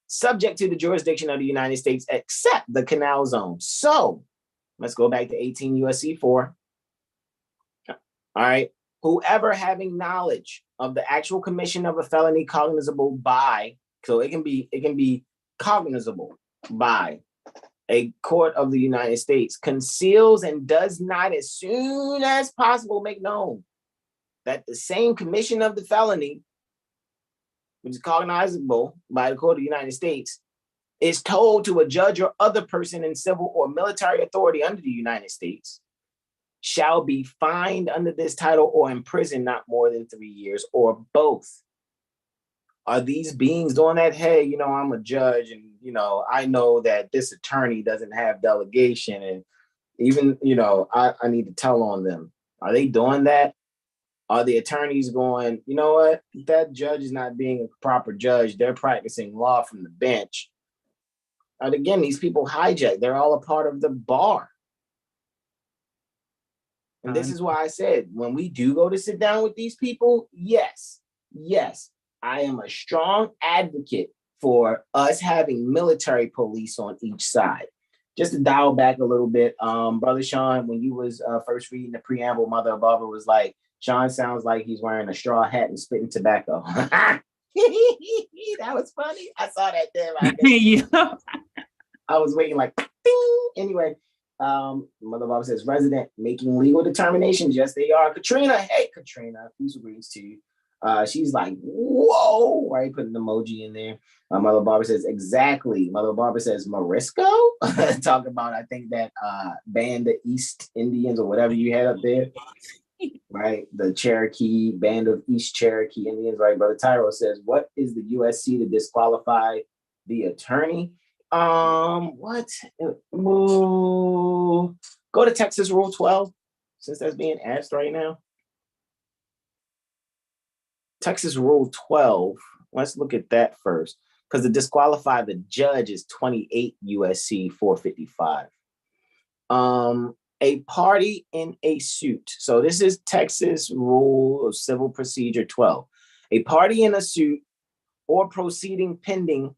subject to the jurisdiction of the United States, except the Canal Zone. So let's go back to 18 USC 4. All right. Whoever having knowledge of the actual commission of a felony cognizable by, so it can be cognizable by a court of the United States, conceals and does not as soon as possible make known that the same commission of the felony, which is cognizable by the court of the United States, is told to a judge or other person in civil or military authority under the United States, shall be fined under this title or imprisoned not more than 3 years, or both. Are these beings doing that? Hey, I'm a judge, and I know that this attorney doesn't have delegation, and even I need to tell on them. Are they doing that? Are the attorneys going, you know what? That judge is not being a proper judge. They're practicing law from the bench. And again, these people hijack. They're all a part of the bar. And this is why I said, when we do go to sit down with these people, yes, I am a strong advocate for us having military police on each side. Just to dial back a little bit, Brother Sean, when you was first reading the preamble, Mother Barbara was like, Sean sounds like he's wearing a straw hat and spitting tobacco. That was funny. I saw that there. Yeah. I was waiting like, ding. Anyway, Mother Barbara says, resident making legal determinations. Yes, they are. Katrina, hey, Katrina, peace and greetings to you. She's like, whoa, right? Put an emoji in there. Mother Barbara says, exactly. Mother Barbara says, Morisco? Talk about, I think, that band of East Indians or whatever you had up there. Right, the Cherokee band of East Cherokee Indians, right? Brother Tyrell says, what is the USC to disqualify the attorney? What? Ooh. Go to Texas Rule 12, since that's being asked right now. Texas Rule 12, let's look at that first, because to disqualify the judge is 28 USC 455. A party in a suit. So this is Texas Rule of Civil Procedure 12. A party in a suit or proceeding pending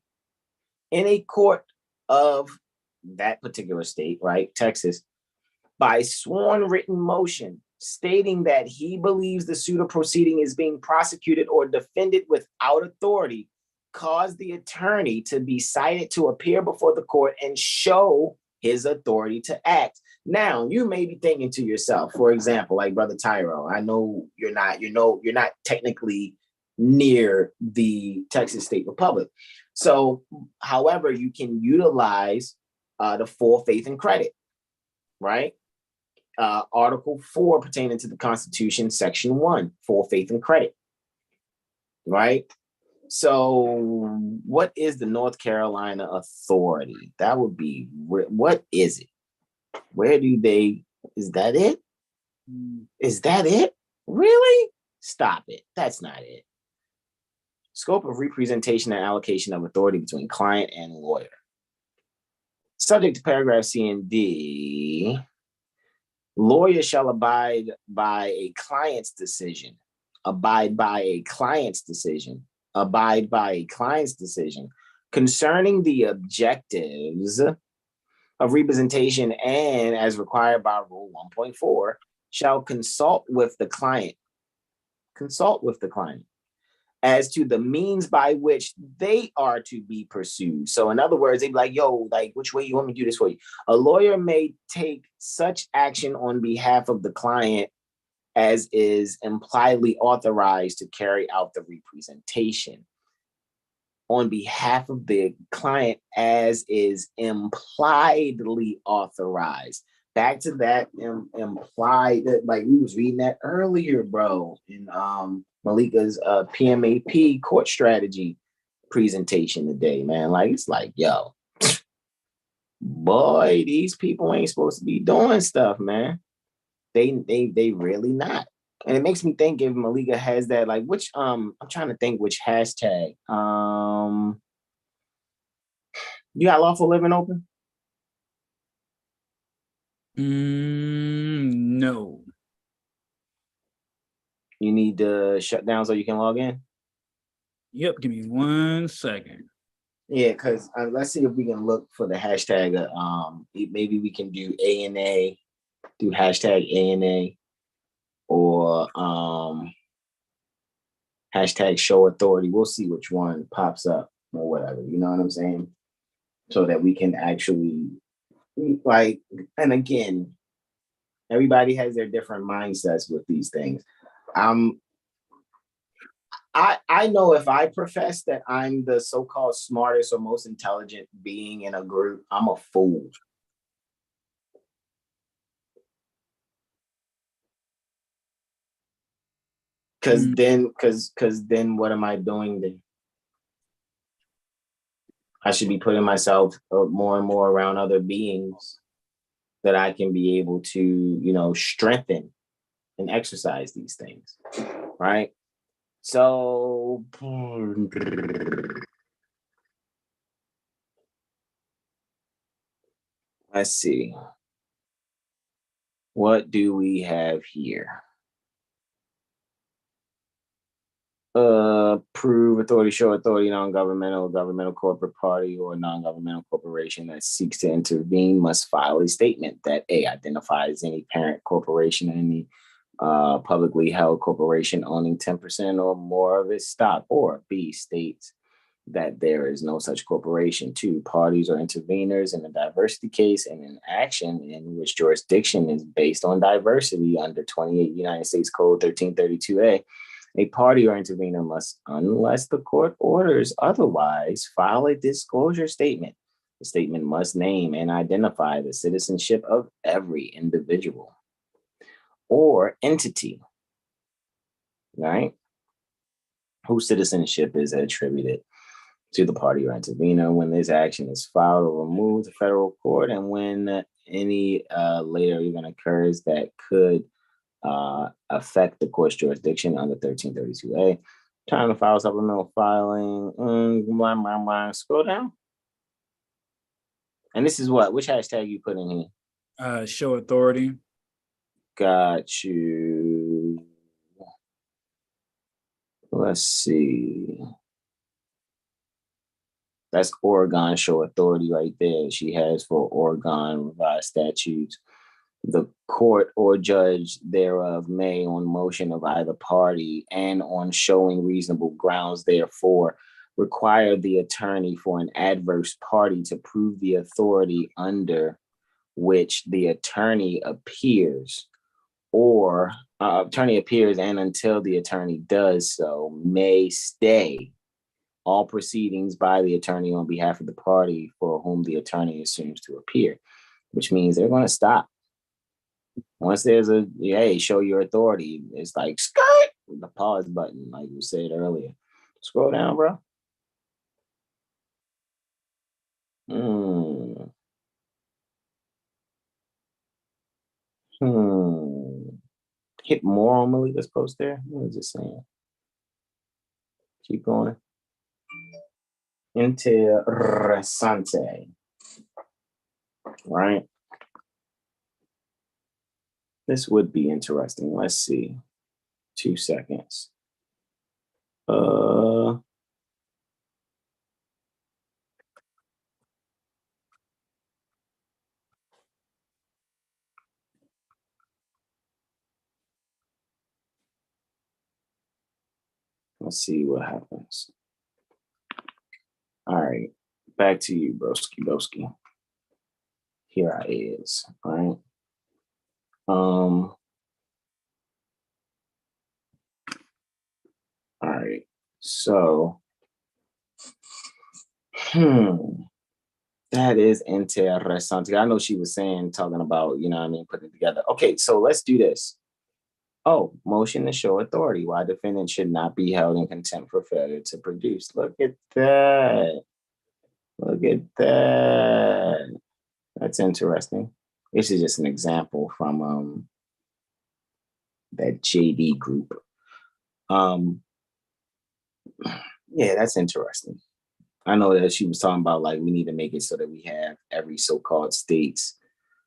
in a court of that particular state, right, Texas, by sworn written motion stating that he believes the suit or proceeding is being prosecuted or defended without authority, cause the attorney to be cited to appear before the court and show his authority to act. Now, you may be thinking to yourself, for example, like Brother Tyrell, I know you're not technically near the Texas State Republic. So, however, you can utilize the full faith and credit, right? Article 4 pertaining to the Constitution, Section 1, full faith and credit, right? So what is the North Carolina Authority? That would be, what is it? Where do they, is that it? Is that it? Really? Stop it. That's not it. Scope of representation and allocation of authority between client and lawyer. Subject to paragraph C and D, lawyer shall abide by a client's decision. Abide by a client's decision. Abide by a client's decision concerning the objectives of representation and, as required by Rule 1.4, shall consult with the client. Consult with the client as to the means by which they are to be pursued. So in other words, they'd be like, yo, like, which way you want me to do this for you? A lawyer may take such action on behalf of the client as is impliedly authorized to carry out the representation. on behalf of the client as is impliedly authorized. Back to that implied, like we was reading that earlier, bro, in Malika's PMAP court strategy presentation today, man. Like, it's like, yo, boy, these people ain't supposed to be doing stuff, man. They really not. And it makes me think if Malika has that, like, which I'm trying to think which hashtag. You got Lawful Living open? No. You need to shut down so you can log in? Yep, give me 1 second. Yeah, because let's see if we can look for the hashtag. Maybe we can do ANA, do hashtag ANA, or hashtag show authority. We'll see which one pops up or whatever. You know what I'm saying? So that we can actually, like, and again, everybody has their different mindsets with these things. I know if I profess that I'm the so-called smartest or most intelligent being in a group, I'm a fool. Because then what am I doing then? I should be putting myself more and more around other beings that I can be able to, you know, strengthen and exercise these things, right? So let's see. What do we have here? Prove authority, show authority, non-governmental, governmental corporate party, or non-governmental corporation that seeks to intervene must file a statement that A, identifies any parent corporation, any publicly held corporation owning 10% or more of its stock, or B, states that there is no such corporation. 2, parties or interveners in a diversity case and an action in which jurisdiction is based on diversity under 28 United States Code 1332A. A party or intervener must, unless the court orders otherwise, file a disclosure statement. The statement must name and identify the citizenship of every individual or entity, right, whose citizenship is attributed to the party or intervener when this action is filed or removed to federal court, and when any later event occurs that could affect the court's jurisdiction under 1332A. Time to file supplemental filing. Scroll down. And this is what? Which hashtag you put in here? Show authority. Got you. Let's see. That's Oregon show authority right there. She has for Oregon revised statutes. The court or judge thereof may, on motion of either party and on showing reasonable grounds therefore, require the attorney for an adverse party to prove the authority under which the attorney appears, or attorney appears and until the attorney does so, may stay all proceedings by the attorney on behalf of the party for whom the attorney assumes to appear, which means they're going to stop. Once there's a, hey, show your authority, it's like, skirt, the pause button, like you said earlier. Scroll down, bro. Hit more on Malika's post there. What is it saying? Keep going. Interessante. Right? This would be interesting. Let's see. 2 seconds. Let's see what happens. All right. Back to you, broski. Here I is. All right. All right. So That is interesting. I know she was talking about, you know what I mean, putting it together. Okay, so let's do this. Oh, motion to show authority. Why defendant should not be held in contempt for failure to produce. Look at that. Look at that. That's interesting. This is just an example from that JD group. Yeah, that's interesting. I know that she was talking about like we need to make it so that we have every so-called states,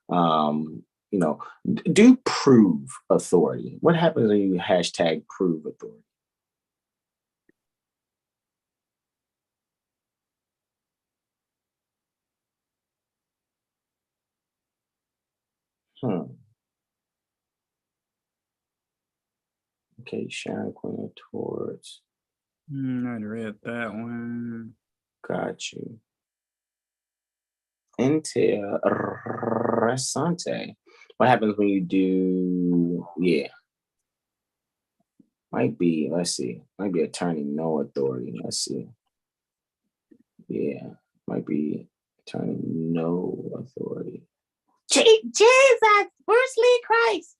you know, do prove authority. What happens when you hashtag prove authority? Okay, Sharon Queen towards. I read that one. Got you. Interessante. What happens when you do, yeah. Might be, let's see, might be attorney no authority. Let's see. Yeah, might be attorney no authority. Jesus, Bruce Lee Christ.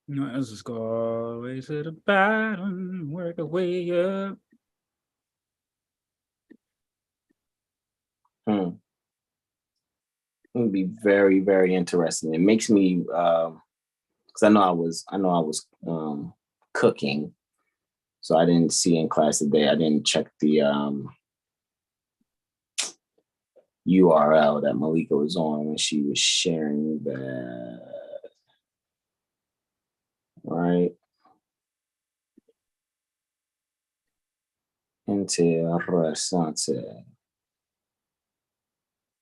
Let's just go all the way to the bottom, work our way up. It would be very, very interesting. It makes me because I know I was cooking, so I didn't see in class today. I didn't check the URL that Malika was on when she was sharing that. Right. Interessante.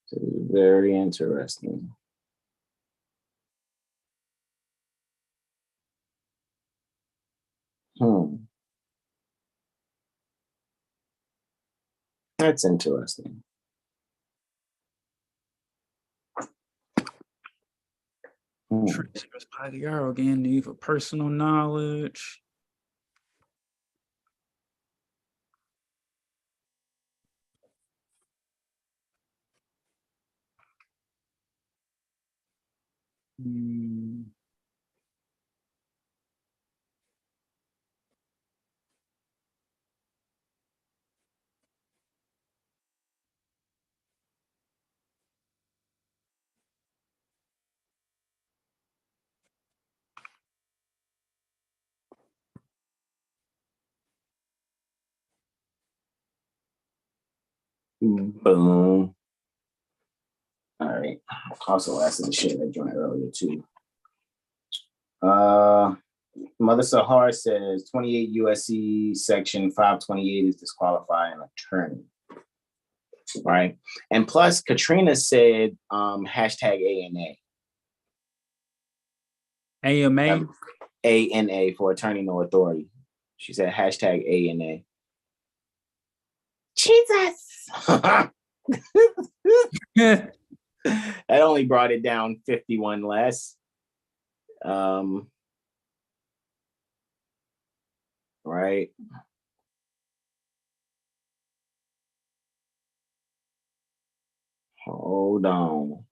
So very interesting. That's interesting. Transfers by the R again, need for personal knowledge. Boom. All right. Also asked to share that joint earlier too. Mother Sahar says 28 USC section 528 is disqualifying an attorney. Right. And plus Katrina said hashtag ANA. AMA? ANA for attorney no authority. She said hashtag ANA. Jesus. That only brought it down 51 less. Right. Hold on.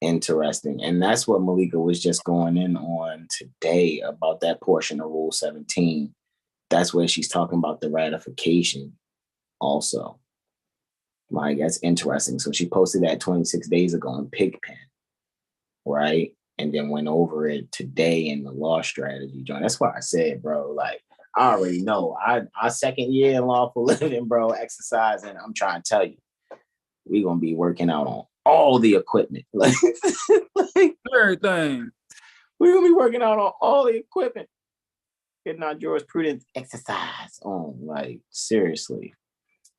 Interesting. And that's what Malika was just going in on today about that portion of Rule 17. That's where she's talking about the ratification also. Like, that's interesting. So she posted that 26 days ago in Pigpen, right? And then went over it today in the law strategy joint. That's why I said, bro, like, I already know. Our second year in lawful living, bro, exercising, I'm trying to tell you, we're going to be working out on all the equipment. Like everything. We're going to be working out on all the equipment. Getting our jurisprudence exercise on, like, seriously.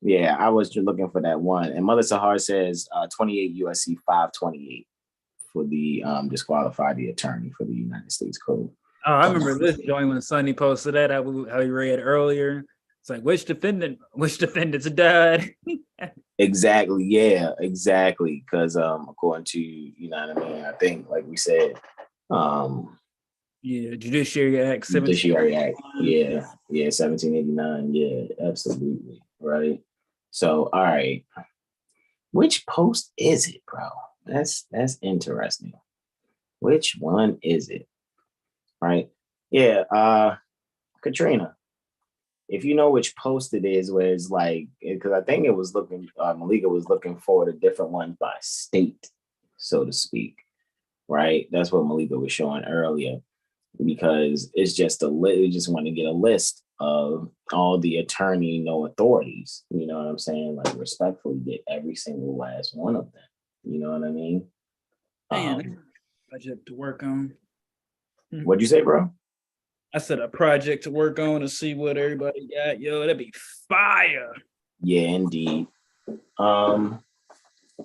Yeah, I was just looking for that one. And Mother Sahar says 28 USC 528 for the disqualify the attorney for the United States Code. Oh, I remember this joint when Sonny posted that, how he read earlier. It's like, which defendants died? Exactly. Yeah, exactly. Because according to, you know what I mean, I think, like we said, Yeah, Judiciary Act 17. Judiciary Act. Yeah, 1789. Yeah, absolutely. Right. So, all right. Which post is it, bro? That's interesting. Which one is it? Right. Yeah. Katrina, if you know which post it is, where it's like, because I think it was looking, Malika was looking for the different ones by state, so to speak. Right. That's what Malika was showing earlier, because it's just we just want to get a list of all the attorney no authorities. You know what I'm saying? Like, respectfully get every single last one of them. You know what I mean? Man, project to work on. What'd you say, bro? I said a project to work on to see what everybody got. Yo, that'd be fire. Yeah, indeed.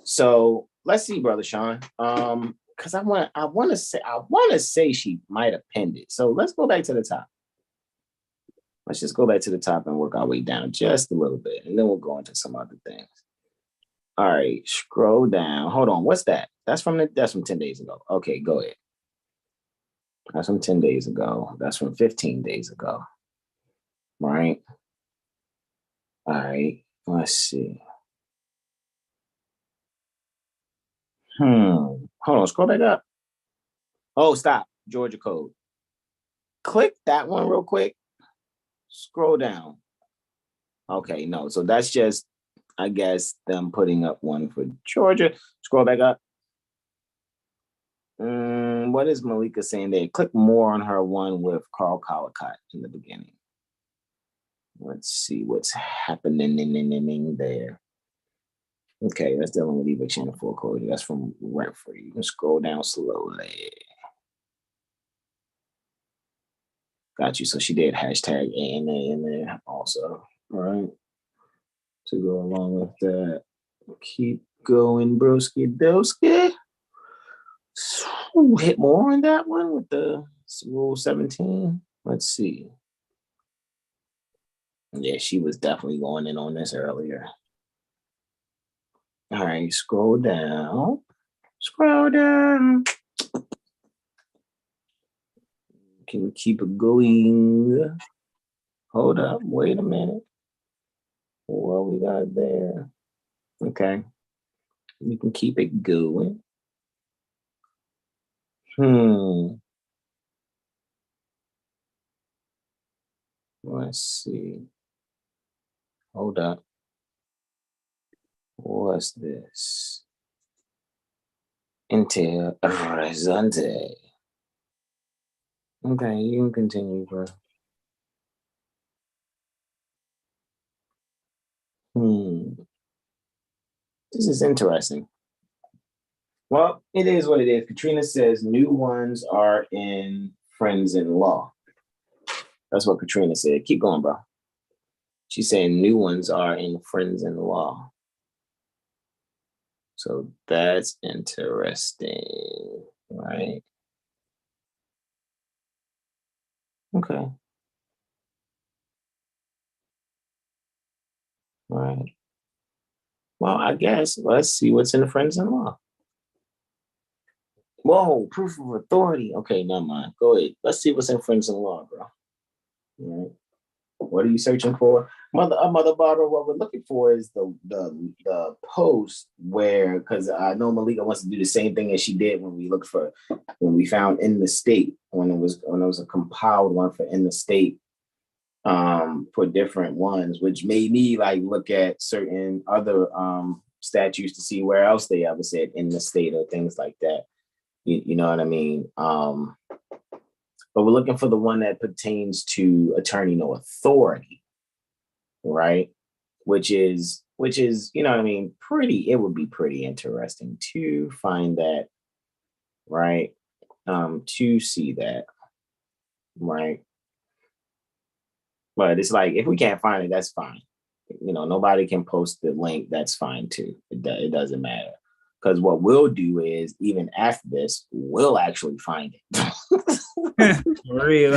So let's see, brother Sean. Because I want to say she might have pinned it. So let's go back to the top. Let's just go back to the top and work our way down just a little bit, and then we'll go into some other things. All right, scroll down. Hold on, what's that? That's from 10 days ago. Okay, go ahead. That's from 10 days ago. That's from 15 days ago. Right. All right, let's see. Hold on, scroll back up. Oh, stop. Georgia code. Click that one real quick. Scroll down. Okay, no. So that's just, I guess, them putting up one for Georgia. Scroll back up. What is Malika saying there? Click more on her one with Carl Collicott in the beginning. Let's see what's happening there. Okay, that's dealing with eviction and foreclosure. That's from rent free. You can scroll down slowly. Got you. So she did hashtag ANA in there also. All right. To go along with that. Keep going, broski doski. Hit more on that one with the rule 17. Let's see. Yeah, she was definitely going in on this earlier. All right, scroll down. Scroll down. Can we keep it going? Hold up, wait a minute. What we got there? Okay. We can keep it going. Let's see. Hold up. What's this? Inter horizonte. Okay, you can continue, bro. This is interesting. Well, it is what it is. Katrina says new ones are in friends in law. That's what Katrina said. Keep going, bro. She's saying new ones are in friends in law. So that's interesting, right? Okay. Right. Well, I guess let's see what's in the friends in law. Whoa, proof of authority. Okay, never mind. Go ahead. Let's see what's in friends in law, bro. All right. What are you searching for? Mother Barbara, what we're looking for is the post where, because I know Malika wants to do the same thing as she did when we found in the state, when it was a compiled one for in the state, for different ones, which made me like look at certain other statutes to see where else they ever said in the state or things like that. You know what I mean? But we're looking for the one that pertains to attorney no authority, right? Which is, you know what I mean? It would be pretty interesting to find that, right? To see that, right? But it's like, if we can't find it, that's fine. You know, nobody can post the link. That's fine too. It doesn't matter. Because what we'll do is, even after this, we'll actually find it. For real.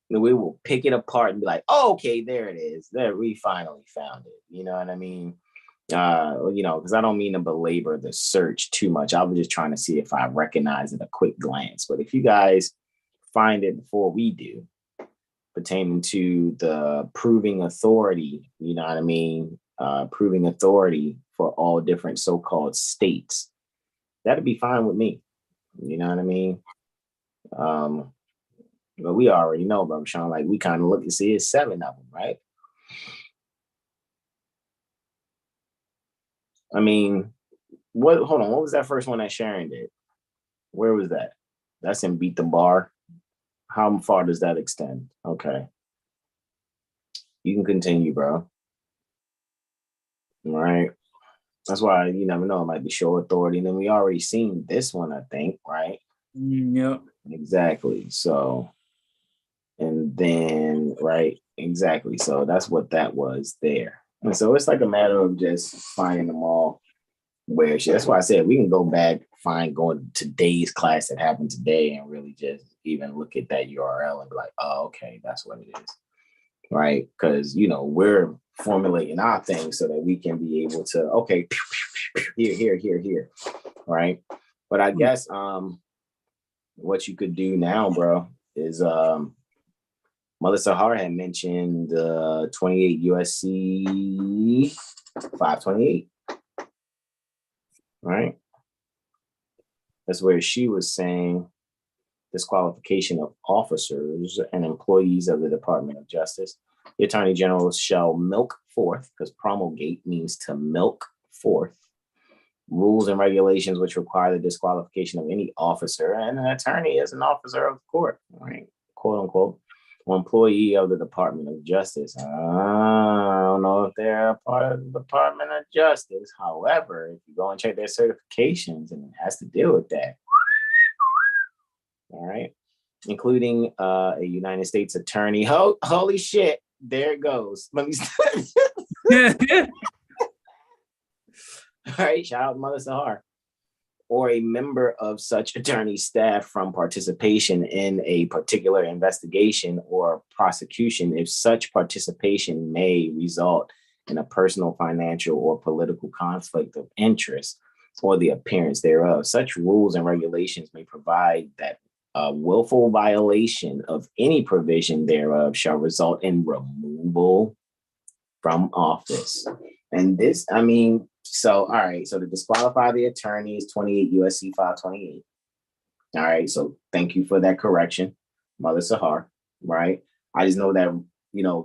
We will pick it apart and be like, oh, okay, there it is. There, we finally found it. You know what I mean? Because I don't mean to belabor the search too much. I was just trying to see if I recognize it at a quick glance. But if you guys find it before we do, pertaining to the proving authority, you know what I mean? Proving authority for all different so-called states, that'd be fine with me. You know what I mean? But we already know, Brother Sean, like we kind of look and see it's 7 of them, right? I mean, hold on, what was that first one that Sharon did? Where was that? That's in Beat the B.A.R. How far does that extend? Okay. You can continue, bro. All right. That's why you never know. It might be show authority. And then we already seen this one, I think, right? Yep. Exactly. So, and then, right, exactly. So that's what that was there. And so it's like a matter of just finding them all where that's why I said we can go back, going to today's class that happened today and really just even look at that URL and be like, oh, okay, that's what it is. Right. Because, we're formulating our things so that we can be able to, okay, here. Right. But I guess what you could do now, bro, is Mother Sahar had mentioned 28 USC 528. Right. That's where she was saying disqualification of officers and employees of the Department of Justice. The Attorney General shall milk forth, because promulgate means to milk forth, rules and regulations which require the disqualification of any officer, and an attorney is an officer of the court, right? Quote unquote, or employee of the Department of Justice. I don't know if they're a part of the Department of Justice. However, if you go and check their certifications, and it has to deal with that. All right. Including a United States attorney. Holy shit. There it goes. Let me All right. Shout out Mother Sahar. Or a member of such attorney staff from participation in a particular investigation or prosecution if such participation may result in a personal, financial, or political conflict of interest or the appearance thereof. Such rules and regulations may provide that a willful violation of any provision thereof shall result in removal from office. And this, all right, so to disqualify the attorney is 28 USC 528. All right, so thank you for that correction, Mother Sahar, right? I just know that,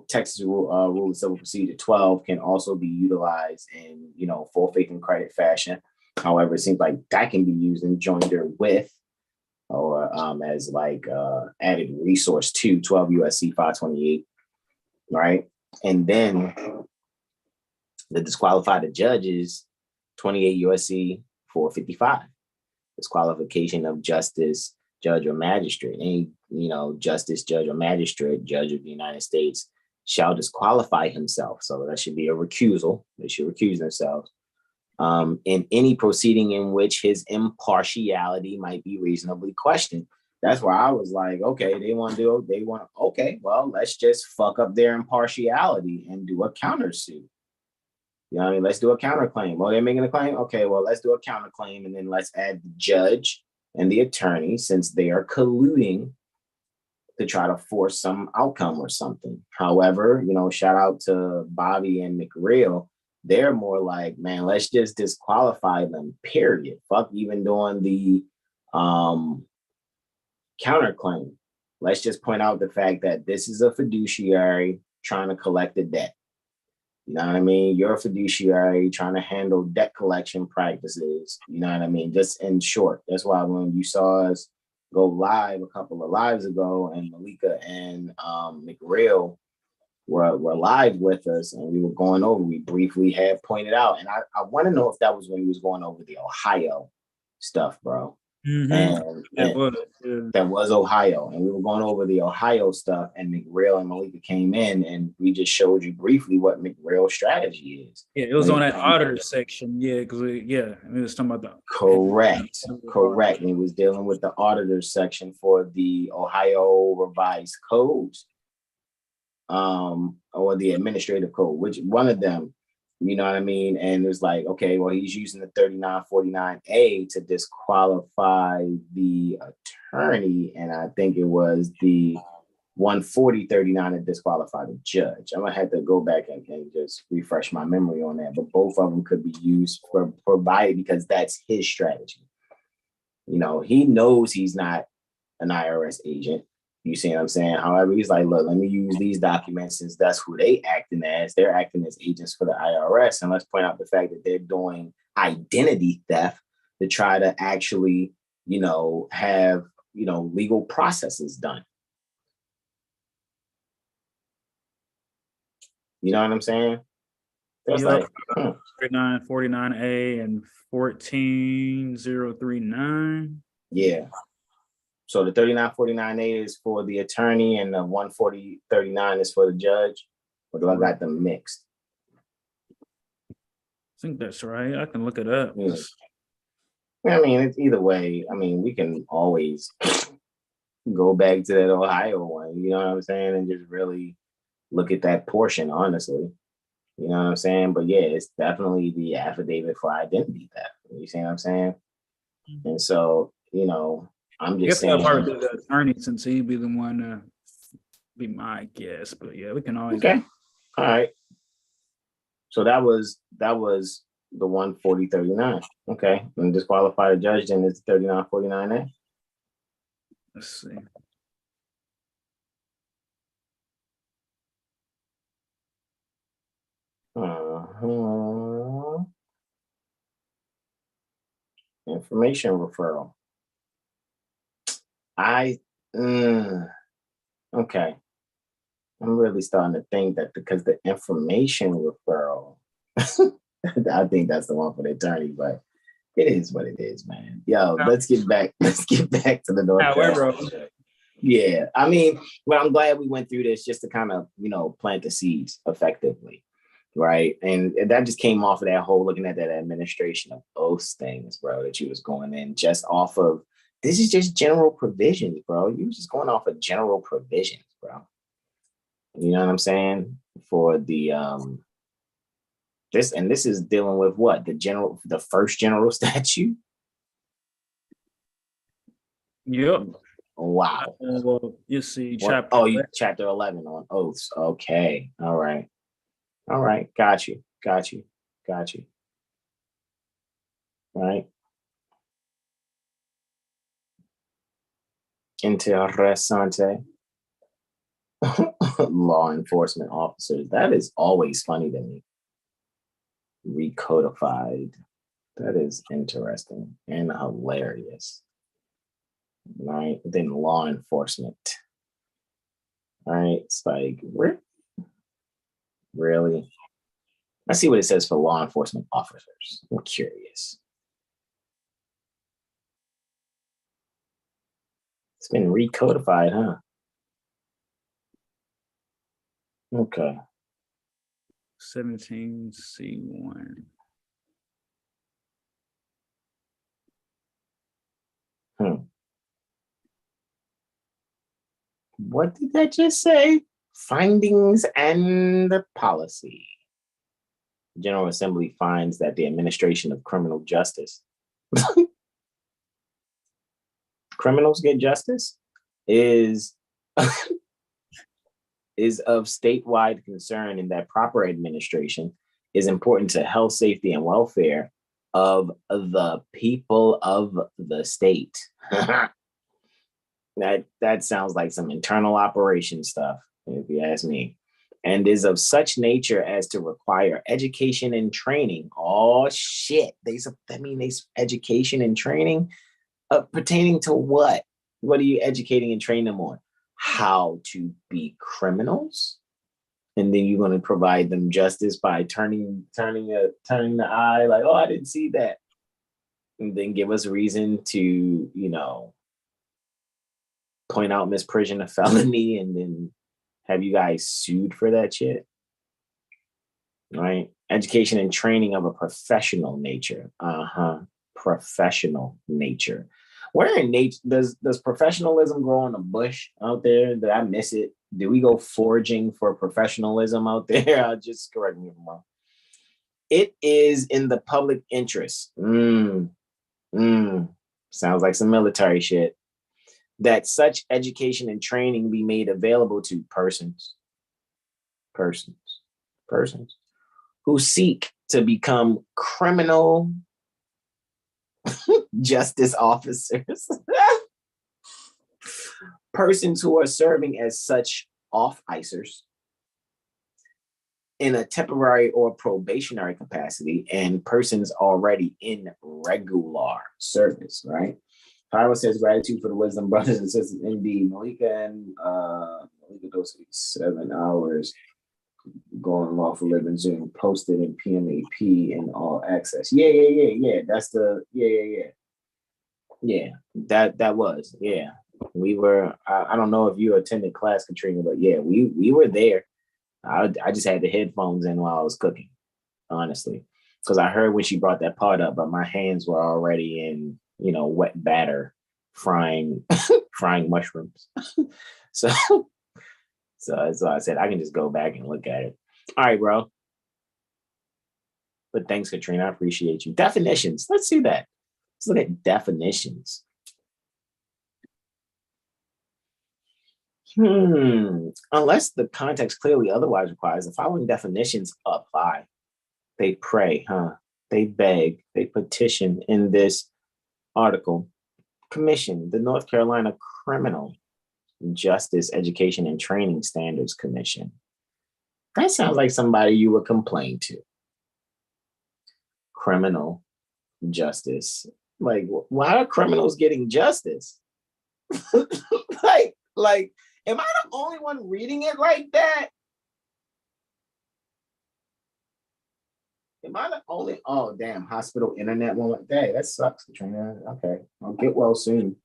Texas Rule of Civil Procedure 12 can also be utilized in, full faith and credit fashion. However, it seems like that can be used in joinder with or as like added resource to 12 USC 528, right? And then the disqualify the judges, 28 USC 455, disqualification of justice, judge, or magistrate. Any, justice, judge, or magistrate, judge of the United States shall disqualify himself. So that should be a recusal. They should recuse themselves. In any proceeding in which his impartiality might be reasonably questioned. That's why I was like, okay, okay, well, let's just fuck up their impartiality and do a countersuit. Let's do a counterclaim. Well, they're making a claim. Okay, well, let's do a counterclaim and then let's add the judge and the attorney since they are colluding to try to force some outcome or something. However, shout out to Bobby and McReal. They're more like, man, let's just disqualify them, period. Fuck even doing the counterclaim. Let's just point out the fact that this is a fiduciary trying to collect a debt. You know what I mean? You're a fiduciary trying to handle debt collection practices. You know what I mean? Just in short, that's why when you saw us go live a couple of lives ago and Malika and McReal were live with us and we were going over, we briefly had pointed out. And I want to know if that was when he was going over the Ohio stuff, bro. Mm-hmm. And that was Ohio. And we were going over the Ohio stuff and McReal and Malika came in and we just showed you briefly what McReal's strategy is. Yeah, it was on that auditor section. Yeah, because it was talking about the correct. And it was dealing with the auditor section for the Ohio revised codes. Or the administrative code, which one of them, You know what I mean? And it's like, okay, well, he's using the 3949A to disqualify the attorney. And I think it was the 14039 to disqualify the judge. I'm gonna have to go back and just refresh my memory on that. But both of them could be used for provided because that's his strategy. You know, he knows he's not an IRS agent. You see what I'm saying? However, he's like, look, let me use these documents since that's who they acting as. They're acting as agents for the IRS. And let's point out the fact that they're doing identity theft to try to actually, you know, have, you know, legal processes done. You know what I'm saying? So it's like 3949A and 14039. Yeah. So the 3949A is for the attorney and the 14039 is for the judge. Or do I got them mixed? I think that's right. I can look it up. Yeah. I mean, it's either way. I mean, we can always go back to that Ohio one, you know what I'm saying? And just really look at that portion, honestly. You know what I'm saying? But yeah, it's definitely the affidavit for identity theft. You see what I'm saying? And so, you know, I'm just saying. Part of the attorney since he'd be the one to be my guess. But yeah, we can always. Okay. All right. So that was the 14039. Okay. And disqualify the judge, then it's 3949A. Let's see. Information referral. Okay. I'm really starting to think that because the information referral, I think that's the one for the attorney, but it is what it is, man. Yo, let's get back to the North Carolina. Yeah. I mean, well, I'm glad we went through this just to kind of, you know, plant the seeds effectively. Right. And that just came off of that whole looking at that administration of oaths things, bro, that you was going in just off of. This is just general provisions, bro. You was just going off of general provisions, bro. You know what I'm saying? For the this is dealing with what? The first general statute? Yep. Wow. Well, you see chapter 11 on oaths. Okay. All right. Got you. All right. Interessante. Law enforcement officers. That is always funny to me. Recodified. That is interesting and hilarious. Right. Then law enforcement. All right. It's like, really? Let's see what it says for law enforcement officers. I'm curious. It's been recodified, huh? Okay. 17C1. What did that just say? Findings and policy. General Assembly finds that the administration of criminal justice, criminals get justice, is of statewide concern, and that proper administration is important to health, safety, and welfare of the people of the state. That sounds like some internal operation stuff, if you ask me, and is of such nature as to require education and training. Oh shit! That mean they education and training pertaining to what? What are you educating and training them on? How to be criminals, and then you're going to provide them justice by turning the eye, like, oh, I didn't see that, and then give us reason to, you know, point out misprision of felony, and then have you guys sued for that shit, right? Education and training of a professional nature. Professional nature. Where in nature does professionalism grow on a bush out there? Did I miss it? Do we go foraging for professionalism out there? I'll just correct me if I'm wrong. It is in the public interest. Sounds like some military shit. That such education and training be made available to persons who seek to become criminal justice officers, persons who are serving as such off-icers in a temporary or probationary capacity, and persons already in regular service, right? Pyro says gratitude for the wisdom, brothers and sisters. Indeed, Malika and Malika goes 7 hours going Lawful living Zoom, posted in PMAP and all access. Yeah. That's the yeah. That was We were. I don't know if you attended class, Katrina, but yeah, we were there. I just had the headphones in while I was cooking, honestly, because I heard when she brought that part up, but my hands were already in, wet batter, frying mushrooms. So that's why I said I can just go back and look at it. All right, bro. But thanks, Katrina. I appreciate you. Definitions. Let's see that. Let's look at definitions. Unless the context clearly otherwise requires, the following definitions apply. They pray, They beg, they petition in this article. Commission, the North Carolina Criminal Justice Education and Training Standards Commission. That sounds like somebody you would complain to. Criminal justice. Like, why are criminals getting justice? like, am I the only one reading it like that? Am I the only? Oh, damn! Hospital internet one like that. That sucks, Katrina. Okay, I'll get well soon.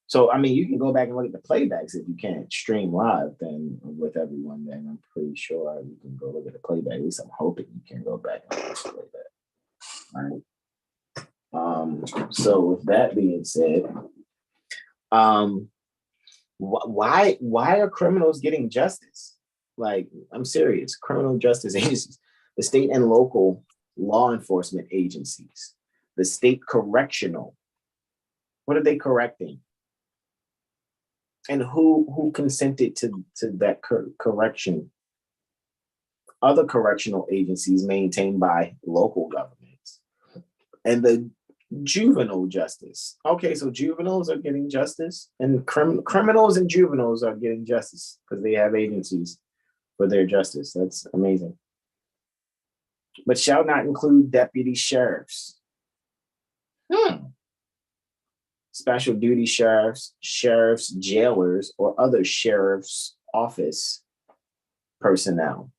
So I mean, you can go back and look at the playbacks if you can't stream live. Then with everyone, then I'm pretty sure you can go look at the playback. At least I'm hoping you can go back and look at the playback. All right. So with that being said, why are criminals getting justice? Like, I'm serious. Criminal justice agencies, the state and local law enforcement agencies, the state correctional. What are they correcting? And who consented to that correction? Other correctional agencies maintained by local governments. And the juvenile justice. Okay, so juveniles are getting justice, and criminals and juveniles are getting justice because they have agencies for their justice. That's amazing. But shall not include deputy sheriffs. Special duty sheriffs, jailers, or other sheriff's office personnel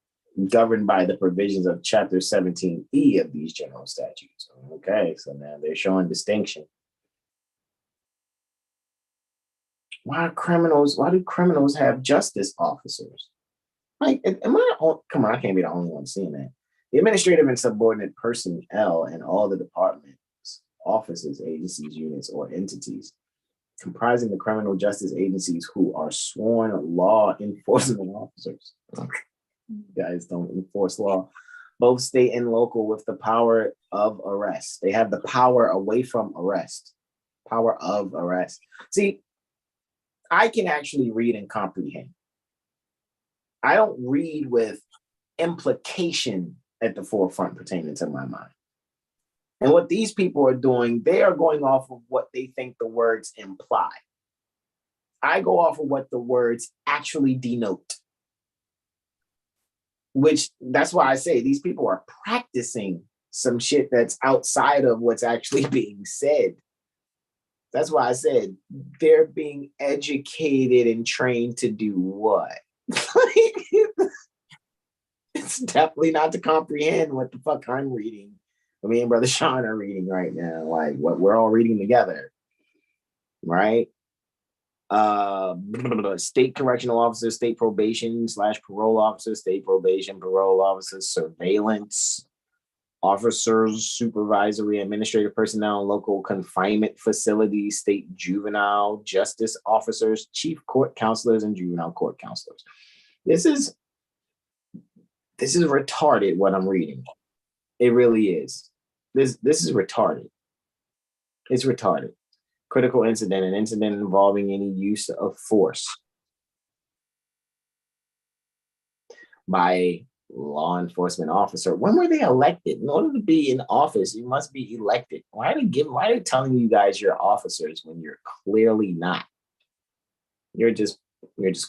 governed by the provisions of Chapter 17E of these general statutes. Okay, so now they're showing distinction. Why do criminals have justice officers? Like, am I come on, I can't be the only one seeing that. The administrative and subordinate personnel in all the departments, offices, agencies, units, or entities comprising the criminal justice agencies who are sworn law enforcement officers. Guys don't enforce law. Both state and local with the power of arrest. They have the power away from arrest. Power of arrest. See, I can actually read and comprehend. I don't read with implication at the forefront pertaining to my mind. And what these people are doing, they are going off of what they think the words imply. I go off of what the words actually denote. Which, that's why I say these people are practicing some shit that's outside of what's actually being said. That's why I said they're being educated and trained to do what? It's definitely not to comprehend what the fuck I'm reading. Me and Brother Sean are reading right now, like what we're all reading together, right? State correctional officers, state probation / parole officers, state probation, parole officers, surveillance officers, supervisory, administrative personnel, local confinement facilities, state juvenile justice officers, chief court counselors, and juvenile court counselors. This is This is retarded what I'm reading. It really is. This is retarded. It's retarded. Critical incident, an incident involving any use of force by a law enforcement officer. When were they elected? In order to be in office, you must be elected. Why are they telling you guys you're officers when you're clearly not? You're just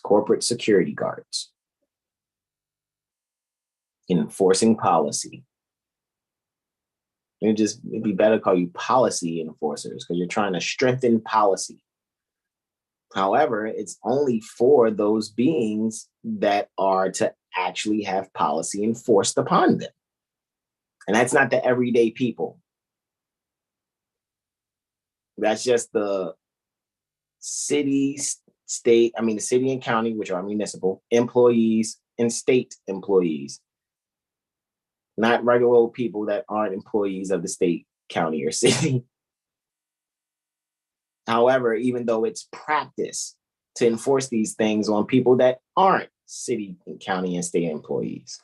corporate security guards enforcing policy. It'd be better to call you policy enforcers because you're trying to strengthen policy. However, it's only for those beings that are to actually have policy enforced upon them. And that's not the everyday people. That's just the city, state, the city and county, which are municipal employees and state employees. Not regular old people that aren't employees of the state, county, or city. However, even though it's practice to enforce these things on people that aren't city, and county, and state employees.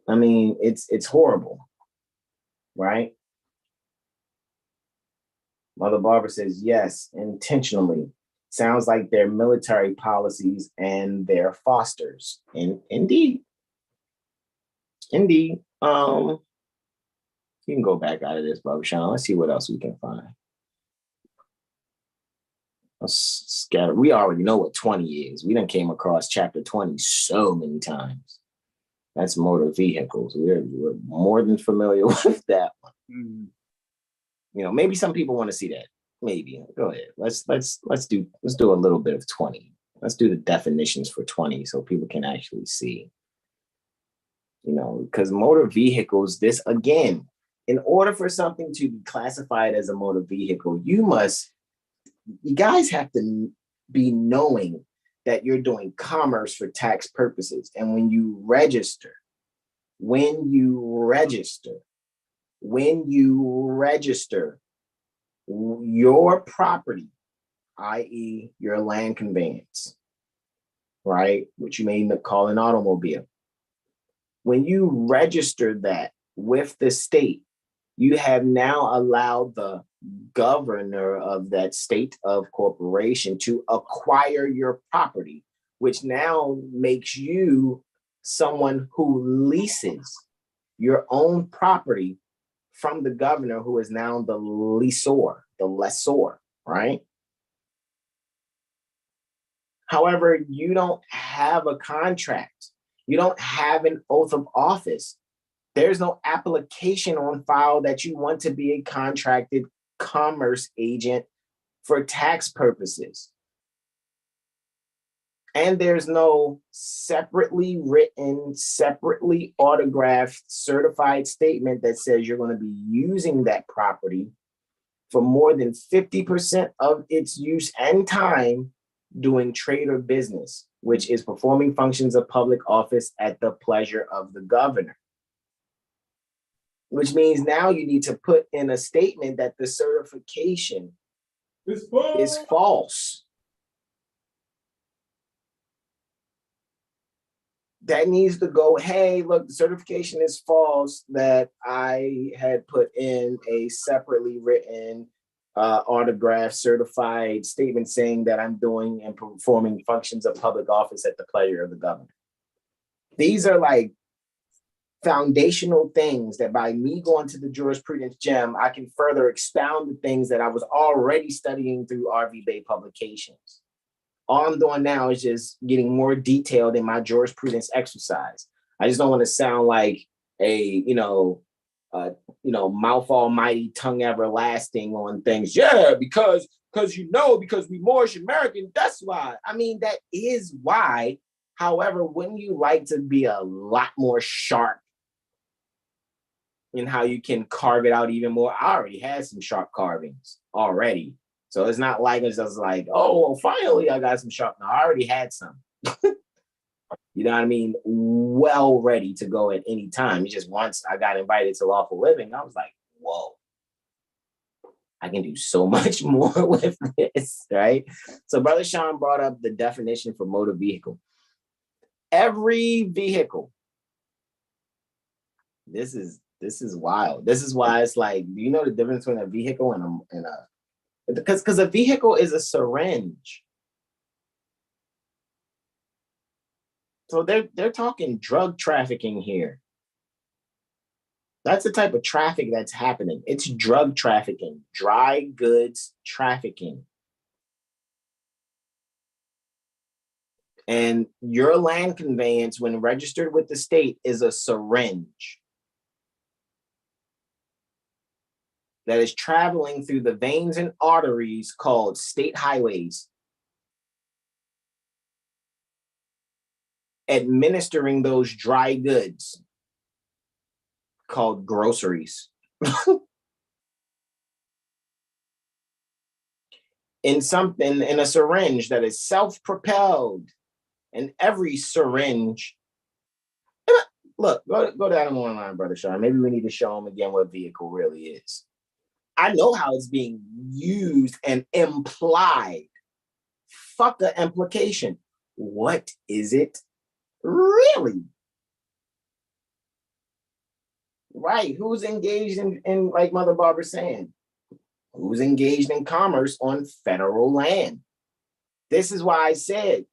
It's horrible, right? Mother Barbara says, yes, intentionally. Sounds like they're military policies and they're fosters. And indeed. You can go back out of this, Brother Sean. Let's see what else we can find. Let's scatter. We already know what 20 is. We done came across chapter 20 so many times. That's motor vehicles. We're more than familiar with that one. Mm-hmm. Maybe some people want to see that. Maybe. Go ahead. Let's do a little bit of 20. Let's do the definitions for 20 so people can actually see. Because motor vehicles, this again, in order for something to be classified as a motor vehicle, you guys have to be knowing that you're doing commerce for tax purposes. And when you register, your property, i.e. your land conveyance, right? Which you may call an automobile. When you register that with the state, you have now allowed the governor of that state of corporation to acquire your property, which now makes you someone who leases your own property from the governor, who is now the lessor, right? However, you don't have a contract. You don't have an oath of office. There's no application on file that you want to be a contracted commerce agent for tax purposes. And there's no separately written, separately autographed, certified statement that says you're going to be using that property for more than 50% of its use and time doing trade or business, which is performing functions of public office at the pleasure of the governor. Which means now you need to put in a statement that the certification is false. That needs to go, hey, look, the certification is false, that I had put in a separately written autographed certified statement saying that I'm doing and performing functions of public office at the pleasure of the governor. These are like foundational things that by me going to the jurisprudence gem, I can further expound the things that I was already studying through RV Bey publications. All I'm doing now is just getting more detailed in my jurisprudence exercise. I just don't want to sound like a, mouth almighty, tongue everlasting on things. Yeah, because we Moorish American, that's why. That is why. However, wouldn't you like to be a lot more sharp in how you can carve it out even more? I already had some sharp carvings already. So it's not like it's just like, oh, well, finally I got some sharp. No, I already had some. You know what I mean? Well ready to go at any time. It's just once I got invited to Lawful Living, I was like, whoa. I can do so much more with this, right? So Brother Sean brought up the definition for motor vehicle. Every vehicle, this is wild. This is why it's like, do you know the difference between a vehicle and a because a vehicle is a syringe. So they're talking drug trafficking here. That's the type of traffic that's happening. It's drug trafficking, dry goods trafficking. And your land conveyance, when registered with the state, is a syringe that is traveling through the veins and arteries called state highways, administering those dry goods called groceries. In a syringe that is self-propelled, and every syringe. Look, go down them online, Brother Sean. Maybe we need to show them again what vehicle really is. I know how it's being used and implied. Fuck the implication. What is it really? Right. Who's engaged in like Mother Barbara saying, who's engaged in commerce on federal land? This is why I said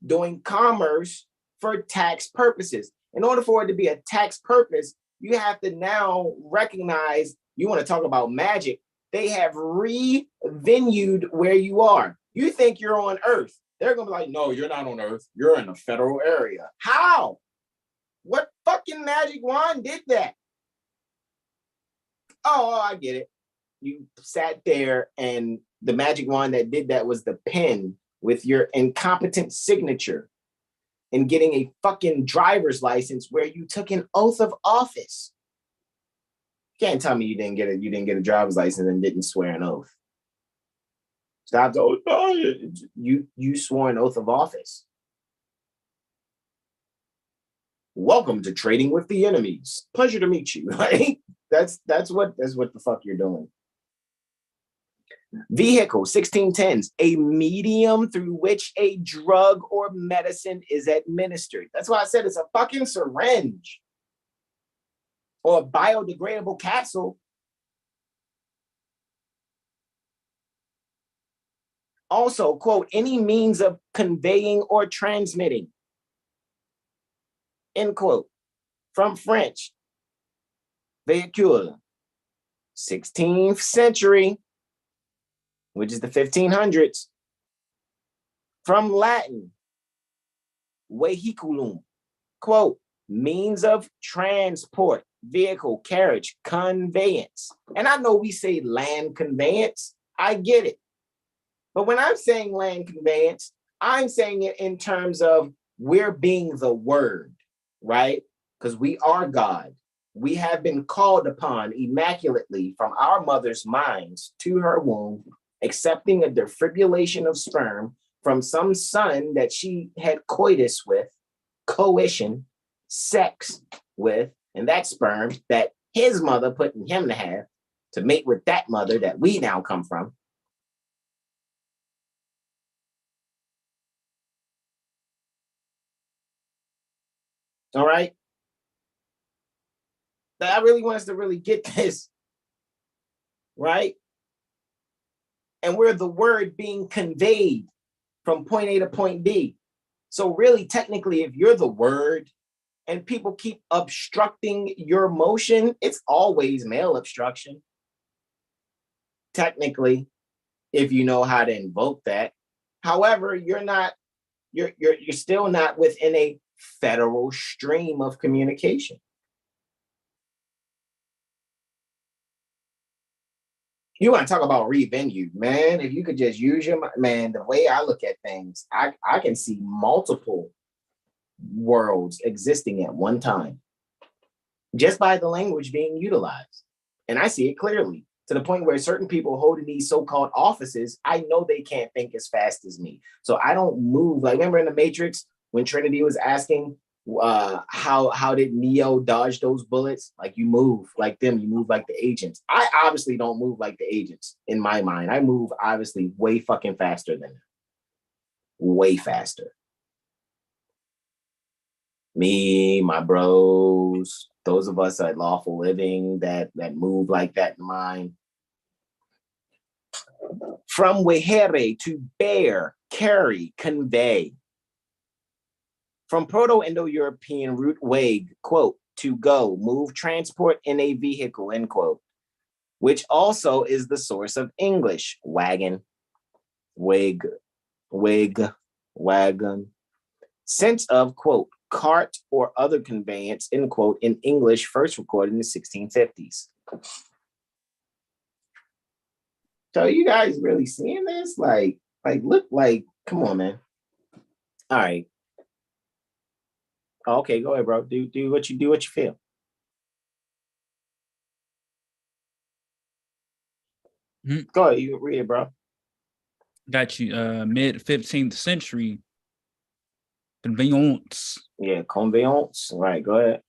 doing commerce for tax purposes. In order for it to be a tax purpose, you have to now recognize, you want to talk about magic, they have re-venued where you are. You think you're on Earth. They're going to be like, no, you're not on Earth. You're in a federal area. How? What fucking magic wand did that? Oh, I get it. You sat there and the magic wand that did that was the pen with your incompetent signature and getting a fucking driver's license where you took an oath of office. You can't tell me you didn't get a driver's license and didn't swear an oath. Stop the oath. Oh, you swore an oath of office. Welcome to Trading with the Enemies. Pleasure to meet you. Right? That's what the fuck you're doing. Vehicle 1610s, a medium through which a drug or medicine is administered. That's why I said it's a fucking syringe or a biodegradable capsule. Also, quote, any means of conveying or transmitting, end quote. From French, véhicule, 16th century, which is the 1500s. From Latin, vehiculum, quote, means of transport, vehicle, carriage, conveyance. And I know we say land conveyance, I get it. But when I'm saying land conveyance, I'm saying it in terms of we're being the word, right? Because we are God. We have been called upon immaculately from our mother's minds to her womb, accepting a defibrillation of sperm from some son that she had coitus with, coition, sex with, and that sperm that his mother put in him to have to mate with that mother that we now come from. All right. I really want us to really get this, right? And we're the word being conveyed from point A to point B. So really, technically, if you're the word and people keep obstructing your motion, it's always male obstruction. Technically, if you know how to invoke that. However, you're still not within a federal stream of communication. You want to talk about revenue, man. If you could just use your man, the way I look at things, I can see multiple worlds existing at one time just by the language being utilized. And I see it clearly to the point where certain people holding these so-called offices, I know they can't think as fast as me. So I don't move. Like, remember in the Matrix when Trinity was asking How did Neo dodge those bullets? Like you move like them, you move like the agents. I obviously don't move like the agents in my mind. I move obviously way fucking faster than them. Way faster. Me, my bros, those of us at Lawful Living that move like that in mind. From wehere to bear, carry, convey. From Proto-Indo-European root weg, quote, to go, move, transport in a vehicle, end quote, which also is the source of English, wagon, wig, wagon. Sense of, quote, cart or other conveyance, end quote, in English, first recorded in the 1650s. So you guys really seeing this? Like, look, like, come on, man. All right. Okay, go ahead, bro. Do what you feel. Go ahead, you read it, bro. Got you. Mid 15th century conveyance. Yeah, conveyance. Right, go ahead.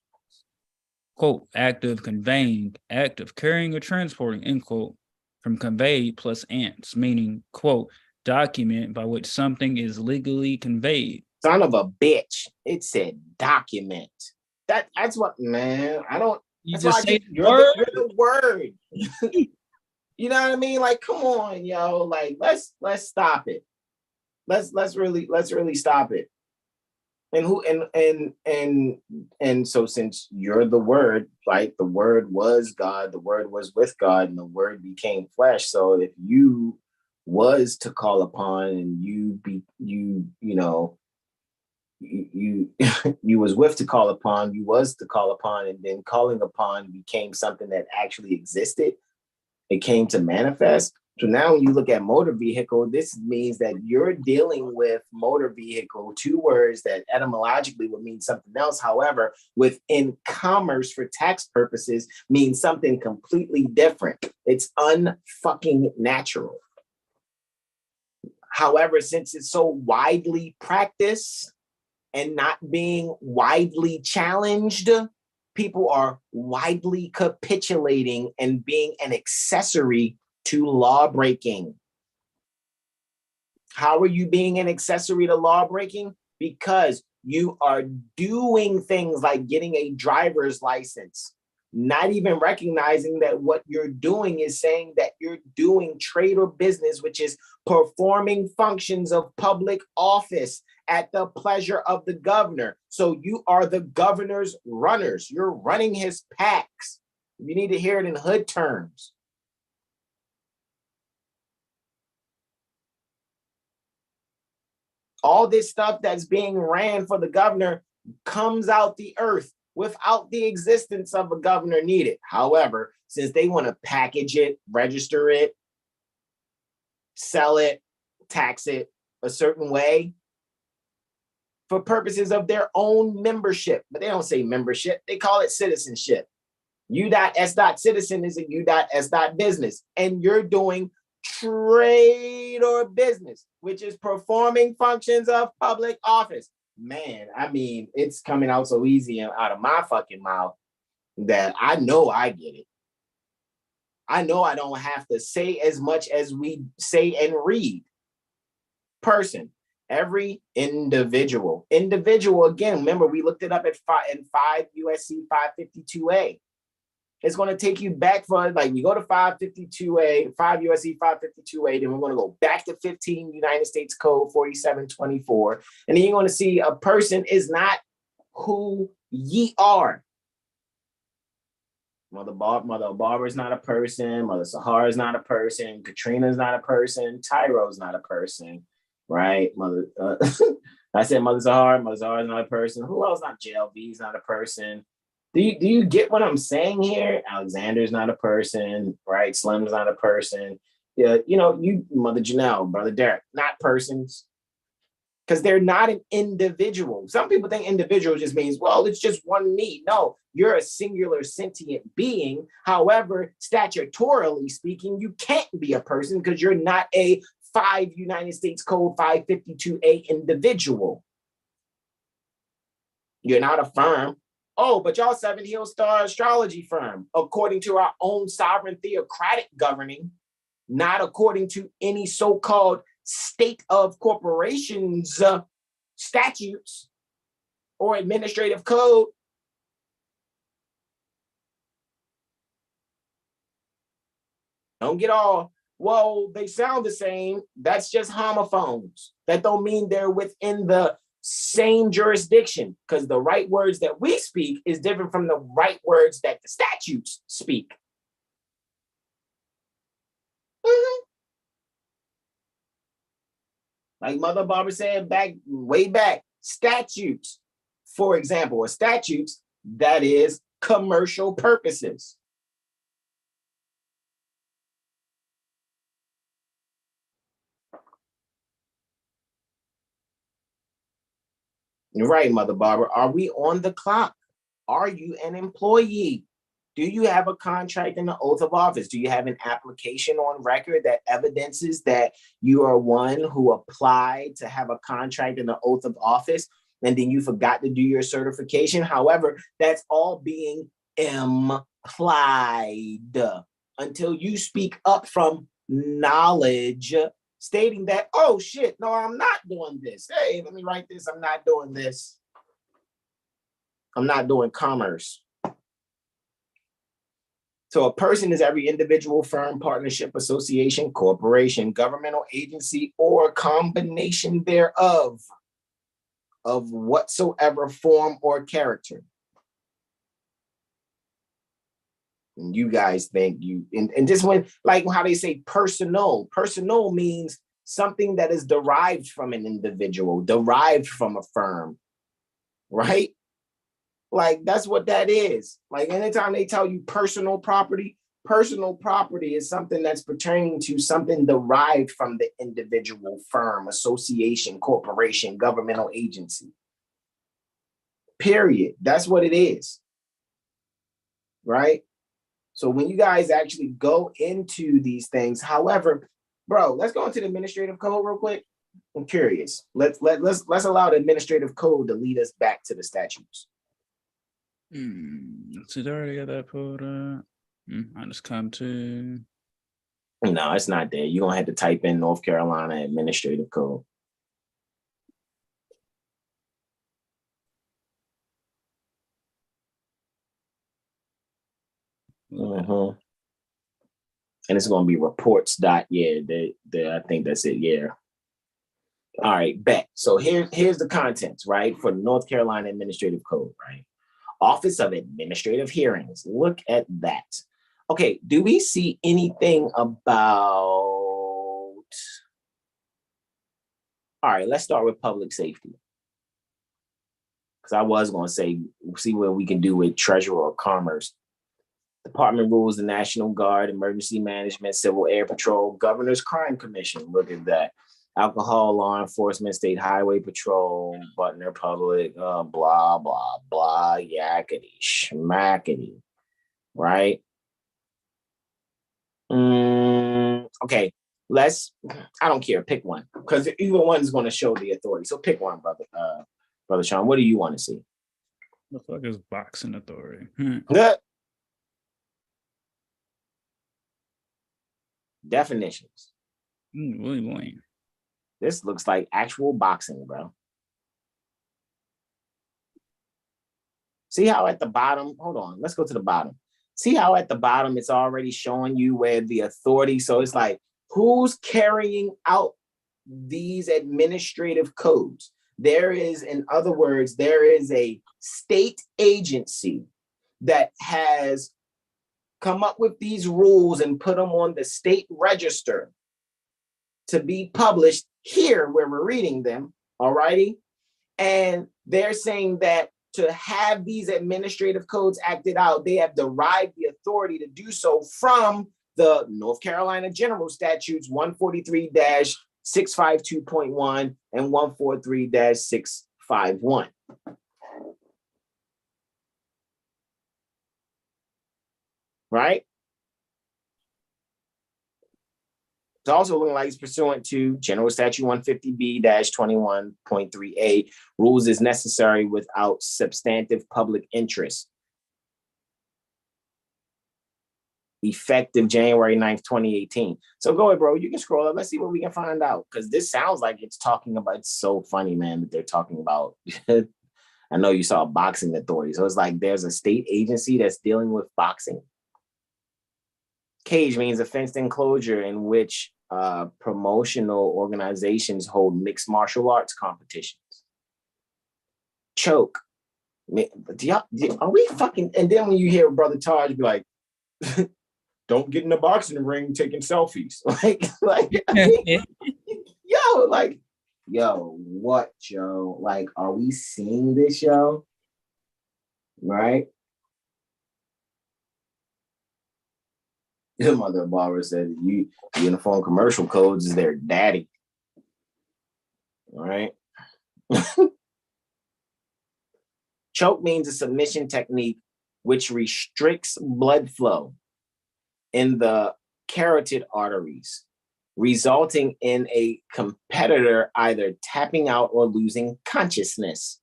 Quote, act of conveying, act of carrying or transporting, end quote, from conveyed plus ants, meaning, quote, document by which something is legally conveyed. Son of a bitch. It said document. That's what, man. I don't. You that's just why say you're the word. You know what I mean? Like, come on, yo. Like, let's stop it. Let's really stop it. And so since you're the word, right? The word was God, the word was with God, and the word became flesh. So if you was to call upon and you was with to call upon, you was to call upon, and then calling upon became something that actually existed. It came to manifest. So now when you look at motor vehicle, this means that you're dealing with motor vehicle, two words that etymologically would mean something else. However, within commerce for tax purposes means something completely different. It's unfucking natural. However, since it's so widely practiced and not being widely challenged, people are widely capitulating and being an accessory to law breaking. How are you being an accessory to law breaking? Because you are doing things like getting a driver's license, not even recognizing that what you're doing is saying that you're doing trade or business, which is performing functions of public office at the pleasure of the governor. So you are the governor's runners. You're running his packs. You need to hear it in hood terms. All this stuff that's being ran for the governor comes out the earth without the existence of a governor needed. However, since they want to package it, register it, sell it, tax it a certain way for purposes of their own membership, but they don't say membership, they call it citizenship. U.S.citizen is a U.S.business, and you're doing trade or business, which is performing functions of public office. Man, I mean, it's coming out so easy out of my fucking mouth that I know I get it. I know I don't have to say as much as we say and read. Person, every individual. Individual, again, remember we looked it up at 5 USC 552A. It's going to take you back for, like, you go to 552A, 5 USC 552A, then we're going to go back to 15 United States Code 4724. And then you're going to see a person is not who ye are. Mother Barbara is not a person. Mother Sahara is not a person. Katrina is not a person. Tyro is not a person, right? I said Mother Sahara. Mother Sahara is not a person. Who else? Not JLB is not a person. Do you get what I'm saying here? Alexander's not a person, right? Slim's not a person. Yeah, you, Mother Janelle, Brother Derek, not persons. Because they're not an individual. Some people think individual just means, well, it's just one me. No, you're a singular sentient being. However, statutorily speaking, you can't be a person because you're not a 5 United States Code 552A individual. You're not a firm. Oh, but y'all Seven Hill Star astrology firm, according to our own sovereign theocratic governing, not according to any so-called state of corporations statutes or administrative code. Don't get all, well, they sound the same. That's just homophones. That don't mean they're within the same jurisdiction, because the right words that we speak is different from the right words that the statutes speak. Like Mother Barbara said way back, statutes, for example, or statutes, that is commercial purposes. You're right, Mother Barbara. Are we on the clock? Are you an employee? Do you have a contract and an oath of office? Do you have an application on record that evidences that you are one who applied to have a contract and an oath of office, and then you forgot to do your certification? However, that's all being implied until you speak up from knowledge, stating that, oh shit, no, I'm not doing this. Hey, let me write this. I'm not doing this. I'm not doing commerce. So a person is every individual, firm, partnership, association, corporation, governmental agency, or combination thereof, of whatsoever form or character. And you guys think you, and just when, like how they say personal means something that is derived from an individual, derived from a firm, right? Like that's what that is. Like anytime they tell you personal property is something that's pertaining to something derived from the individual, firm, association, corporation, governmental agency. Period. That's what it is. Right? So when you guys actually go into these things, however, bro, let's go into the administrative code real quick. I'm curious. Let's allow the administrative code to lead us back to the statutes. Let's see, I already got that pulled up. I just come to. No, it's not there. You're gonna have to type in North Carolina Administrative Code. And it's gonna be reports dot, yeah, I think that's it. Yeah. All right, bet. So here's the contents, right? For the North Carolina Administrative Code, right? Office of Administrative Hearings. Look at that. Okay, do we see anything about, all right, let's start with public safety. Because I was going to say, see what we can do with treasurer or commerce. Department rules, the National Guard, emergency management, civil air patrol, governor's crime commission. Look at that. Alcohol, law enforcement, state highway patrol, Butner Public, blah, blah, blah, yakety, schmackety, right? Okay, I don't care, pick one, because either one is going to show the authority. So pick one, Brother Sean. What do you want to see? The fuck is boxing authority? Definitions. William Wayne. This looks like actual boxing, bro. See how at the bottom, hold on, let's go to the bottom. See how at the bottom it's already showing you where the authority, so it's like, who's carrying out these administrative codes? There is, in other words, there is a state agency that has come up with these rules and put them on the state register to be published here where we're reading them, all righty? And they're saying that to have these administrative codes acted out, they have derived the authority to do so from the North Carolina General Statutes 143-652.1 and 143-651. Right? also looking like it's pursuant to General Statute 150B-21.3A. Rules is necessary without substantive public interest. Effective January 9th, 2018. So go ahead, bro. You can scroll up. Let's see what we can find out. Because this sounds like it's talking about, it's so funny, man, that they're talking about. I know you saw boxing authority. So it's like there's a state agency that's dealing with boxing. Cage means a fenced enclosure in which promotional organizations hold mixed martial arts competitions. Choke. Are we fucking, and then when you hear Brother Taj be like, don't get in the boxing ring taking selfies. Yo, what, Joe? Like, are we seeing this, yo? Right? Your mother Barbara said uniform commercial codes is their daddy. All right. Choke means a submission technique which restricts blood flow in the carotid arteries, resulting in a competitor either tapping out or losing consciousness.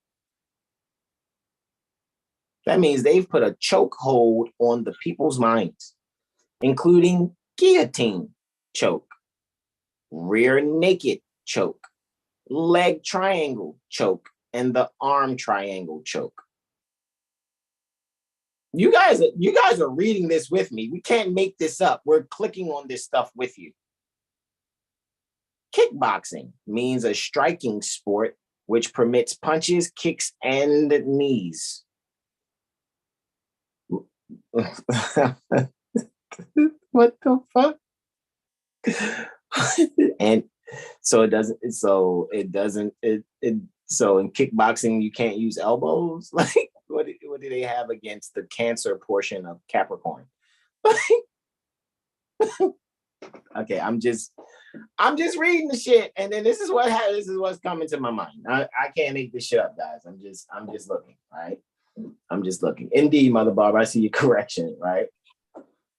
That means they've put a chokehold on the people's minds, including guillotine choke, rear naked choke, leg triangle choke, and the arm triangle choke. You guys are reading this with me. We can't make this up. We're clicking on this stuff with you. Kickboxing means a striking sport which permits punches, kicks, and knees. What the fuck? And so in kickboxing you can't use elbows. Like what do they have against the Cancer portion of Capricorn? Okay, I'm just reading the shit, and then this is what's coming to my mind. I can't make this shit up, guys. I'm just looking, right? I'm just looking. Indeed, Mother Barbara, I see your correction, right?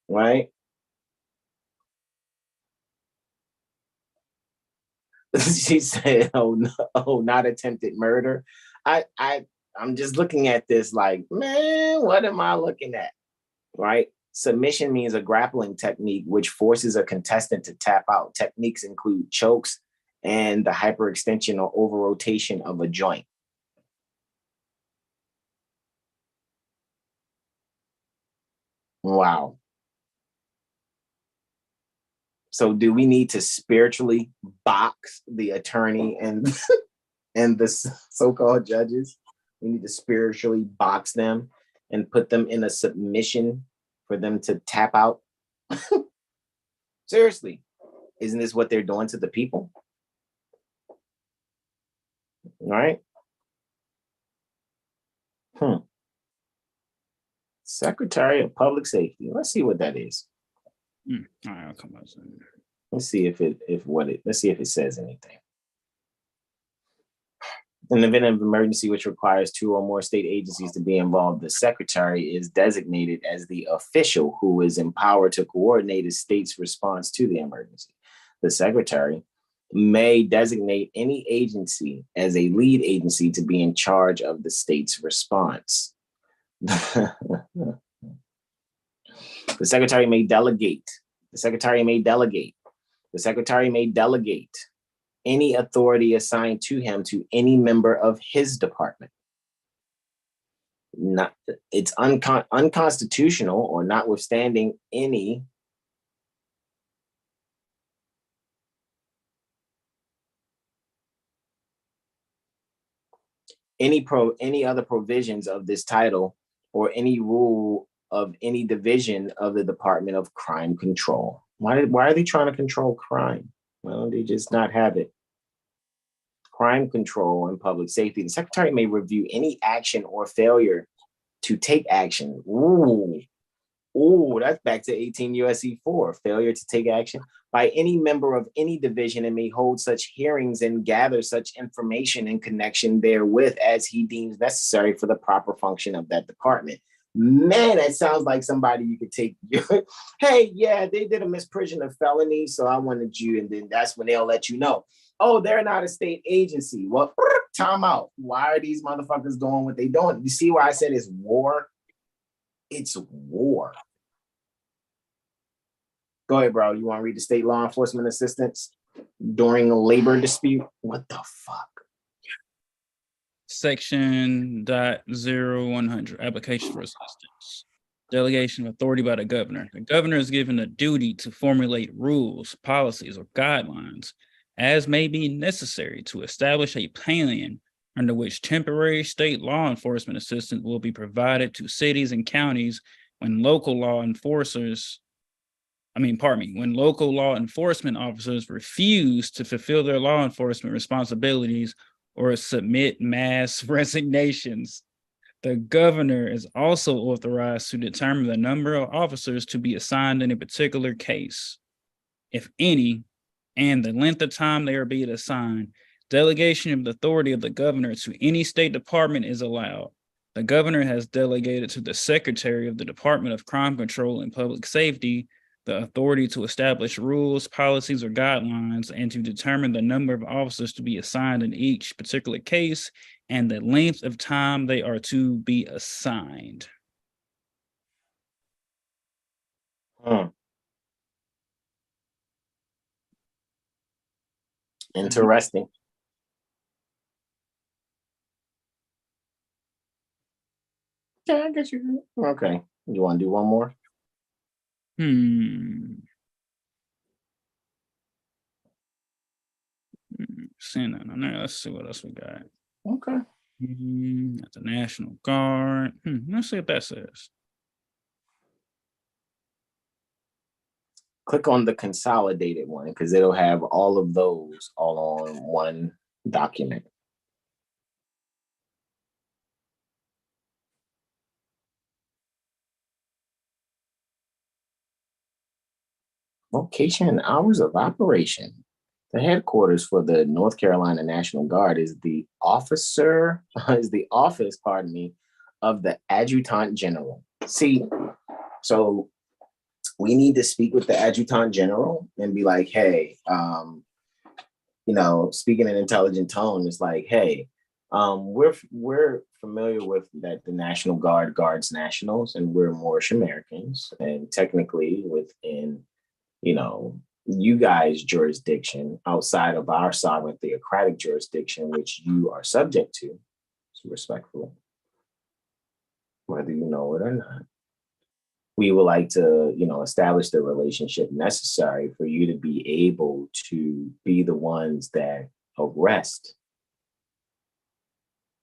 Right? She said, "Oh no, not attempted murder." I'm just looking at this like, man, what am I looking at? Right? Submission means a grappling technique which forces a contestant to tap out. Techniques include chokes and the hyperextension or over-rotation of a joint. Wow. So do we need to spiritually box the attorney and the so-called judges? We need to spiritually box them and put them in a submission for them to tap out. Seriously, isn't this what they're doing to the people? All right. Secretary of Public Safety. Let's see what that is. All right, I'll come up. Let's see if it says anything. In the event of emergency, which requires 2 or more state agencies to be involved, the secretary is designated as the official who is empowered to coordinate a state's response to the emergency. The secretary may designate any agency as a lead agency to be in charge of the state's response. The secretary may delegate. The secretary may delegate. The secretary may delegate any authority assigned to him to any member of his department. It's unconstitutional or notwithstanding any other provisions of this title or any rule of any division of the Department of Crime Control. Why are they trying to control crime? Why don't they just not have it? Crime control and public safety. The secretary may review any action or failure to take action. Ooh, that's back to 18 U.S.C. 4, failure to take action by any member of any division, and may hold such hearings and gather such information in connection therewith as he deems necessary for the proper function of that department. Man, that sounds like somebody you could take. Hey, yeah, they did a misprision of felony, so I wanted you, and then that's when they'll let you know. Oh, they're not a state agency. Well, time out. Why are these motherfuckers doing what they doing? You see why I said it's war? It's war. Go ahead, bro. You want to read the state law enforcement assistance during a labor dispute? What the fuck? Section .0100, application for assistance. Delegation of authority by the governor. The governor is given the duty to formulate rules, policies, or guidelines as may be necessary to establish a plan under which temporary state law enforcement assistance will be provided to cities and counties when local law enforcement officers refuse to fulfill their law enforcement responsibilities or submit mass resignations. The governor is also authorized to determine the number of officers to be assigned in a particular case, if any, and the length of time they are being assigned. Delegation of the authority of the governor to any state department is allowed. The governor has delegated to the secretary of the Department of Crime Control and Public Safety the authority to establish rules, policies, or guidelines, and to determine the number of officers to be assigned in each particular case and the length of time they are to be assigned. Interesting. Yeah, I guess you. Okay. You want to do one more? Seeing that on there. Let's see what else we got. Okay. That's the National Guard. Let's see what that says. Click on the consolidated one because it'll have all of those all on one document. Location and hours of operation. The headquarters for the North Carolina National Guard is the office, of the Adjutant General. See, so we need to speak with the Adjutant General and be like, hey, speaking in intelligent tone, it's like, hey, we're familiar with that the National Guard guards nationals, and we're Moorish Americans, and technically within, you guys' jurisdiction outside of our sovereign theocratic jurisdiction, which you are subject to, so respectfully, whether you know it or not. We would like to, establish the relationship necessary for you to be able to be the ones that arrest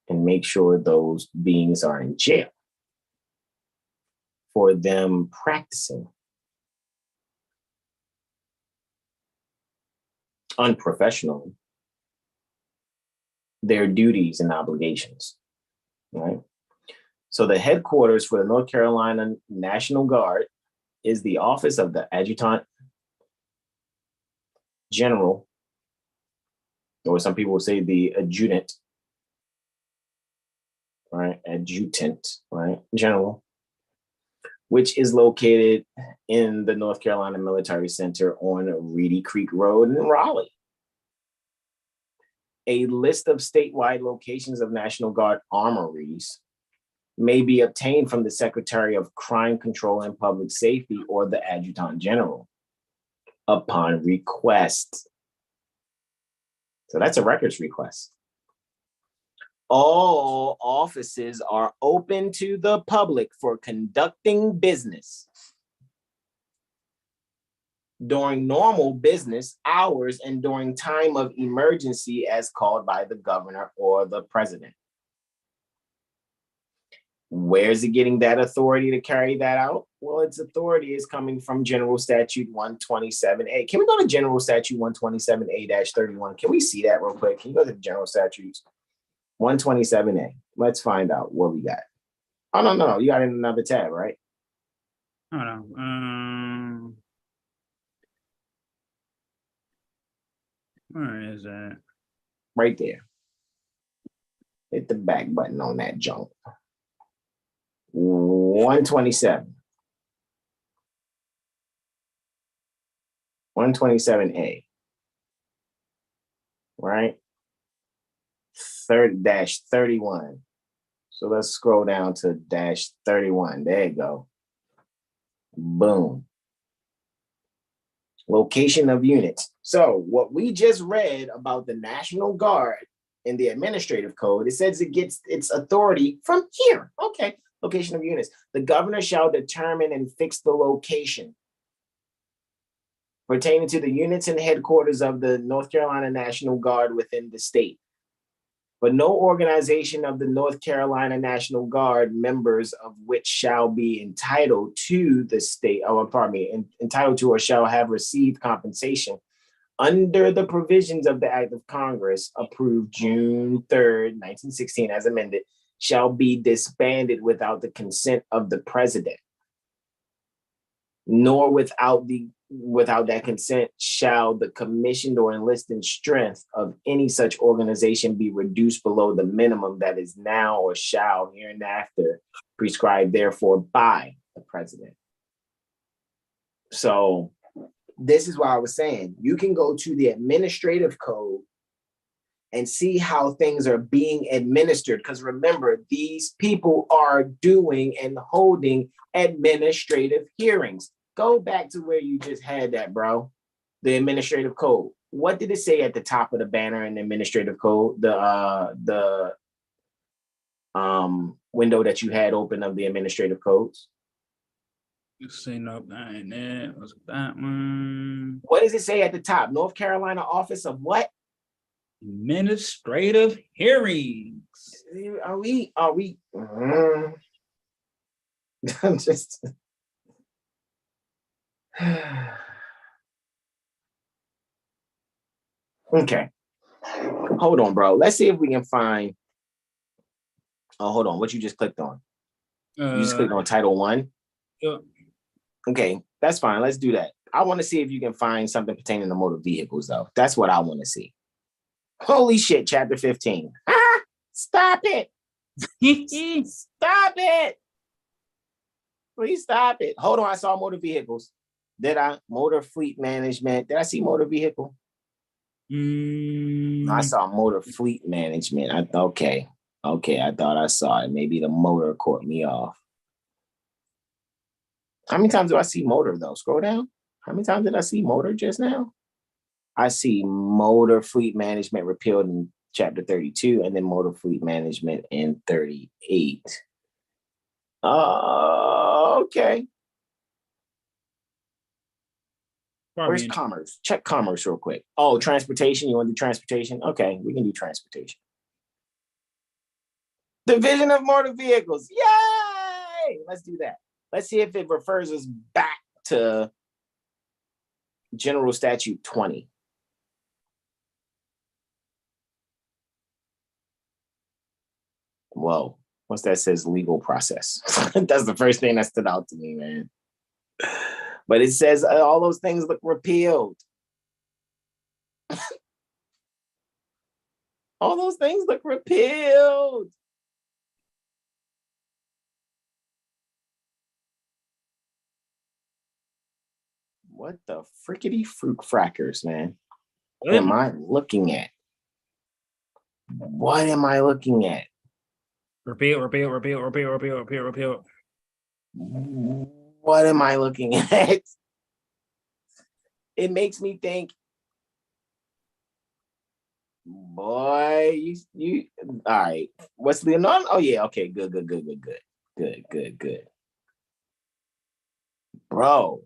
and make sure those beings are in jail for them practicing unprofessionally their duties and obligations, right? So the headquarters for the North Carolina National Guard is the office of the Adjutant General, or some people say the adjutant, right? Adjutant, right? General, which is located in the North Carolina Military Center on Reedy Creek Road in Raleigh. A list of statewide locations of National Guard armories may be obtained from the Secretary of Crime Control and Public Safety or the Adjutant General upon request. So that's a records request. All offices are open to the public for conducting business during normal business hours and during time of emergency as called by the governor or the president. Where's it getting that authority to carry that out? Well, its authority is coming from General Statute 127A. Can we go to General Statute 127A-31? Can we see that real quick? Can you go to the General Statutes 127A? Let's find out what we got. Oh, no. You got it in another tab, right? Hold on. Where is that? Right there. Hit the back button on that junk. 127A. 127. 127A. Right? 30-31. So let's scroll down to -31. There you go. Boom. Location of units. So what we just read about the National Guard in the administrative code, it says it gets its authority from here. Okay. Location of units. The governor shall determine and fix the location pertaining to the units and headquarters of the North Carolina National Guard within the state. But no organization of the North Carolina National Guard, members of which shall be entitled to the state, entitled to or shall have received compensation under the provisions of the Act of Congress approved June 3rd, 1916, as amended, shall be disbanded without the consent of the president, nor without that consent shall the commissioned or enlisted strength of any such organization be reduced below the minimum that is now or shall hereinafter prescribed therefore by the president. So this is why I was saying, you can go to the administrative code and see how things are being administered. Because remember, these people are doing and holding administrative hearings. Go back to where you just had that, bro. The administrative code. What did it say at the top of the banner in the administrative code? The window that you had open of the administrative codes. You see, no, that ain't it. What's that one? What does it say at the top? North Carolina Office of what? Administrative hearings. Are we? I'm just. Okay. Hold on, bro. Let's see if we can find. Oh, hold on. What you just clicked on? You just clicked on Title 1? Yeah. Okay, that's fine. Let's do that. I want to see if you can find something pertaining to motor vehicles, though. That's what I want to see. Holy shit, Chapter 15. Ah, stop it. Stop it. Please stop it. Hold on, I saw motor vehicles. Did I? Motor fleet management. Did I see motor vehicle? I saw motor fleet management. Okay, I thought I saw it. Maybe the motor caught me off. How many times do I see motor, though? Scroll down. How many times did I see motor just now? I see motor fleet management repealed in Chapter 32 and then motor fleet management in 38. Okay. Where's commerce? Check commerce real quick. Oh, transportation. You want to do transportation? Okay, we can do transportation. Division of motor vehicles. Yay! Let's do that. Let's see if it refers us back to General Statute 20. Whoa. What's that says? Legal process. That's the first thing that stood out to me, man. But it says all those things look repealed. All those things look repealed. What the frickety fruit frackers, man? What am I looking at? What am I looking at? Repeal. What am I looking at? It makes me think, boy, you all right. What's Leonardo? Oh, yeah, okay, good. Bro,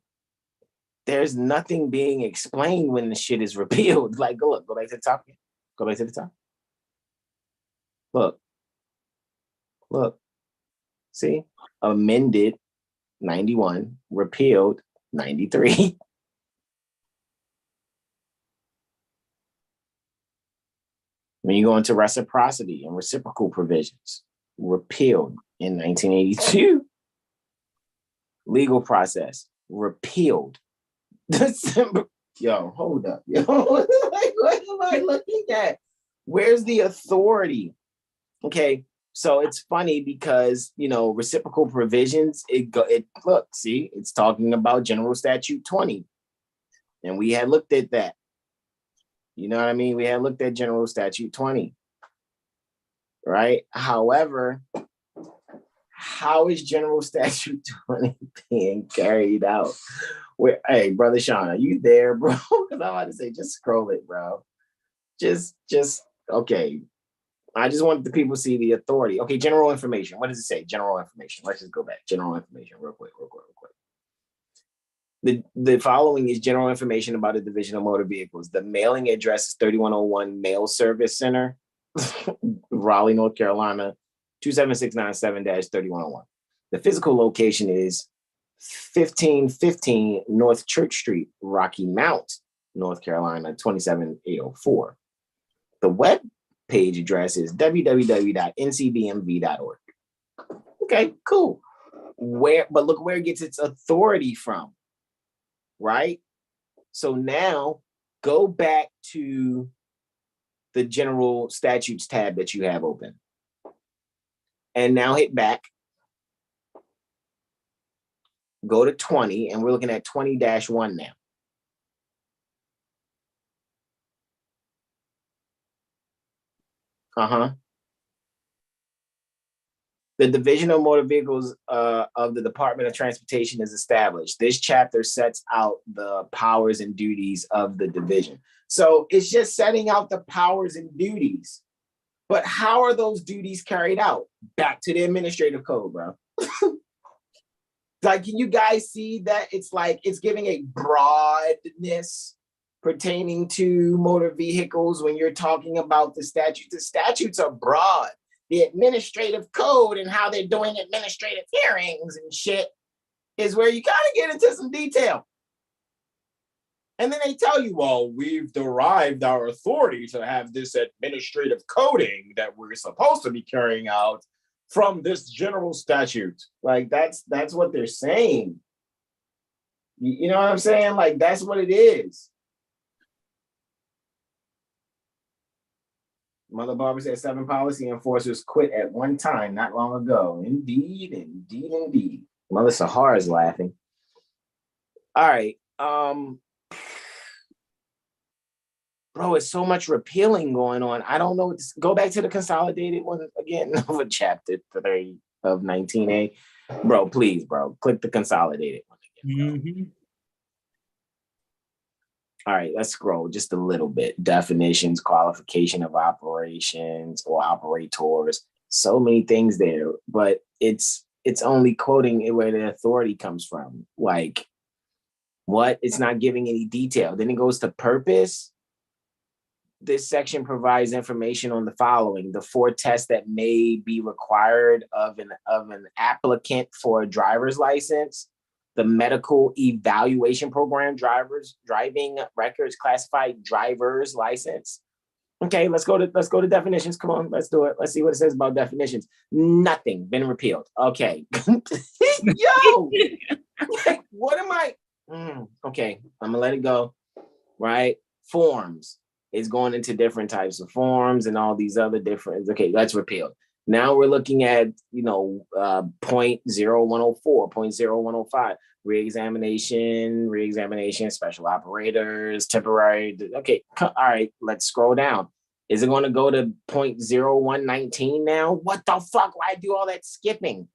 there's nothing being explained when the shit is repealed. Like, go back to the top again. Go back to the top. Look. See? Amended 91, repealed 93. When you go into reciprocity and reciprocal provisions, repealed in 1982. Legal process, repealed. December. Yo, hold up. Yo, like, what am I looking at? Where's the authority? Okay, So it's funny because, reciprocal provisions, it's talking about General Statute 20. And we had looked at that. You know what I mean? We had looked at General Statute 20. Right? However, how is General Statute 20 being carried out? Hey, Brother Sean, are you there, bro? Because I'm about to say, just scroll it, bro. Just, okay. I just want the people to see the authority. Okay, general information. What does it say? General information. Let's just go back. General information real quick. The following is general information about the Division of Motor Vehicles. The mailing address is 3101 Mail Service Center, Raleigh, North Carolina, 27697-3101. The physical location is 1515 North Church Street, Rocky Mount, North Carolina, 27804. The web page address is www.ncbmv.org. Okay, cool. But look where it gets its authority from, right? So now go back to the general statutes tab that you have open. And now hit back. Go to 20, and we're looking at 20-1 now. The Division of Motor Vehicles of the Department of Transportation is established. This chapter sets out the powers and duties of the division. So it's just setting out the powers and duties. But how are those duties carried out? Back to the administrative code, bro. Like, can you guys see that it's giving a broadness pertaining to motor vehicles when you're talking about the statutes? The statutes are broad. The administrative code and how they're doing administrative hearings and shit is where you gotta get into some detail. And then they tell you, well, we've derived our authority to have this administrative coding that we're supposed to be carrying out from this general statute. Like, that's what they're saying. You know what I'm saying? Like, that's what it is. Mother Barbara said 7 policy enforcers quit at one time not long ago. Indeed, indeed, indeed. Mother Sahar is laughing. All right. Bro, it's so much repealing going on. I don't know what this, go back to the consolidated one again of chapter 3 of 19A. Bro, please, bro. Click the consolidated one again. Mm-hmm. All right, let's scroll just a little bit. Definitions, qualification of operations or operators. So many things there, but it's only quoting where the authority comes from. Like, what? It's not giving any detail. Then it goes to purpose. This section provides information on the following: the 4 tests that may be required of an applicant for a driver's license, the medical evaluation program, driving records, classified driver's license. Okay, let's go to definitions. Come on, let's do it. Let's see what it says about definitions. Nothing been repealed. Okay. Yo, like, what am I? Okay, I'm gonna let it go. Right? Forms is going into different types of forms and all these other different. Okay, that's repealed. Now we're looking at, .0104, .0105, re-examination, special operators, temporary. Okay, all right, let's scroll down. Is it going to go to .0119 now? What the fuck? Why do all that skipping?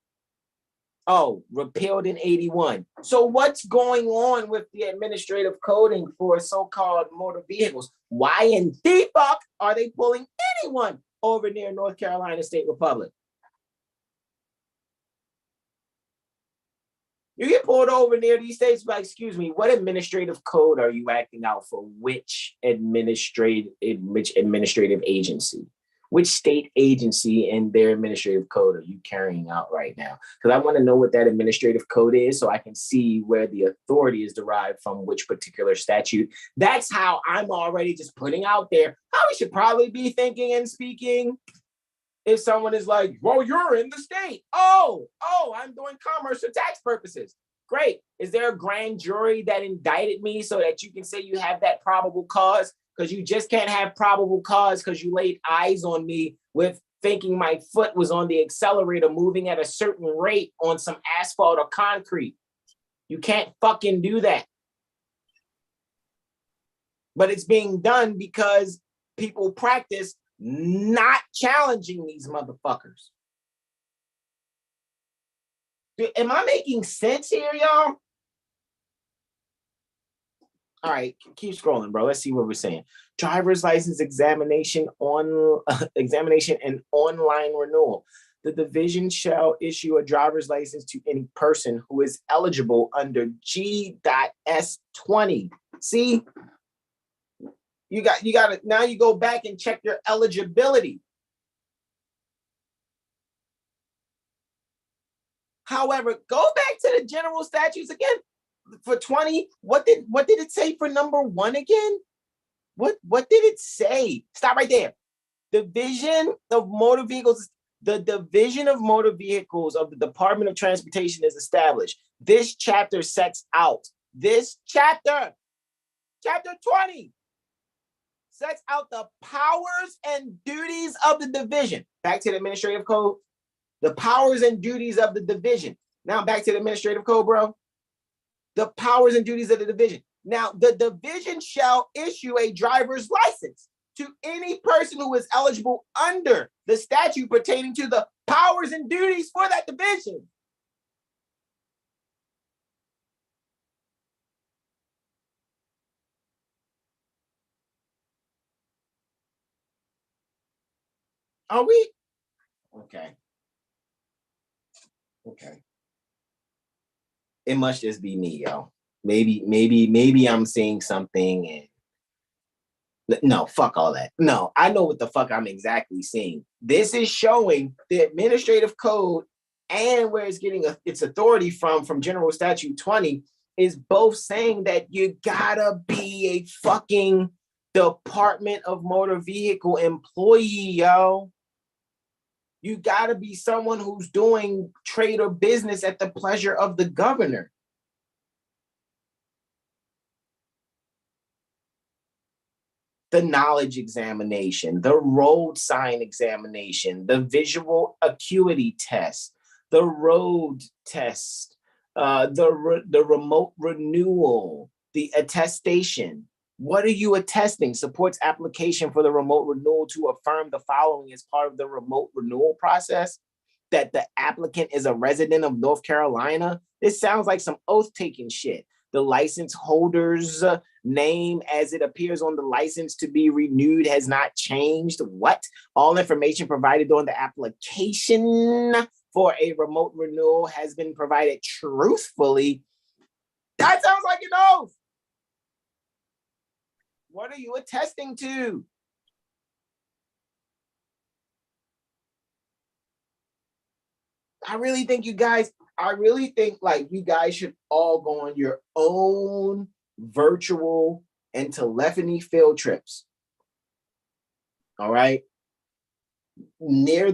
Oh, repealed in 81. So what's going on with the administrative coding for so-called motor vehicles? Why in the fuck are they pulling anyone over near North Carolina State Republic? You get pulled over near these states, but excuse me, what administrative code are you acting out for which administrative agency? Which state agency and their administrative code are you carrying out right now? Because I want to know what that administrative code is so I can see where the authority is derived from which particular statute. That's how I'm already just putting out there how we should probably be thinking and speaking. If someone is like, well, you're in the state. Oh, I'm doing commerce for tax purposes. Great. Is there a grand jury that indicted me so that you can say you have that probable cause? Because you just can't have probable cause because you laid eyes on me with thinking my foot was on the accelerator moving at a certain rate on some asphalt or concrete. You can't fucking do that. But it's being done because people practice not challenging these motherfuckers. Am I making sense here, y'all? All right, keep scrolling, bro. Let's see what we're saying. Driver's license examination and online renewal. The division shall issue a driver's license to any person who is eligible under G.S20. See, you got to now you go back and check your eligibility. However, go back to the general statutes again. For 20, what did it say for number 1 again? What did it say? Stop right there. Division of Motor Vehicles. The Division of Motor Vehicles of the Department of Transportation is established. This chapter sets out. This chapter 20, sets out the powers and duties of the division. Back to the administrative code. The powers and duties of the division. Now back to the administrative code, bro. The powers and duties of the division. Now, the division shall issue a driver's license to any person who is eligible under the statute pertaining to the powers and duties for that division. Are we? Okay. It must just be me, yo. Maybe I'm seeing something and no, fuck all that. No, I know what the fuck I'm exactly seeing. This is showing the administrative code and where it's getting its authority from General Statute 20 is both saying that you gotta be a fucking Department of Motor Vehicle employee, yo. You gotta be someone who's doing trade or business at the pleasure of the governor. The knowledge examination, the road sign examination, the visual acuity test, the road test, the remote renewal, the attestation. What are you attesting? Supports application for the remote renewal to affirm the following as part of the remote renewal process. That the applicant is a resident of North Carolina. This sounds like some oath-taking shit. The license holder's name as it appears on the license to be renewed has not changed. What? All information provided on the application for a remote renewal has been provided truthfully. That sounds like an oath. What are you attesting to? I really think you guys should all go on your own virtual and telephony field trips. All right. Near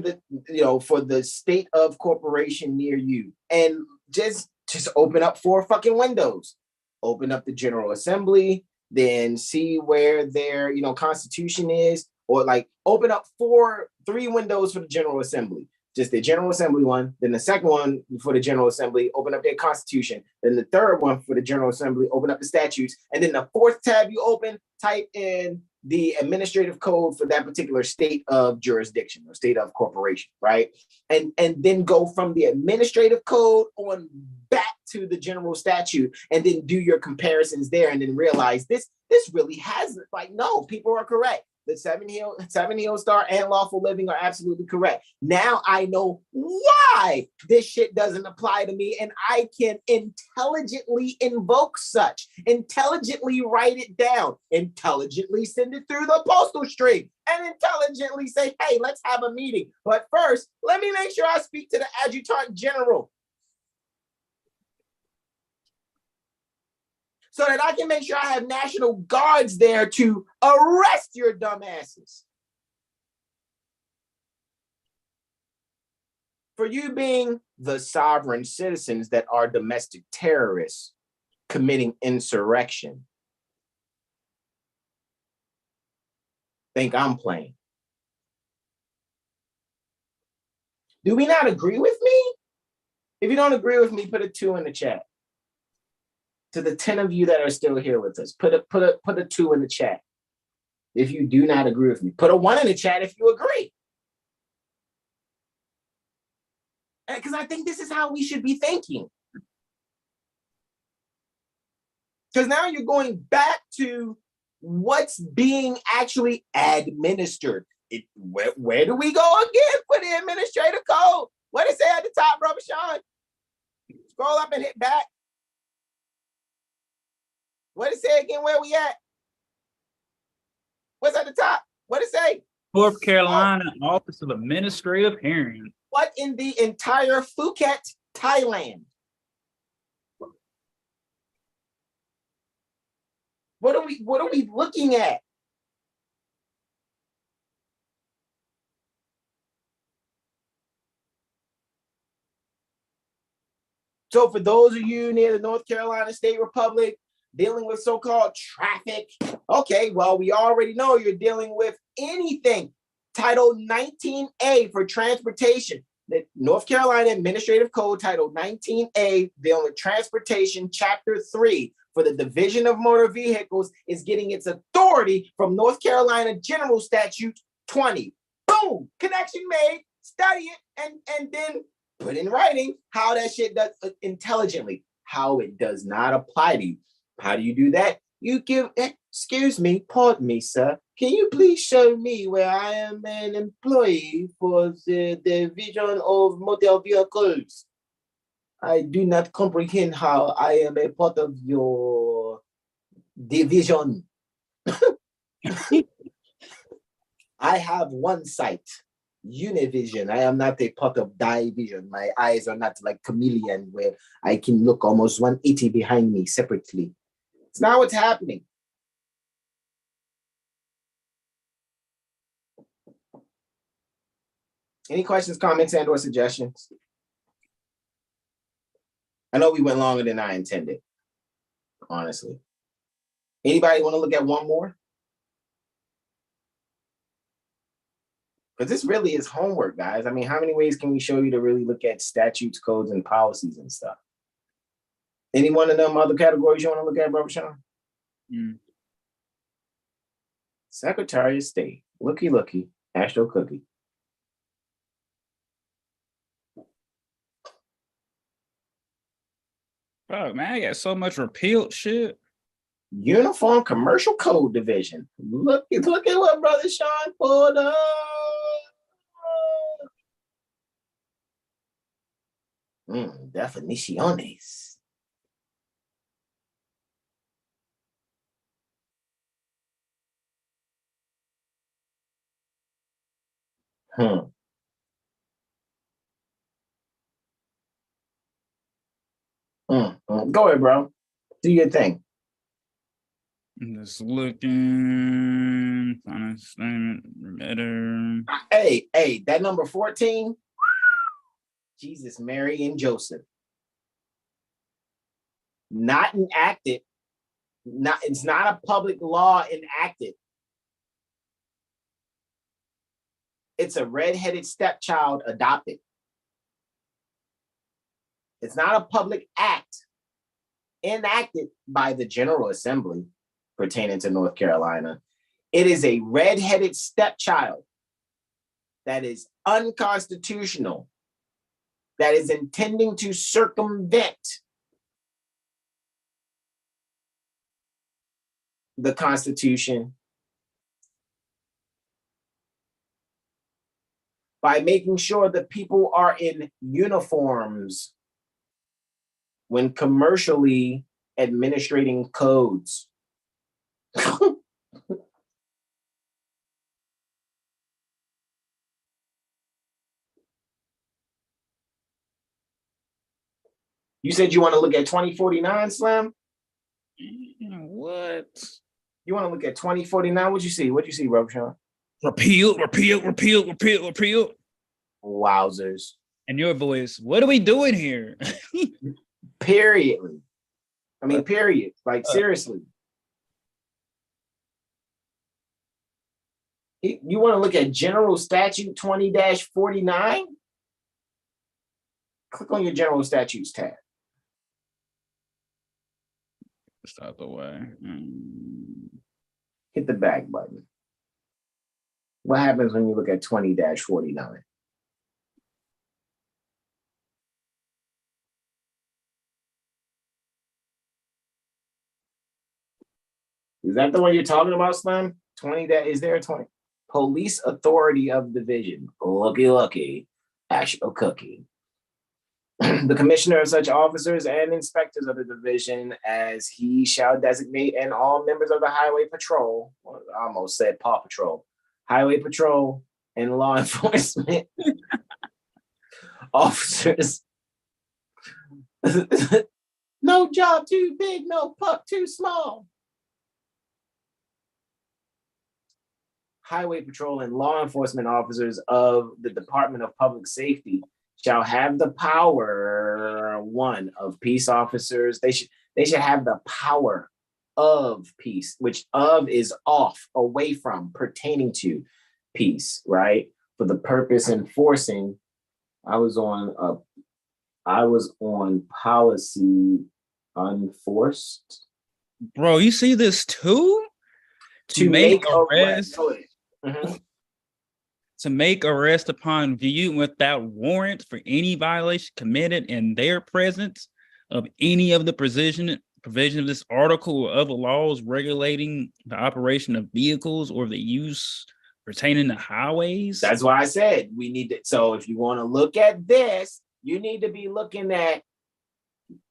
for the state of corporation near you. And just open up 4 fucking windows. Open up the General Assembly, then see where their, constitution is, or open up 3 windows for the General Assembly. Just the General Assembly one, then the second one for the General Assembly, open up their constitution. Then the third one for the General Assembly, open up the statutes. And then the 4th tab you open, type in the administrative code for that particular state of jurisdiction or state of corporation, right? And then go from the administrative code on back to the general statute and then do your comparisons there and then realize this really has, no, people are correct. The 7 Hill Star and Lawful Living are absolutely correct. Now I know why this shit doesn't apply to me, and I can intelligently invoke such, intelligently write it down, intelligently send it through the postal stream, and intelligently say, hey, let's have a meeting. But first, let me make sure I speak to the Adjutant General, so that I can make sure I have National Guards there to arrest your dumbasses for you being the sovereign citizens that are domestic terrorists committing insurrection. Think I'm playing. Do we not agree with me? If you don't agree with me, put a 2 in the chat. To the 10 of you that are still here with us, put a 2 in the chat. If you do not agree with me, put a 1 in the chat if you agree. Because I think this is how we should be thinking. Because now you're going back to what's being actually administered. Where do we go again for the administrative code? What does it say at the top, Brother Sean? Scroll up and hit back. What does it say again? Where we at? What's at the top? What does it say? North Carolina Office of Administrative Hearing. What in the entire Phuket, Thailand? What are we looking at? So for those of you near the North Carolina State Republic dealing with so-called traffic, okay, well, we already know you're dealing with anything. Title 19A for transportation. The North Carolina Administrative Code, Title 19A, dealing with transportation, Chapter 3 for the Division of Motor Vehicles is getting its authority from North Carolina General Statute 20. Boom, connection made, study it, and then put in writing how that shit does intelligently, how it does not apply to you. How do you do that? You give, excuse me, pardon me, sir. Can you please show me where I am an employee for the Division of Motor Vehicles? I do not comprehend how I am a part of your division. I have one sight, Univision. I am not a part of division. My eyes are not like chameleon where I can look almost 180 behind me separately. It's not what's happening. Any questions, comments, and/or suggestions? I know we went longer than I intended, honestly. Anybody want to look at one more? Because this really is homework, guys. I mean, how many ways can we show you to really look at statutes, codes, and policies and stuff? Any one of them other categories you want to look at, Brother Sean? Secretary of State, looky, Astro Cookie. Fuck, man, I got so much repealed shit. Uniform Commercial Code Division. Look at what Brother Sean pulled up. Definiciones. Go ahead, bro. Do your thing. I'm just looking, understand better. Hey, that number 14, Jesus, Mary, and Joseph. Not enacted. It's not a public law enacted. It's a red-headed stepchild adopted. It's not a public act enacted by the General Assembly pertaining to North Carolina. It is a red-headed stepchild that is unconstitutional, that is intending to circumvent the Constitution by making sure that people are in uniforms when commercially administrating codes. You said you want to look at 2049, Slam? What? You want to look at 2049? What'd you see? What'd you see, Rob Sean? Repeal. Wowzers. And your voice, what are we doing here? Period. I mean, period. Like, seriously. You want to look at General Statute 20-49? Click on your general statutes tab. It's out the way. Hit the back button. What happens when you look at 20-49? Is that the one you're talking about, Slim? 20 that is there a 20? Police Authority of Division. Lucky. Actual cookie. The commissioner of such officers and inspectors of the division as he shall designate, and all members of the highway patrol, or I almost said Paw Patrol, highway patrol and law enforcement officers. No job too big, no pup too small. Highway patrol and law enforcement officers of the Department of Public Safety shall have the power, one, of peace officers. They should have the power of peace, which of is off, away from, pertaining to peace, right? For the purpose enforcing. I was on policy unforced. Bro, you see this too? To make arrest. To make arrest upon view without warrant for any violation committed in their presence of any of the provision of this article or other laws regulating the operation of vehicles or the use pertaining to highways. That's why I said we need to. So if you want to look at this, you need to be looking at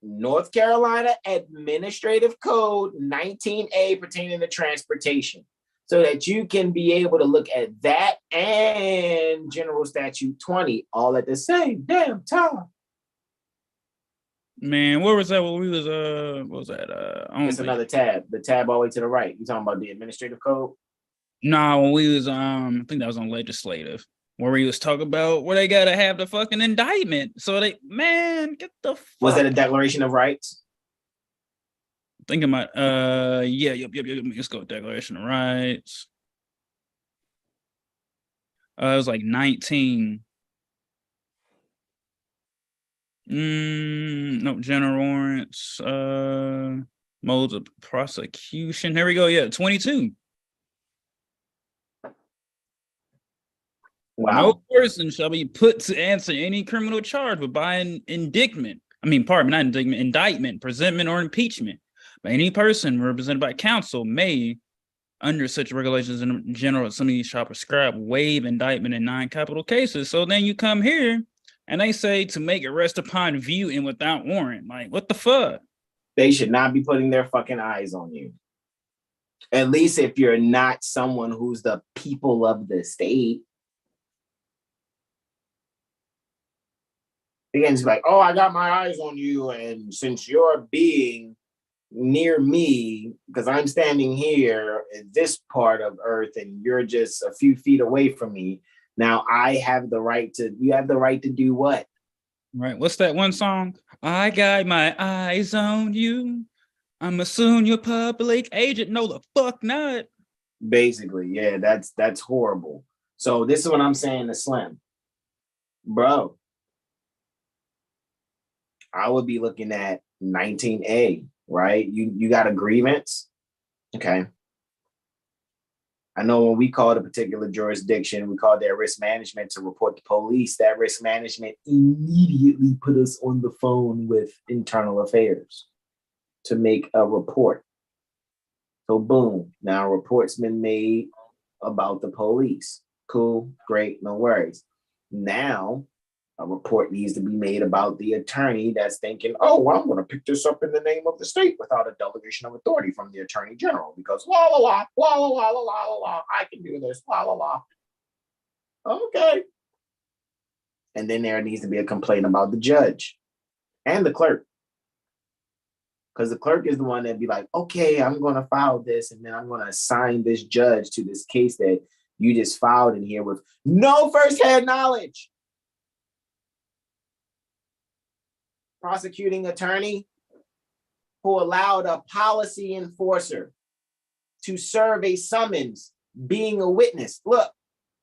North Carolina Administrative Code 19A pertaining to transportation, so that you can be able to look at that and General Statute 20 all at the same damn time. Man, where was that? What we was what was that? It's another tab. The tab all the way to the right. You talking about the administrative code? No, when we was I think that was on legislative, where we was talking about where they gotta have the fucking indictment. So they, man, get the fuck. Was that a Declaration of Rights? Thinking about yeah, yep. Let's go with Declaration of Rights. It was like 19. No, general warrants, modes of prosecution. Here we go. Yeah, 22. Wow. No person shall be put to answer any criminal charge but by an indictment. Indictment, presentment, or impeachment. By any person represented by counsel may, under such regulations in General Assembly, shall prescribe waive indictment in non-capital cases. So then you come here and they say to make arrest upon view and without warrant. Like, what the fuck? They should not be putting their fucking eyes on you. At least if you're not someone who's the people of the state. Again, it's like, oh, I got my eyes on you, and since you're being near me, because I'm standing here in this part of Earth and you're just a few feet away from me, now I have the right to, you have the right to do what? Right. What's that one song? I got my eyes on you. I'm assuming you're public agent. No, the fuck not. Basically, yeah, that's horrible. So this is what I'm saying to Slim. Bro, I would be looking at 19A, right? You got a grievance. Okay. I know when we called a particular jurisdiction, we called their risk management to report to police. That risk management immediately put us on the phone with internal affairs to make a report. So boom, now a report's been made about the police. Cool, great, no worries. Now a report needs to be made about the attorney that's thinking, oh, well, I'm going to pick this up in the name of the state without a delegation of authority from the attorney general because la la la, la la la la la la, I can do this, la la la. Okay. And then there needs to be a complaint about the judge and the clerk. Because the clerk is the one that'd be like, okay, I'm going to file this and then I'm going to assign this judge to this case that you just filed in here with no firsthand knowledge. Prosecuting attorney who allowed a policy enforcer to serve a summons being a witness. Look,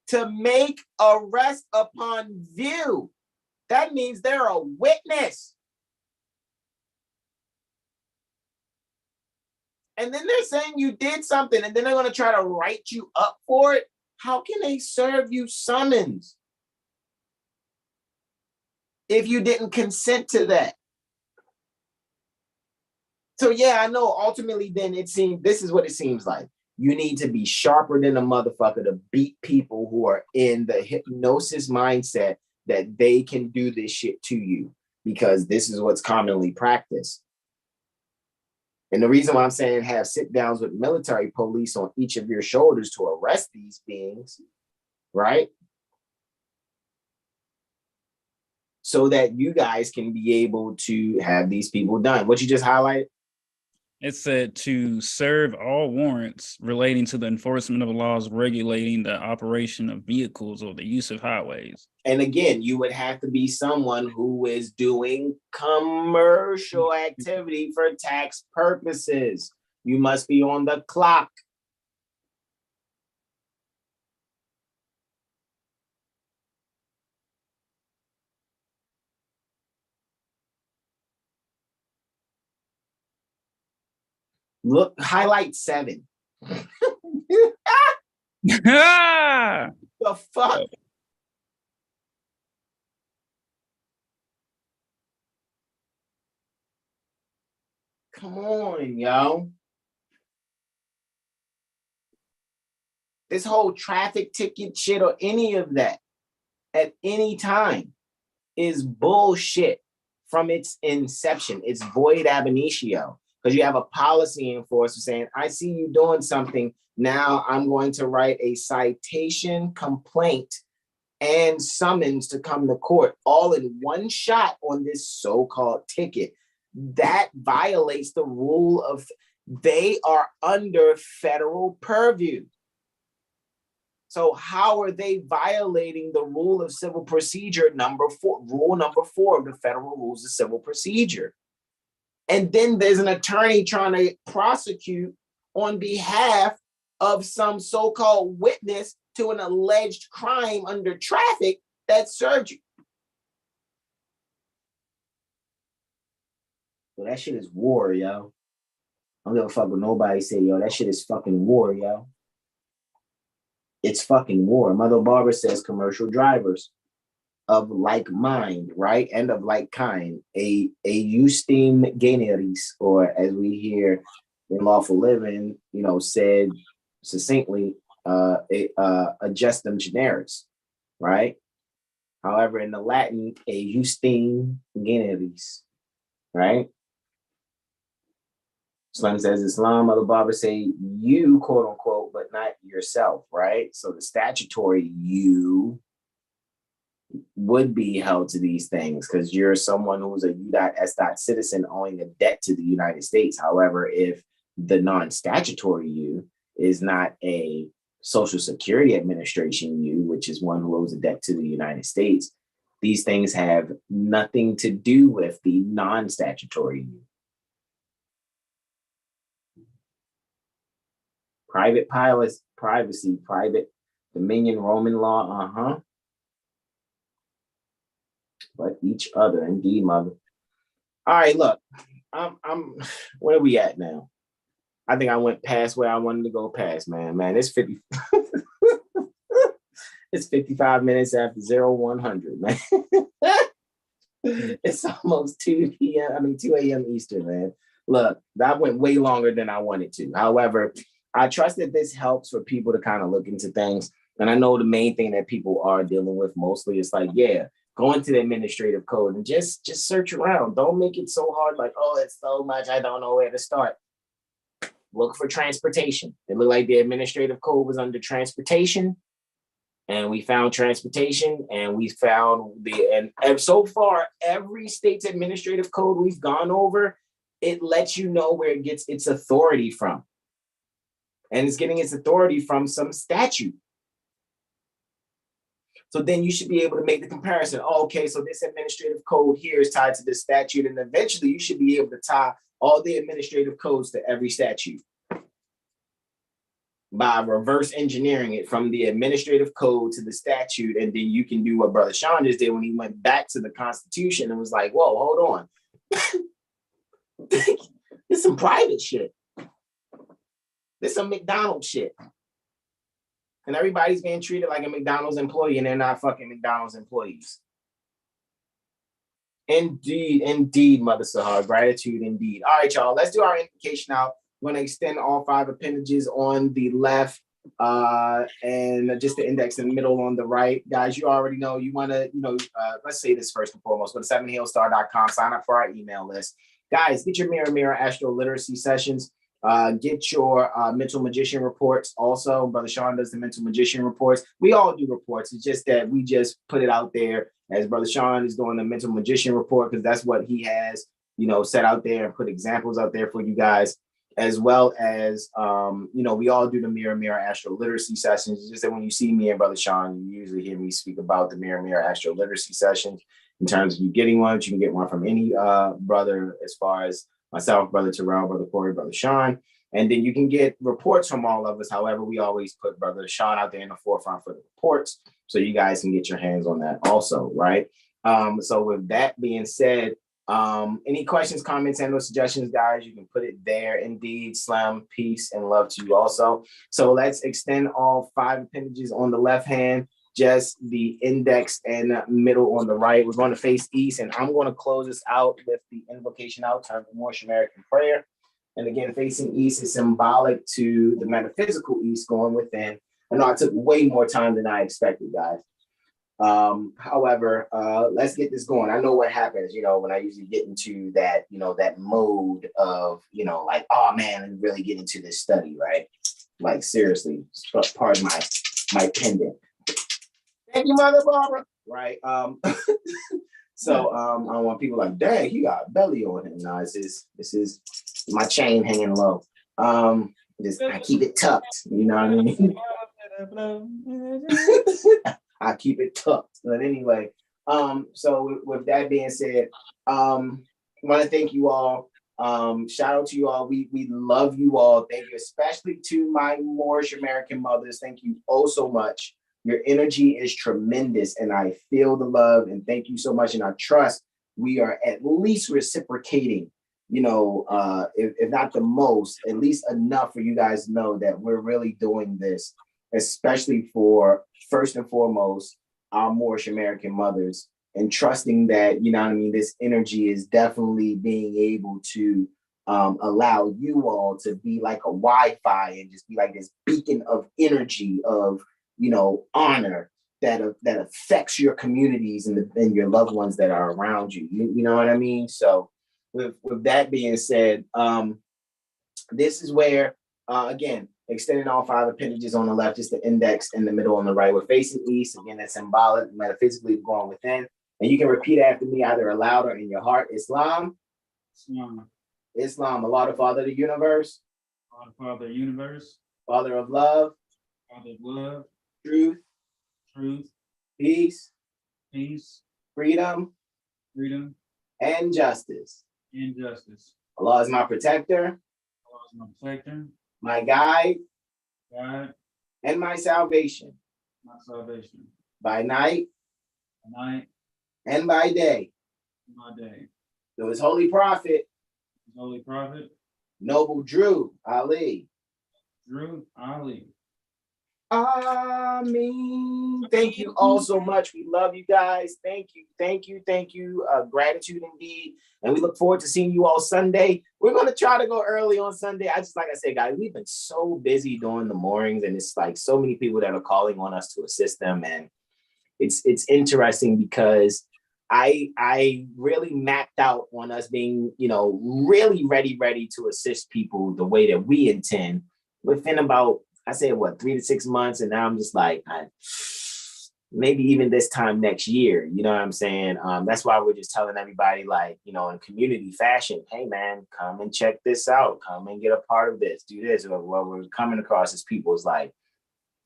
to make arrest upon view That means they're a witness. And then they're saying you did something, and then they're going to try to write you up for it. How can they serve you summons if you didn't consent to that? So yeah, I know ultimately then this is what it seems like. You need to be sharper than a motherfucker to beat people who are in the hypnosis mindset that they can do this shit to you, because this is what's commonly practiced. And the reason why I'm saying have sit downs with military police on each of your shoulders to arrest these beings, right? So that you guys can be able to have these people done. What you just highlighted? It said to serve all warrants relating to the enforcement of laws regulating the operation of vehicles or the use of highways. And again, you would have to be someone who is doing commercial activity for tax purposes. You must be on the clock. Look, highlight 7. The fuck? Come on, yo. This whole traffic ticket shit or any of that at any time is bullshit from its inception. It's void ab initio, because you have a policy enforcer saying, I see you doing something. Now I'm going to write a citation, complaint, and summons to come to court all in one shot on this so-called ticket. That violates the rule of, they are under federal purview. So how are they violating the rule of civil procedure rule number 4 of the federal rules of civil procedure? And then there's an attorney trying to prosecute on behalf of some so-called witness to an alleged crime under traffic that served you. Well, that shit is war, yo. I don't give a fuck what nobody say, yo. That shit is fucking war, yo. It's fucking war. Mother Barbara says commercial drivers of like mind, right? And of like kind. A justim generis, or as we hear in Lawful Living, said succinctly, a justum generis, right? However, in the Latin, a justim generis, right? Islam says Islam, Mother Barbara say you, quote unquote, but not yourself, right? So the statutory you would be held to these things because you're someone who's a U.S. citizen owing a debt to the United States. However, if the non-statutory you is not a Social Security Administration you, which is one who owes a debt to the United States, these things have nothing to do with the non-statutory you. Private privacy, private dominion, Roman law, but each other, indeed, mother. All right, look, I'm where are we at now? I think I went past where I wanted to go past, man. It's 50. It's 55 minutes after 0100, man. It's almost 2 a.m. Eastern, man. Look, that went way longer than I wanted to. However, I trust that this helps for people to kind of look into things. And I know the main thing that people are dealing with mostly is like, yeah, go into the administrative code and just search around. Don't make it so hard, like, oh, it's so much, I don't know where to start. Look for transportation. It looked like the administrative code was under transportation. And we found transportation, and we found and so far, every state's administrative code we've gone over, it lets you know where it gets its authority from. And it's getting its authority from some statute. So then you should be able to make the comparison. Oh, okay, so this administrative code here is tied to this statute, and eventually you should be able to tie all the administrative codes to every statute. by reverse engineering it from the administrative code to the statute. And then you can do what Brother Sean just did when he went back to the Constitution and was like, whoa, hold on. This some private shit. This some McDonald's shit. And everybody's being treated like a McDonald's employee and they're not fucking McDonald's employees. Indeed, Mother Sahar. Gratitude indeed. All right, y'all. Let's do our invocation out. We're going to extend all 5 appendages on the left and just the index in the middle on the right. Guys, you already know you want to, let's say this first and foremost. Go to 7hillstar.com. Sign up for our email list. Guys, get your Mirror Astro Literacy sessions. Get your mental magician reports. Also, Brother Sean does the mental magician reports. We all do reports. It's just that we just put it out there as Brother Sean is doing the mental magician report because that's what he has, set out there and put examples out there for you guys, as well as, we all do the Mirror Astro Literacy sessions. It's just that when you see me and Brother Sean, you usually hear me speak about the Mirror Astro Literacy sessions in terms of you getting one. You can get one from any brother as far as myself, Brother Terrell, Brother Corey, Brother Sean. And then you can get reports from all of us. However, we always put Brother Sean out there in the forefront for the reports. So you guys can get your hands on that also, right? So with that being said, any questions, comments, and or suggestions, guys, you can put it there. Indeed, slam, peace, and love to you also. So let's extend all 5 appendages on the left hand, just the index and middle on the right. We're going to face east, and I'm going to close this out with the invocation out, time for more Shamarican prayer. And again, facing east is symbolic to the metaphysical east going within. I know I took way more time than I expected, guys. However, let's get this going. I know what happens, when I usually get into that, that mode of, like, oh man, I'm really getting into this study, right? Like seriously, pardon my pendant. Thank you, Mother Barbara. Right. So I don't want people like, dang, he got belly on him. No, this is my chain hanging low. I keep it tucked, you know what I mean? I keep it tucked. But anyway, so with that being said, I want to thank you all. Shout out to you all. We love you all. Thank you, especially to my Moorish American mothers. Thank you oh so much. Your energy is tremendous, and I feel the love, and thank you so much. And I trust we are at least reciprocating, if not the most, at least enough for you guys to know that we're really doing this, especially for, first and foremost, our Moorish American mothers, and trusting that, this energy is definitely being able to allow you all to be like a Wi-Fi and just be like this beacon of energy of, honor that affects your communities and your loved ones that are around you. You know what I mean? So with that being said, this is where, again, extending all 5 appendages on the left, just the index in the middle on the right. We're facing east. Again, that's symbolic, metaphysically going within. And you can repeat after me either aloud or in your heart. Islam. Allah, the Father of the universe. Allah, the Father of the universe. Father of love. Father of love. Truth. Peace. Freedom. And justice. Allah is my protector. My guide. And my salvation. By night. And by day. Through his holy prophet. Noble Drew Ali. Ameen. Thank you all so much. We love you guys. Thank you. Gratitude indeed. And we look forward to seeing you all Sunday. We're going to try to go early on Sunday. Like I said, guys, we've been so busy doing the mornings, and it's like so many people that are calling on us to assist them. And it's interesting because I really mapped out on us being, really ready to assist people the way that we intend within about, I said, 3 to 6 months. And now I'm just like, maybe even this time next year, you know what I'm saying? That's why we're just telling everybody, like, in community fashion, hey man, come and check this out. Come and get a part of this, do this. Or what we're coming across as people is like,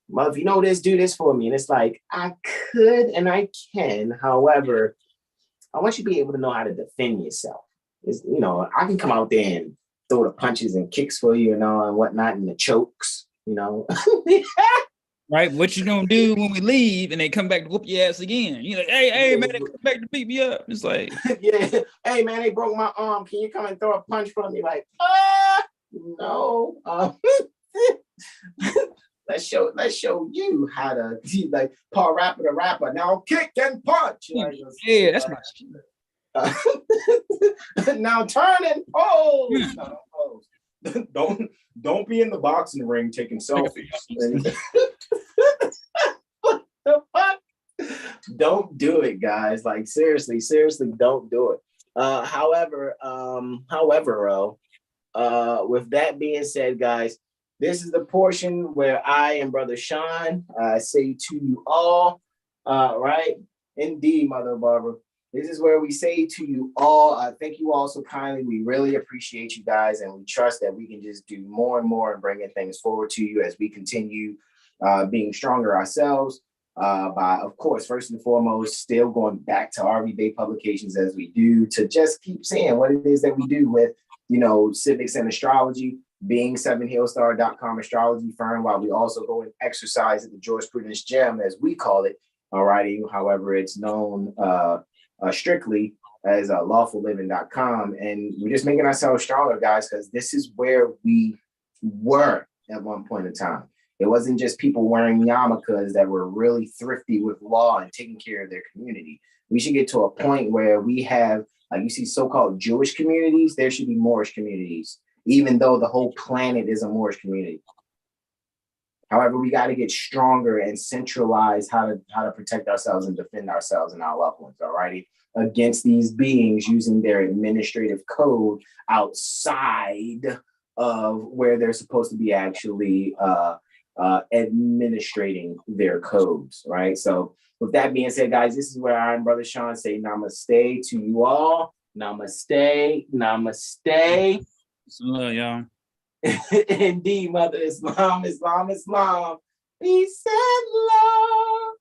well, if you know this, do this for me. And it's like, I could and I can. However, I want you to be able to know how to defend yourself. I can come out there and throw the punches and kicks for you and all and whatnot and the chokes. you know. Right? What you gonna do when we leave and they come back to whoop your ass again? You're like, hey, man, they come back to beat me up. It's like, Yeah, hey man, they broke my arm. Can you come and throw a punch for me? Like, no. Let's show you how to like Paul Rapper the rapper. Now kick and punch. Like, yeah, that's my shit. now turn and pose. No, don't pose. Don't be in the boxing ring taking selfies. What the fuck? Don't do it, guys. Like seriously, don't do it. However, with that being said, guys, this is the portion where I and Brother Sean say to you all, right? Indeed, Mother Barbara. This is where we say to you all, thank you all so kindly. We really appreciate you guys, and we trust that we can just do more and more and bringing things forward to you as we continue being stronger ourselves. By, of course, first and foremost, still going back to our everyday publications as we do to just keep saying what it is that we do with, civics and astrology, being 7hillstar.com astrology firm, while we also go and exercise at the jurisprudence gem, as we call it. Alrighty, however, it's known strictly as lawfulliving.com. And we're just making ourselves stronger, guys, because this is where we were at one point in time. It wasn't just people wearing yarmulkes that were really thrifty with law and taking care of their community. We should get to a point where we have, like you see so-called Jewish communities, there should be Moorish communities, even though the whole planet is a Moorish community. However, we got to get stronger and centralize how to protect ourselves and defend ourselves and our loved ones, all righty, against these beings using their administrative code outside of where they're supposed to be actually administrating their codes, right? So with that being said, guys, this is where I and Brother Sean say namaste to you all. Namaste, namaste. Love y'all. Indeed, Mother Islam, Islam, Islam. Peace and love.